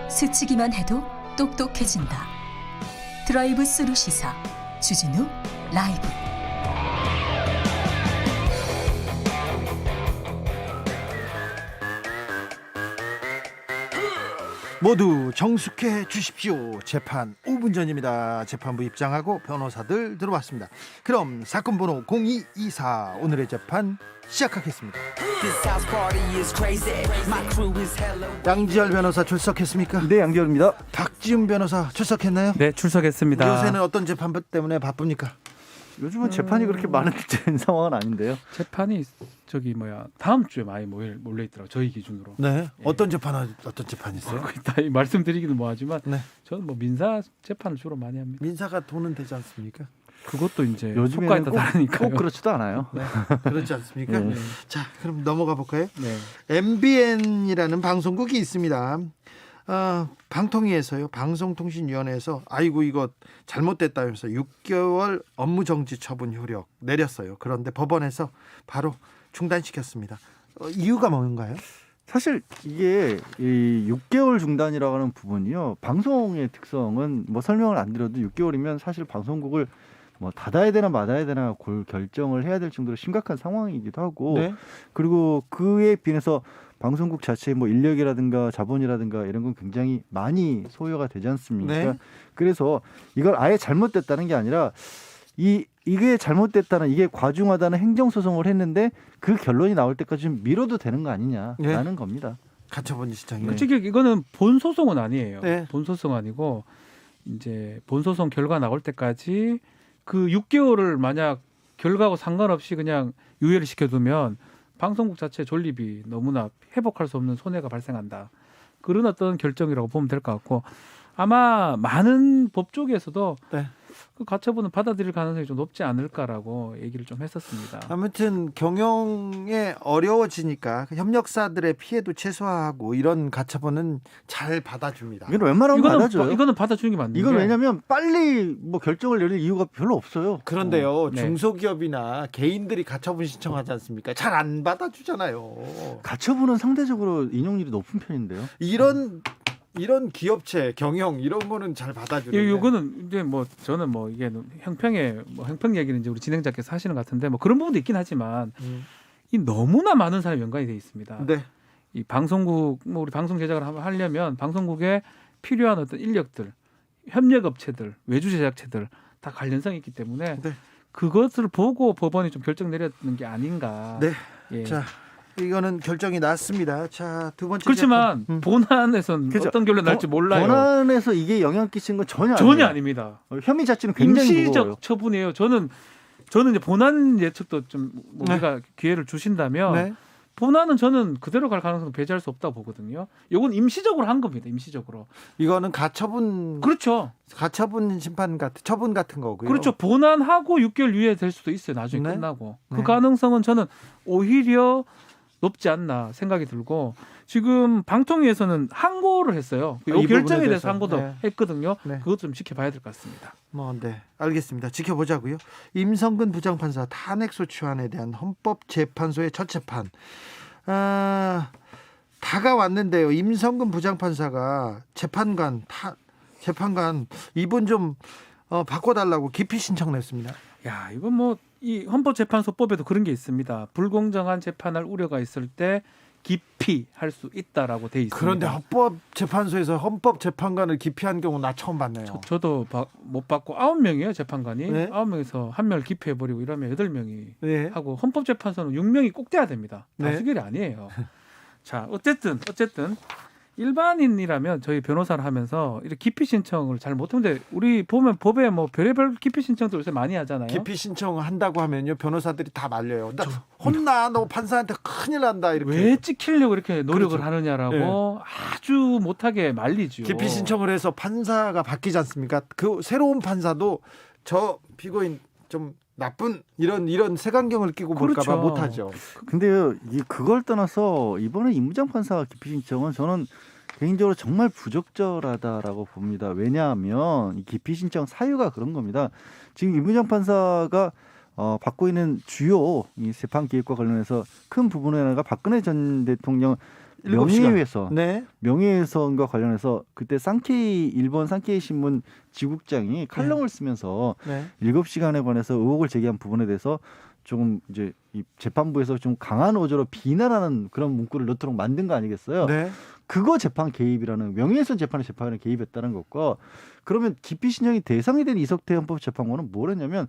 스치기만 해도 똑똑해진다. 드라이브 스루 시사 주진우 라이브. 모두 정숙해 주십시오. 재판 5분 전입니다. 재판부 입장하고 변호사들 들어왔습니다. 그럼 사건 번호 0224 오늘의 재판 시작하겠습니다. 양지열 변호사 출석했습니까? 네, 양지열입니다. 박지훈 변호사 출석했나요? 네, 출석했습니다. 요새는 어떤 재판 때문에 바쁩니까? 요즘은 재판이 그렇게 많은 상황은 아닌데요. 재판이 다음 주에 많이 몰려 있더라고요. 저희 기준으로. 네. 예. 어떤 재판 있어요? 다 말씀드리기도 뭐하지만 네. 저는 민사 재판을 주로 많이 합니다. 민사가 돈은 되지 않습니까? 그것도 이제 요즘에는 속과에 따라 다르니까요. 꼭 그렇지도 않아요. 네. 그렇지 않습니까? 네. 자, 그럼 넘어가 볼까요? 네. MBN이라는 방송국이 있습니다. 방통위에서요, 방송통신위원회에서 아이고 이거 잘못됐다면서 6개월 업무정지 처분 효력 내렸어요. 그런데 법원에서 바로 중단시켰습니다. 이유가 뭔가요? 사실 이게 이 6개월 중단이라고 하는 부분이요. 방송의 특성은 뭐 설명을 안 드려도 6개월이면 사실 방송국을 뭐 닫아야 되나 말아야 되나 결정을 해야 될 정도로 심각한 상황이기도 하고 네. 그리고 그에 비해서 방송국 자체의 뭐 인력이라든가 자본이라든가 이런 건 굉장히 많이 소요가 되지 않습니까? 네. 그래서 이걸 아예 잘못됐다는 게 아니라 이게 잘못됐다는 이게 과중하다는 행정소송을 했는데 그 결론이 나올 때까지 좀 미뤄도 되는 거 아니냐라는 네. 겁니다. 가처분이 시장이요. 솔직히 이거는 본소송은 아니에요. 네. 본소송 아니고 이제 본소송 결과 나올 때까지 그 6개월을 만약 결과하고 상관없이 그냥 유예를 시켜두면 방송국 자체 존립이 너무나 회복할 수 없는 손해가 발생한다. 그런 어떤 결정이라고 보면 될 것 같고 아마 많은 법 쪽에서도 네. 그 가처분은 받아들일 가능성이 좀 높지 않을까라고 얘기를 좀 했었습니다. 아무튼 경영에 어려워지니까 협력사들의 피해도 최소화하고 이런 가처분은 잘 받아줍니다. 이건 웬만하면 받아줘요. 이거는 받아주는 게 맞는 이건 게. 왜냐하면 빨리 뭐 결정을 내릴 이유가 별로 없어요. 그런데요, 네. 중소기업이나 개인들이 가처분 신청하지 않습니까? 잘 안 받아주잖아요. 가처분은 상대적으로 인용률이 높은 편인데요. 이런 기업체 경영 이런 거는 잘 받아주는데. 이거는 이제 뭐 저는 뭐 이게 형평 얘기는 이제 우리 진행자께서 하시는 것 같은데 뭐 그런 부분도 있긴 하지만 이 너무나 많은 사람이 연관이 돼 있습니다. 네. 이 방송국 뭐 우리 방송 제작을 하려면 방송국에 필요한 어떤 인력들, 협력업체들, 외주 제작체들 다 관련성이 있기 때문에 네. 그것을 보고 법원이 좀 결정 내렸는 게 아닌가. 네. 예. 자, 이거는 결정이 났습니다. 자, 두 번째 그렇지만 제품. 본안에서는 그죠. 어떤 결론 날지 몰라요. 본안에서 이게 영향 끼친 건 전혀 아닙니다. 혐의 자체는 굉장히 임시적 무거워요. 처분이에요. 저는 이제 본안 예측도 좀 우리가 기회를 주신다면 네. 본안은 저는 그대로 갈 가능성은 배제할 수 없다고 보거든요. 이건 임시적으로 한 겁니다. 임시적으로. 이거는 가처분. 그렇죠. 가처분 심판 같은 처분 같은 거고요. 그렇죠. 본안하고 6개월 유예 될 수도 있어요. 나중에 네. 끝나고. 네. 그 가능성은 저는 오히려 높지 않나 생각이 들고 지금 방통위에서는 항고를 했어요. 이 부분에 결정에 대해서 항고도 네. 했거든요. 네. 그것도 좀 지켜봐야 될 것 같습니다. 네, 알겠습니다. 지켜보자고요. 임성근 부장판사 탄핵소추안에 대한 헌법재판소의 첫 재판 다가왔는데요. 임성근 부장판사가 재판관 이분 좀 바꿔달라고 기피 신청 냈습니다. 야, 이건 뭐 이 헌법재판소법에도 그런 게 있습니다. 불공정한 재판할 우려가 있을 때 기피할 수 있다라고 돼 있습니다. 그런데 헌법재판소에서 헌법재판관을 기피한 경우 나 처음 봤네요. 저도 못 받고 9명이에요 재판관이. 네. 9명에서 1명을 기피해버리고 이러면 8명이 네. 하고 헌법재판소는 6명이 꼭 돼야 됩니다. 다수결이 아니에요. 자, 어쨌든 일반인이라면 저희 변호사를 하면서 이렇게 기피 신청을 잘 못하는데 우리 보면 법에 뭐 별의별 기피 신청도 요새 많이 하잖아요. 기피 신청을 한다고 하면요 변호사들이 다 말려요. 나 혼나, 너 판사한테 큰일 난다 이렇게. 왜 찍히려고 이렇게 노력을 그렇죠. 하느냐라고 네. 아주 못하게 말리죠. 기피 신청을 해서 판사가 바뀌지 않습니까? 그 새로운 판사도 저 피고인 좀 나쁜 이런 색안경을 끼고 볼까봐 그렇죠. 못하죠. 근데요, 그걸 떠나서 이번에 임부장 판사 기피 신청은 저는 개인적으로 정말 부적절하다라고 봅니다. 왜냐하면 이 기피 신청 사유가 그런 겁니다. 지금 임부장 판사가 받고 있는 주요 이 재판 기획과 관련해서 큰 부분의 하나가 박근혜 전 대통령 명예훼손, 네. 명예훼손과 관련해서 그때 일본 산케이 신문 지국장이 칼럼을 쓰면서 네. 7시간에 관해서 의혹을 제기한 부분에 대해서 조금 이제 이 재판부에서 좀 강한 어조로 비난하는 그런 문구를 넣도록 만든 거 아니겠어요? 네. 그거 재판 개입이라는 명예훼손 재판의 재판에 개입했다는 것과 그러면 기피 신청이 대상이 된 이석태 헌법재판관은 뭘 했냐면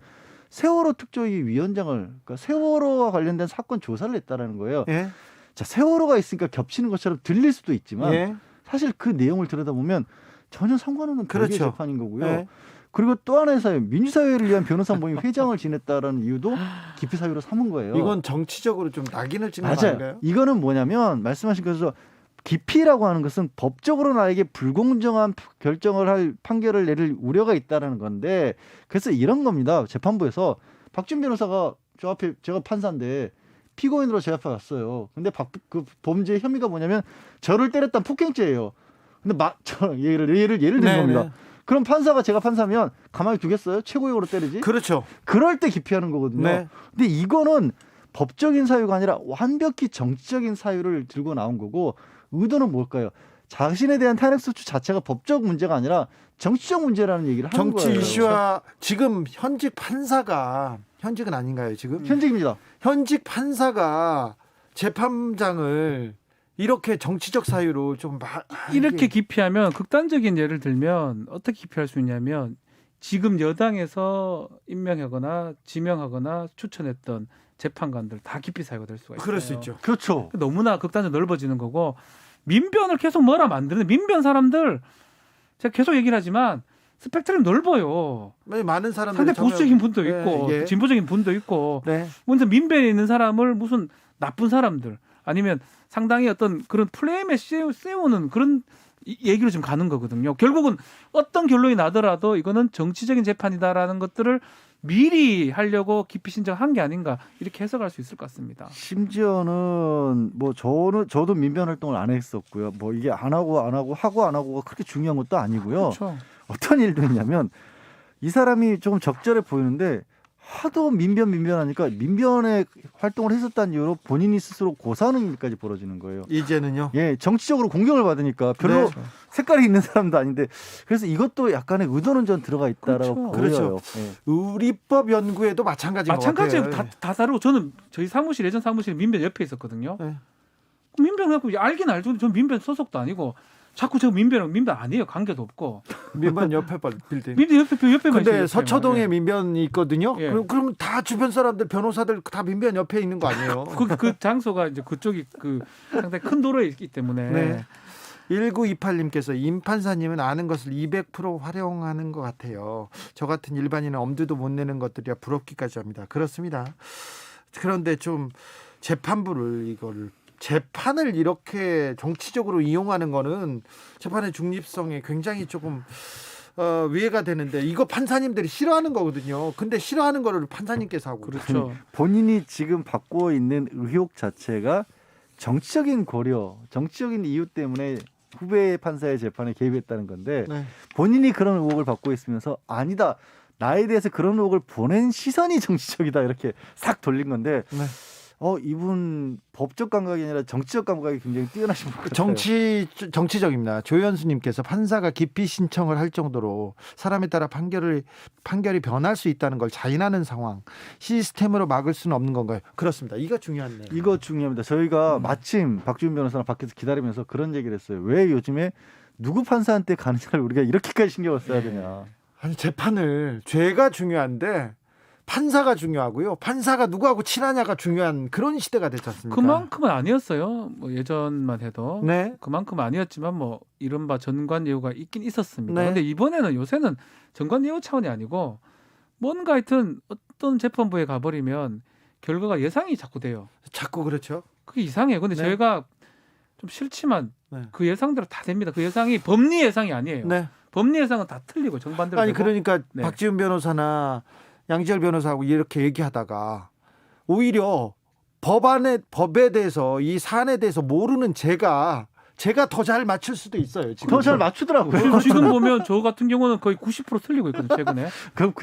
세월호 특조위 위원장을 그러니까 세월호와 관련된 사건 조사를 했다라는 거예요. 예. 자, 세월호가 있으니까 겹치는 것처럼 들릴 수도 있지만 예. 사실 그 내용을 들여다보면 전혀 상관없는 별개의 그렇죠. 재판인 거고요. 예. 그리고 또 하나의 사유, 민주사회를 위한 변호사 모임 회장을 지냈다라는 이유도 기피 사유로 삼은 거예요. 이건 정치적으로 좀 낙인을 찍는 거 맞아요. 아닌가요? 이거는 뭐냐면 말씀하신 것처럼 기피라고 하는 것은 법적으로 나에게 불공정한 결정을 할 판결을 내릴 우려가 있다라는 건데 그래서 이런 겁니다. 재판부에서 박준 변호사가 저 앞에 제가 판사인데 피고인으로 제 앞에 왔어요. 근데 그 범죄 혐의가 뭐냐면 저를 때렸던 폭행죄예요. 근데 예를 든 네, 겁니다. 네. 그럼 판사가 제가 판사면 가만히 두겠어요? 최고형으로 때리지? 그렇죠. 그럴 때 기피하는 거거든요. 네. 근데 이거는 법적인 사유가 아니라 완벽히 정치적인 사유를 들고 나온 거고 의도는 뭘까요? 자신에 대한 탄핵소추 자체가 법적 문제가 아니라 정치적 문제라는 얘기를 하는 정치 거예요. 이슈와 지금 현직 판사가 현직은 아닌가요 지금? 현직입니다. 현직 판사가 재판장을 이렇게 정치적 사유로 좀 이렇게 기피하면 극단적인 예를 들면 어떻게 기피할 수 있냐면 지금 여당에서 임명하거나 지명하거나 추천했던 재판관들 다 기피 사유가 될 수가 있어요. 그럴 수 있죠. 그렇죠. 너무나 극단적으로 넓어지는 거고 민변을 계속 뭐라 만드는 민변 사람들 제가 계속 얘기를 하지만 스펙트럼이 넓어요. 많은 사람들이 상당히 보수적인 분도 네, 있고 예. 진보적인 분도 있고 네. 먼저 민변에 있는 사람을 무슨 나쁜 사람들 아니면 상당히 어떤 그런 플레임에 세우는 그런 이 얘기로 지금 가는 거거든요. 결국은 어떤 결론이 나더라도 이거는 정치적인 재판이다라는 것들을 미리 하려고 기피 신청한 게 아닌가 이렇게 해석할 수 있을 것 같습니다. 심지어는 뭐 저도 민변 활동을 안 했었고요. 뭐 이게 안 하고가 그렇게 중요한 것도 아니고요. 그렇죠. 어떤 일도 있냐면 이 사람이 조금 적절해 보이는데 하도 민변하니까 민변의 활동을 했었다는 이유로 본인이 스스로 고사하는 일까지 벌어지는 거예요. 이제는요? 예, 정치적으로 공격을 받으니까 별로 네. 색깔이 있는 사람도 아닌데 그래서 이것도 약간의 의도는 좀 들어가 있다라고 그렇죠. 보여요. 그렇죠. 예. 의리법 연구에도 마찬가지인 것 마찬가지예요. 같아요. 다 다르고 저는 저희 사무실 예전 사무실 민변 옆에 있었거든요. 네. 민변 갖고 알긴 알죠. 전 민변 소속도 아니고 자꾸 저 민변 아니에요. 관계도 없고. 민변 옆에 빌딩. 민변 옆에만 근데 있어요. 서초동에 예. 민변이 있거든요. 예. 그럼 다 주변 사람들 변호사들 다 민변 옆에 있는 거 아니에요? 그 장소가 이제 그쪽이 그 상당히 큰 도로에 있기 때문에. 네. 1928님께서 임 판사님은 아는 것을 200% 활용하는 것 같아요. 저 같은 일반인은 엄두도 못 내는 것들이야 부럽기까지 합니다. 그렇습니다. 그런데 좀 재판을 이렇게 정치적으로 이용하는 거는 재판의 중립성에 굉장히 조금 위해가 되는데 이거 판사님들이 싫어하는 거거든요. 근데 싫어하는 거를 판사님께서 하고 그렇죠. 본인이 지금 받고 있는 의혹 자체가 정치적인 고려, 정치적인 이유 때문에 후배 판사의 재판에 개입했다는 건데 네. 본인이 그런 의혹을 받고 있으면서 아니다. 나에 대해서 그런 의혹을 보낸 시선이 정치적이다. 이렇게 싹 돌린 건데 네. 이분 법적 감각이 아니라 정치적 감각이 굉장히 뛰어나신 것 같아요. 정치적입니다. 조현수님께서 판사가 기피 신청을 할 정도로 사람에 따라 판결이 변할 수 있다는 걸 자인하는 상황, 시스템으로 막을 수는 없는 건가요? 그렇습니다. 이거 중요하네요. 이거 중요합니다. 저희가 마침 박주민 변호사랑 밖에서 기다리면서 그런 얘기를 했어요. 왜 요즘에 누구 판사한테 가느냐를 우리가 이렇게까지 신경을 써야 되냐. 아니 재판을 죄가 중요한데 판사가 중요하고요. 판사가 누구하고 친하냐가 중요한 그런 시대가 됐지 않습니까? 그만큼은 아니었어요. 뭐 예전만 해도 네. 그만큼은 아니었지만 뭐 이른바 전관 예우가 있긴 있었습니다. 네. 그런데 이번에는 요새는 전관 예우 차원이 아니고 뭔가 하여튼 어떤 재판부에 가버리면 결과가 예상이 자꾸 돼요. 자꾸 그렇죠. 그게 이상해요. 근데 네. 저희가 좀 싫지만 네. 그 예상대로 다 됩니다. 그 예상이 법리 예상이 아니에요. 네. 법리 예상은 다 틀리고 정반대로 아니 되고. 그러니까 네. 박지훈 변호사나 양지열 변호사하고 이렇게 얘기하다가 오히려 법에 대해서 이 사안에 대해서 모르는 제가 더 잘 맞출 수도 있어요. 더 잘 맞추더라고요. 지금 보면 저 같은 경우는 거의 90% 틀리고 있거든요. 최근에.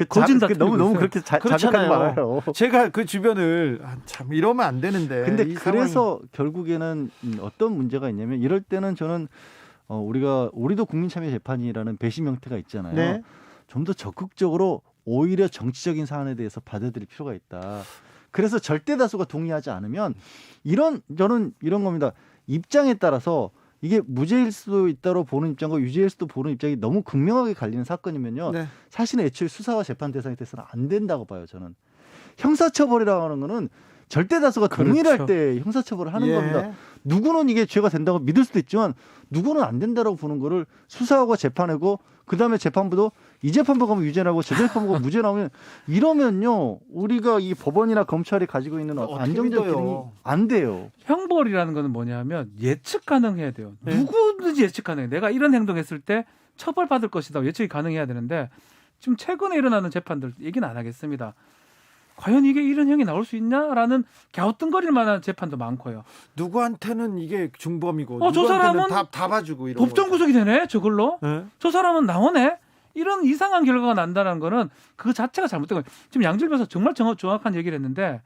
거진 다 너무 그렇게 자백하지 그렇잖아요. 말아요. 제가 그 주변을 참 이러면 안 되는데. 근데 이 그래서 결국에는 어떤 문제가 있냐면 이럴 때는 저는 우리도 국민참여재판이라는 배심 형태가 있잖아요. 네. 좀 더 적극적으로 오히려 정치적인 사안에 대해서 받아들일 필요가 있다. 그래서 절대 다수가 동의하지 않으면 저는 이런 겁니다. 입장에 따라서 이게 무죄일 수도 있다고 보는 입장과 유죄일 수도 보는 입장이 너무 극명하게 갈리는 사건이면요. 네. 사실은 애초에 수사와 재판 대상이 돼서는 안 된다고 봐요. 저는. 형사처벌이라고 하는 거는 절대 다수가 동의를 할 때 형사처벌을 하는 예. 겁니다. 누구는 이게 죄가 된다고 믿을 수도 있지만 누구는 안 된다고 보는 거를 수사하고 재판하고 그다음에 재판부도 이 재판부 가면 유죄 나고 저 재판부가 무죄 나오면 이러면요. 우리가 이 법원이나 검찰이 가지고 있는 안정적 기능이 안 돼요. 형벌이라는 거는 뭐냐면 예측 가능해야 돼요. 네. 누구든지 예측 가능해. 내가 이런 행동했을 때 처벌받을 것이다. 예측이 가능해야 되는데 지금 최근에 일어나는 재판들 얘기는 안 하겠습니다. 과연 이게 이런 형이 나올 수 있냐라는 갸우뚱거릴 만한 재판도 많고요. 누구한테는 이게 중범이고 저 사람은 다 봐주고 이런 법정 구속이 되네 저걸로. 네. 저 사람은 나오네. 이런 이상한 결과가 난다는 거는 그 자체가 잘못된 거예요. 지금 양질 변호사 정말 정확한 얘기를 했는데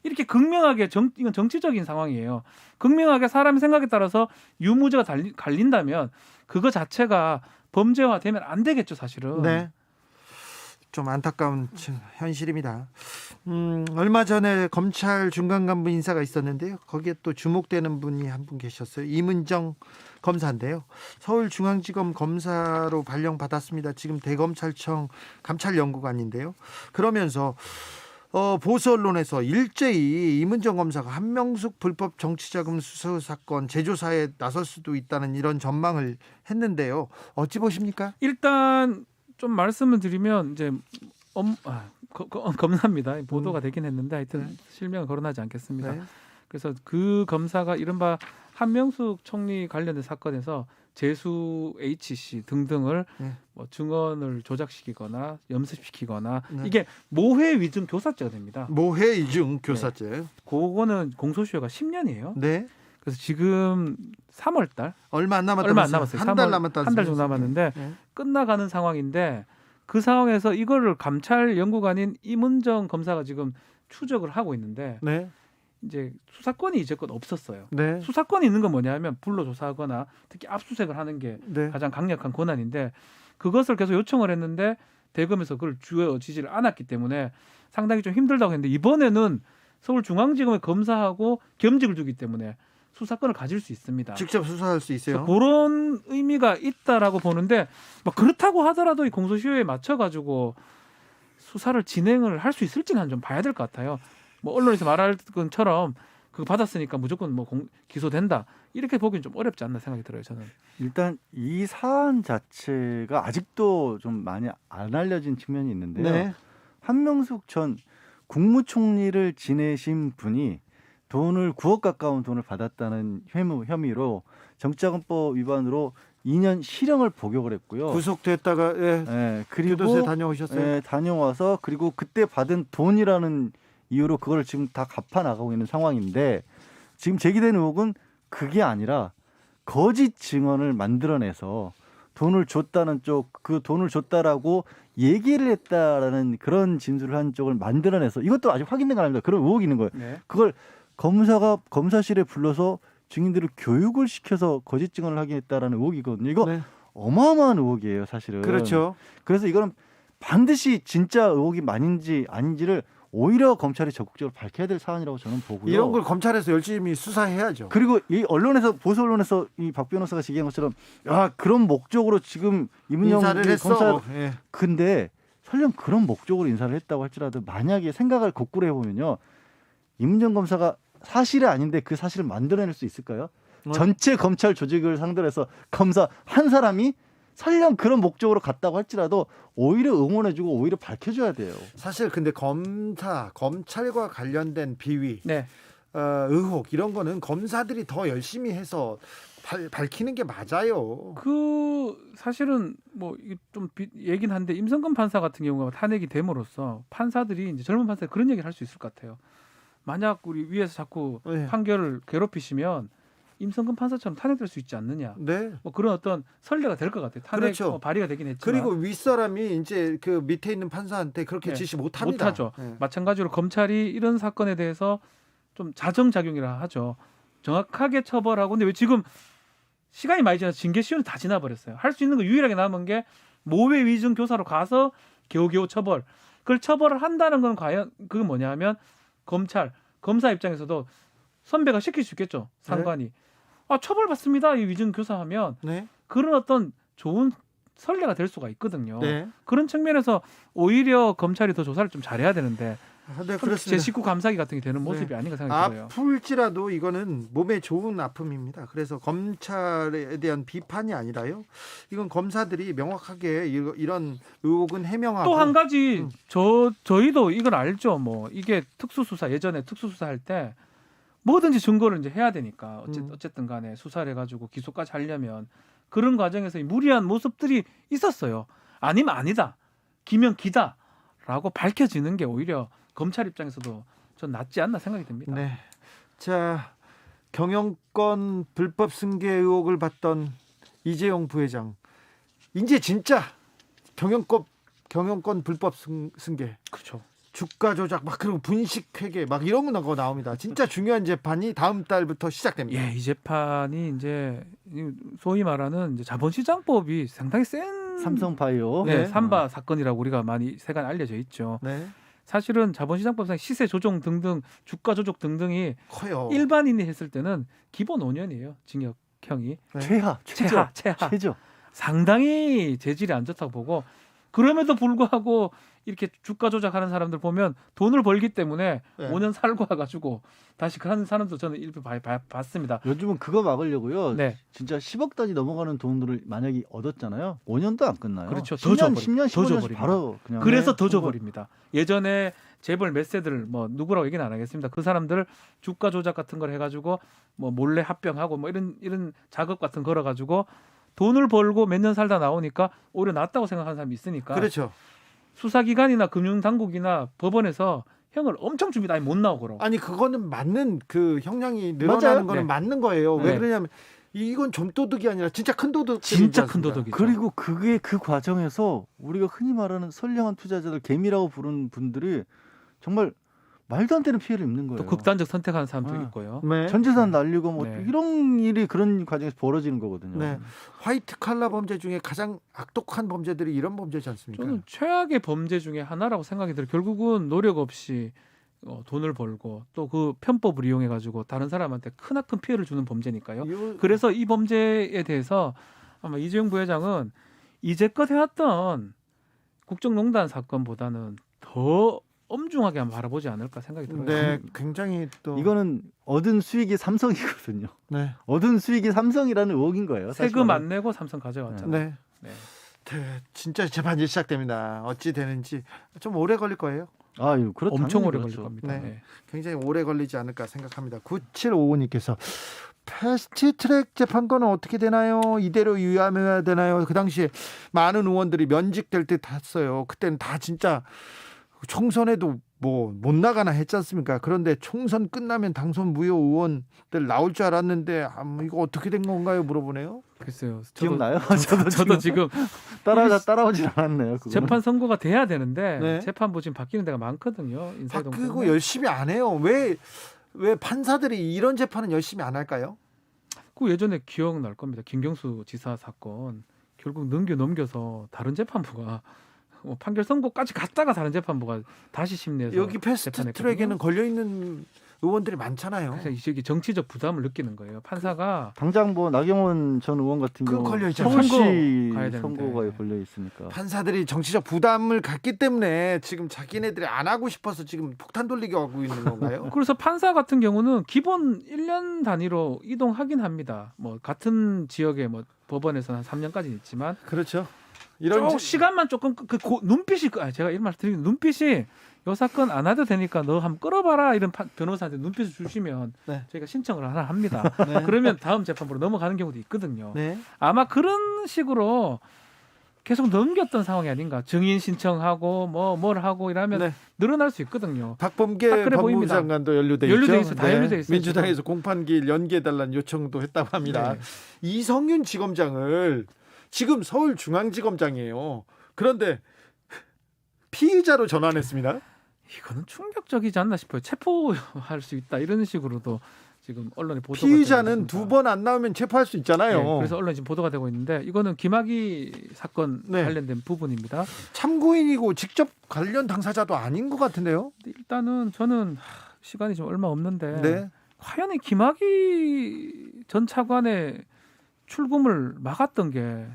이렇게 극명하게 이건 정치적인 상황이에요. 극명하게 사람의 생각에 따라서 유무죄가 갈린다면 그거 자체가 범죄화되면 안 되겠죠 사실은. 네. 좀 안타까운 현실입니다. 얼마 전에 검찰 중간 간부 인사가 있었는데요. 거기에 또 주목되는 분이 한 분 계셨어요. 이문정 검사인데요. 서울중앙지검 검사로 발령받았습니다. 지금 대검찰청 감찰연구관인데요. 그러면서 보수 언론에서 일제히 이문정 검사가 한명숙 불법 정치자금 수수 사건 재조사에 나설 수도 있다는 이런 전망을 했는데요. 어찌 보십니까? 일단 좀 말씀을 드리면 이제 검사입니다. 보도가 되긴 했는데 하여튼 실명은 거론하지 않겠습니다. 네. 그래서 그 검사가 이른바 한명숙 총리 관련된 사건에서 재수 HC 등등을 네. 뭐 증언을 조작시키거나 염습시키거나 네. 이게 모해 위증 교사죄가 됩니다. 모해 이중 교사죄. 그거는 공소시효가 10년이에요. 네. 그래서 지금 3월달 얼마 안 남았다. 얼마 안 남았어요. 한 달 남았다. 한 달 정도 남았는데 네. 끝나가는 상황인데 그 상황에서 이거를 감찰 연구관인 임은정 검사가 지금 추적을 하고 있는데 네. 이제 수사권이 이제껏 없었어요. 네. 수사권이 있는 건 뭐냐면 불러 조사하거나 특히 압수수색을 하는 게 네. 가장 강력한 권한인데 그것을 계속 요청을 했는데 대검에서 그걸 주어지지를 않았기 때문에 상당히 좀 힘들다고 했는데 이번에는 서울중앙지검에 검사하고 겸직을 주기 때문에 수사권을 가질 수 있습니다. 직접 수사할 수 있어요. 그런 의미가 있다라고 보는데 뭐 그렇다고 하더라도 이 공소시효에 맞춰가지고 수사를 진행을 할 수 있을지는 좀 봐야 될 것 같아요. 뭐 언론에서 말할 것처럼 그거 받았으니까 무조건 뭐 기소된다 이렇게 보기는 좀 어렵지 않나 생각이 들어요. 저는. 일단 이 사안 자체가 아직도 좀 많이 안 알려진 측면이 있는데요. 네. 한명숙 전 국무총리를 지내신 분이 돈을 9억 가까운 돈을 받았다는 혐의로 정치자금법 위반으로 2년 실형을 복역을 했고요. 구속됐다가 그리고 교도소에 다녀오셨어요? 다녀와서 그리고 그때 받은 돈이라는 이유로 그걸 지금 다 갚아 나가고 있는 상황인데 지금 제기된 의혹은 그게 아니라 거짓 증언을 만들어내서 돈을 줬다는 쪽, 그 돈을 줬다라고 얘기를 했다라는 그런 진술을 한 쪽을 만들어내서 이것도 아직 확인된 건 아닙니다. 그런 의혹이 있는 거예요. 네. 그걸 검사가 검사실에 불러서 증인들을 교육을 시켜서 거짓 증언을 하게 했다라는 의혹이거든요. 이거 네. 어마어마한 의혹이에요, 사실은. 그렇죠. 그래서 이거는 반드시 진짜 의혹이 맞는지 아닌지를 오히려 검찰이 적극적으로 밝혀야 될 사안이라고 저는 보고요. 이런 걸 검찰에서 열심히 수사해야죠. 그리고 이 언론에서 보수 언론에서 이 박 변호사가 제기한 것처럼 그런 목적으로 지금 임은영 인사를 했어. 검사 예. 근데 설령 그런 목적으로 인사를 했다고 할지라도 만약에 생각을 거꾸로 해보면요, 임은영 검사가 사실이 아닌데 그 사실을 만들어낼 수 있을까요? 전체 검찰 조직을 상대로 해서 검사 한 사람이 설령 그런 목적으로 갔다고 할지라도 오히려 응원해주고 오히려 밝혀줘야 돼요. 사실 근데 검찰과 관련된 비위, 네. 의혹 이런 거는 검사들이 더 열심히 해서 밝히는 게 맞아요. 그 사실은 뭐 이게 좀 얘긴 한데 임성근 판사 같은 경우가 탄핵이 됨으로써 판사들이 이제 젊은 판사들이 그런 얘기를 할 수 있을 것 같아요. 만약 우리 위에서 자꾸 네. 판결을 괴롭히시면 임성근 판사처럼 탄핵될 수 있지 않느냐. 네. 뭐 그런 어떤 선례가 될 것 같아요. 탄핵 그렇죠. 발의가 되긴 했지만. 그리고 윗사람이 이제 그 밑에 있는 판사한테 그렇게 네. 지시 못합니다. 못하죠. 네. 마찬가지로 검찰이 이런 사건에 대해서 좀 자정작용이라 하죠. 정확하게 처벌하고. 근데 왜 지금 시간이 많이 지나서 징계시효는 다 지나버렸어요. 할 수 있는 거 유일하게 남은 게 모해 위증 교사로 가서 겨우겨우 처벌. 그걸 처벌을 한다는 건 과연 그게 뭐냐면 검사 입장에서도 선배가 시킬 수 있겠죠. 상관이. 처벌받습니다. 이 위증 교사하면 네. 그런 어떤 좋은 선례가 될 수가 있거든요. 네. 그런 측면에서 오히려 검찰이 더 조사를 좀 잘해야 되는데 네, 그렇습니다. 제 식구 감사기 같은 게 되는 모습이 네. 아닌가 생각이 들어요. 아플지라도 이거는 몸에 좋은 아픔입니다. 그래서 검찰에 대한 비판이 아니라요. 이건 검사들이 명확하게 이런 의혹은 해명하고. 또 한 가지 저희도 이걸 알죠. 뭐 이게 특수수사 예전에 특수수사 할 때 뭐든지 증거를 이제 해야 되니까 어쨌든 간에 수사를 해가지고 기소까지 하려면 그런 과정에서 무리한 모습들이 있었어요. 아니면 아니다. 기면 기다라고 밝혀지는 게 오히려 검찰 입장에서도 전 낫지 않나 생각이 듭니다. 네. 자, 경영권 불법 승계 의혹을 받던 이재용 부회장 이제 진짜 경영권 불법 승계. 그렇죠. 주가 조작 막 그리고 분식 회계 막 이런 거 나옵니다. 진짜 중요한 재판이 다음 달부터 시작됩니다. 예, 이 재판이 이제 소위 말하는 이제 자본시장법이 상당히 센 삼성바이오 삼바 사건이라고 우리가 많이 세간 알려져 있죠. 네. 사실은 자본시장법상 시세 조정 등등 주가 조작 등등이 커요. 일반인이 했을 때는 기본 5년이에요. 징역형이. 네. 최저. 상당히 재질이 안 좋다고 보고 그럼에도 불구하고 이렇게 주가 조작하는 사람들 보면 돈을 벌기 때문에 네. 5년 살고 와가지고 다시 그런 사람도 저는 일부 봤습니다. 요즘은 그거 막으려고요. 네. 진짜 10억 단위 넘어가는 돈을 만약에 얻었잖아요. 5년도 안 끝나요. 그렇죠. 10년, 15년 더 줘버립니다. 바로 그냥. 그래서 더 줘버립니다. 예전에 재벌 몇 세들 뭐 누구라고 얘기는 안 하겠습니다. 그 사람들 주가 조작 같은 걸 해가지고 뭐 몰래 합병하고 뭐 이런 작업 같은 거 걸어가지고 돈을 벌고 몇 년 살다 나오니까 오히려 낫다고 생각하는 사람이 있으니까 그렇죠. 수사기관이나 금융당국이나 법원에서 형을 엄청 줍니다. 아니 못 나오고. 아니 그거는 맞는 그 형량이 늘어나는 거는 네. 맞는 거예요. 왜 네. 그러냐면 이건 좀 도둑이 아니라 진짜 큰 도둑. 진짜 큰 도둑이죠. 그리고 그게 그 과정에서 우리가 흔히 말하는 선량한 투자자들, 개미라고 부르는 분들이 정말 말도 안 되는 피해를 입는 거예요. 또 극단적 선택하는 사람도 있고요. 네. 전 재산 날리고 뭐 네. 이런 일이 그런 과정에서 벌어지는 거거든요. 네. 화이트 칼라 범죄 중에 가장 악독한 범죄들이 이런 범죄지 않습니까? 저는 최악의 범죄 중에 하나라고 생각이 들어요. 결국은 노력 없이 돈을 벌고 또 그 편법을 이용해 가지고 다른 사람한테 크나큰 피해를 주는 범죄니까요. 그래서 이 범죄에 대해서 아마 이재용 부회장은 이제껏 해왔던 국정농단 사건보다는 더 엄중하게 한번 바라보지 않을까 생각이 들어요. 네, 굉장히 또 이거는 얻은 수익이 삼성이거든요. 네. 얻은 수익이 삼성이라는 의혹인 거예요. 세금 안 내고 삼성 가져갔잖아요. 네. 네. 진짜 재판이 시작됩니다. 어찌 되는지 좀 오래 걸릴 거예요. 아유, 그렇죠. 엄청 오래 걸릴 겁니다. 네. 네. 굉장히 오래 걸리지 않을까 생각합니다. 9755님께서 패스트트랙 재판권은 어떻게 되나요? 이대로 유예해야 되나요? 그 당시에 많은 의원들이 면직될 때 탔어요. 그때는 다 진짜 총선에도 뭐 못 나가나 했지 않습니까? 그런데 총선 끝나면 당선 무효 의원들 나올 줄 알았는데 이거 어떻게 된 건가요? 물어보네요. 글쎄요. 기억나요? 저도 지금 따라오진 않았네요. 그거는. 재판 선고가 돼야 되는데 네. 재판부 지금 바뀌는 데가 많거든요. 인사이동 바뀌고 때문에. 열심히 안 해요. 왜 판사들이 이런 재판은 열심히 안 할까요? 그 예전에 기억날 겁니다. 김경수 지사 사건 결국 넘겨서 다른 재판부가 판결 선고까지 갔다가 다른 재판부가 다시 심리해서 여기 패스트트랙에는 걸려 있는 의원들이 많잖아요. 그래서 이게 정치적 부담을 느끼는 거예요. 판사가 당장 뭐 나경원 전 의원 같은 그거 경우 걸려 있잖아요. 서울시 선거 가야 되는데. 선거가 걸려 있으니까. 판사들이 정치적 부담을 갖기 때문에 지금 자기네들이 안 하고 싶어서 지금 폭탄 돌리기 하고 있는 건가요? 그래서 판사 같은 경우는 기본 1년 단위로 이동하긴 합니다. 뭐 같은 지역에 뭐 법원에서는 한 3년까지 있지만 그렇죠. 이런 시간만 조금 눈빛이 제가 이런 말 드리는 눈빛이 요 사건 안 해도 되니까 너 한번 끌어봐라 이런 변호사한테 눈빛을 주시면 네. 저희가 신청을 하나 합니다. 네. 그러면 다음 재판부로 넘어가는 경우도 있거든요. 네. 아마 그런 식으로 계속 넘겼던 상황이 아닌가. 증인 신청하고 뭘 하고 이러면 네. 늘어날 수 있거든요. 박범계 딱 그래 법무부 보입니다. 장관도 연루돼 있어. 다 연루돼 있어요. 민주당에서 공판기일 연기해달라는 요청도 했다고 합니다. 네. 이성윤 지검장을 지금 서울중앙지검장이에요. 그런데 피의자로 전환했습니다. 이거는 충격적이지 않나 싶어요. 체포할 수 있다 이런 식으로도 지금 언론에 보도가 피의자는 2번 안 나오면 체포할 수 있잖아요. 네, 그래서 언론에 지금 보도가 되고 있는데 이거는 김학의 사건 네. 관련된 부분입니다. 참고인이고 직접 관련 당사자도 아닌 것 같은데요. 일단은 저는 시간이 좀 얼마 없는데 네. 과연 이 김학의 전 차관의 출국을 막았던 게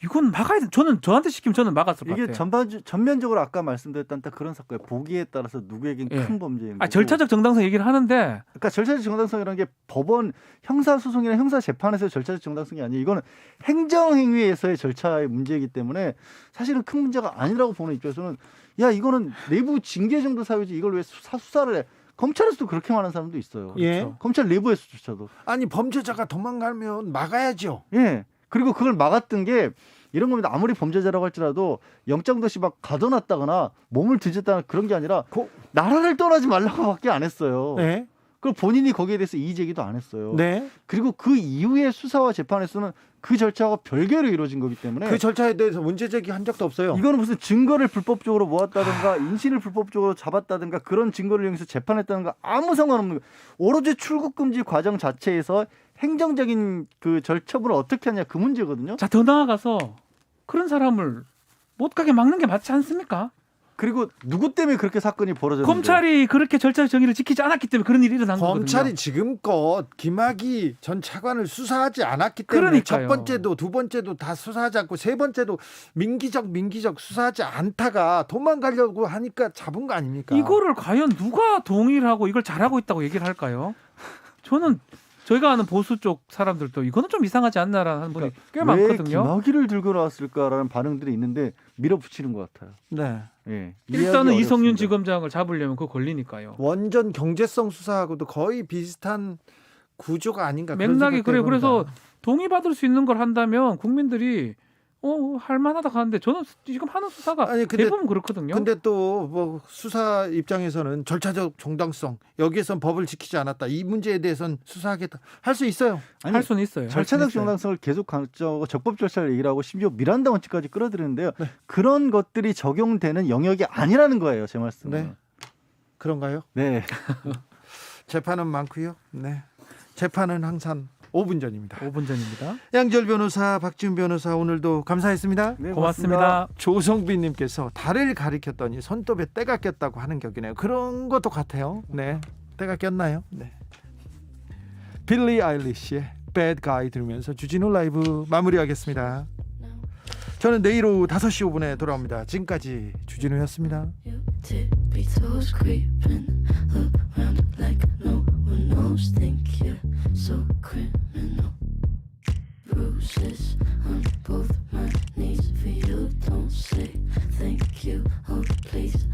이건 막아야 돼. 저한테 시키면 저는 막았을 것 이게 같아요. 전면적으로 아까 말씀드렸던 딱 그런 사건에 보기에 따라서 누구에겐 예. 큰 범죄인 거고. 절차적 정당성 얘기를 하는데 그러니까 절차적 정당성이라는 게 법원 형사소송이나 형사재판에서의 절차적 정당성이 아니에요. 이거는 행정행위에서의 절차의 문제이기 때문에 사실은 큰 문제가 아니라고 보는 입장에서는 야 이거는 내부 징계 정도 사유지 이걸 왜 수사를 해. 검찰에서도 그렇게 말하는 사람도 있어요. 예. 검찰 내부에서조차도. 아니 범죄자가 도망가면 막아야죠. 예. 그리고 그걸 막았던 게 이런 겁니다. 아무리 범죄자라고 할지라도 영장도시 막 가둬놨다거나 몸을 뒤졌다거나 그런 게 아니라 나라를 떠나지 말라고밖에 안 했어요. 네. 그리고 본인이 거기에 대해서 이의 제기도 안 했어요. 네. 그리고 그 이후의 수사와 재판에서는 그 절차가 별개로 이루어진 거기 때문에 그 절차에 대해서 문제 제기한 적도 없어요. 이거는 무슨 증거를 불법적으로 모았다든가 인신을 불법적으로 잡았다든가 그런 증거를 이용해서 재판했다든가 아무 상관없는 거예요. 오로지 출국 금지 과정 자체에서 행정적인 그 절차를 어떻게 하냐 그 문제거든요. 자, 더 나아가서 그런 사람을 못 가게 막는 게 맞지 않습니까? 그리고 누구 때문에 그렇게 사건이 벌어졌는지 검찰이 그렇게 절차적 정의를 지키지 않았기 때문에 그런 일이 일어난 거거든요. 검찰이 지금껏 김학의 전 차관을 수사하지 않았기 때문에 그러니까요. 첫 번째도 두 번째도 다 수사하지 않고 세 번째도 민기적 수사하지 않다가 도망가려고 하니까 잡은 거 아닙니까? 이거를 과연 누가 동의를 하고 이걸 잘하고 있다고 얘기를 할까요? 저는 저희가 아는 보수 쪽 사람들도 이거는 좀 이상하지 않나라는 분이 꽤 왜 많거든요. 김학의를 들고 나왔을까라는 반응들이 있는데 밀어붙이는 것 같아요. 네. 예. 일단은 이해하기 이성윤 어렵습니다. 지검장을 잡으려면 그거 걸리니까요. 원전 경제성 수사하고도 거의 비슷한 구조가 아닌가 그런 맥락이 생각도 그래요. 해봅니다. 그래서 동의받을 수 있는 걸 한다면 국민들이 할만하다 하는데 저는 지금 하는 수사가 대부분 그렇거든요. 근데 또 뭐 수사 입장에서는 절차적 정당성 여기에선 법을 지키지 않았다. 이 문제에 대해서는 수사하겠다. 할 수 있어요. 아니, 할 수는 있어요. 절차적 정당성을 계속 강조하고 적법 절차를 얘기를 하고 심지어 미란다 원칙까지 끌어들이는데요. 그런 것들이 적용되는 영역이 아니라는 거예요. 제 말씀은. 네. 그런가요? 네. 재판은 많고요. 네. 재판은 항상 5분 전입니다. 5분 전입니다. 양절 변호사, 박지훈 변호사 오늘도 감사했습니다. 네, 고맙습니다. 조성빈님께서 달을 가리켰더니 손톱에 때가 꼈다고 하는 격이네요. 그런 것도 같아요. 네, 때가 꼈나요? 네. 빌리 아일리시의 Bad Guy 들으면서 주진우 라이브 마무리하겠습니다. 저는 내일 오후 5시 5분에 돌아옵니다. 지금까지 주진우였습니다. So criminal bruises on both my knees for you. Don't say thank you, oh please.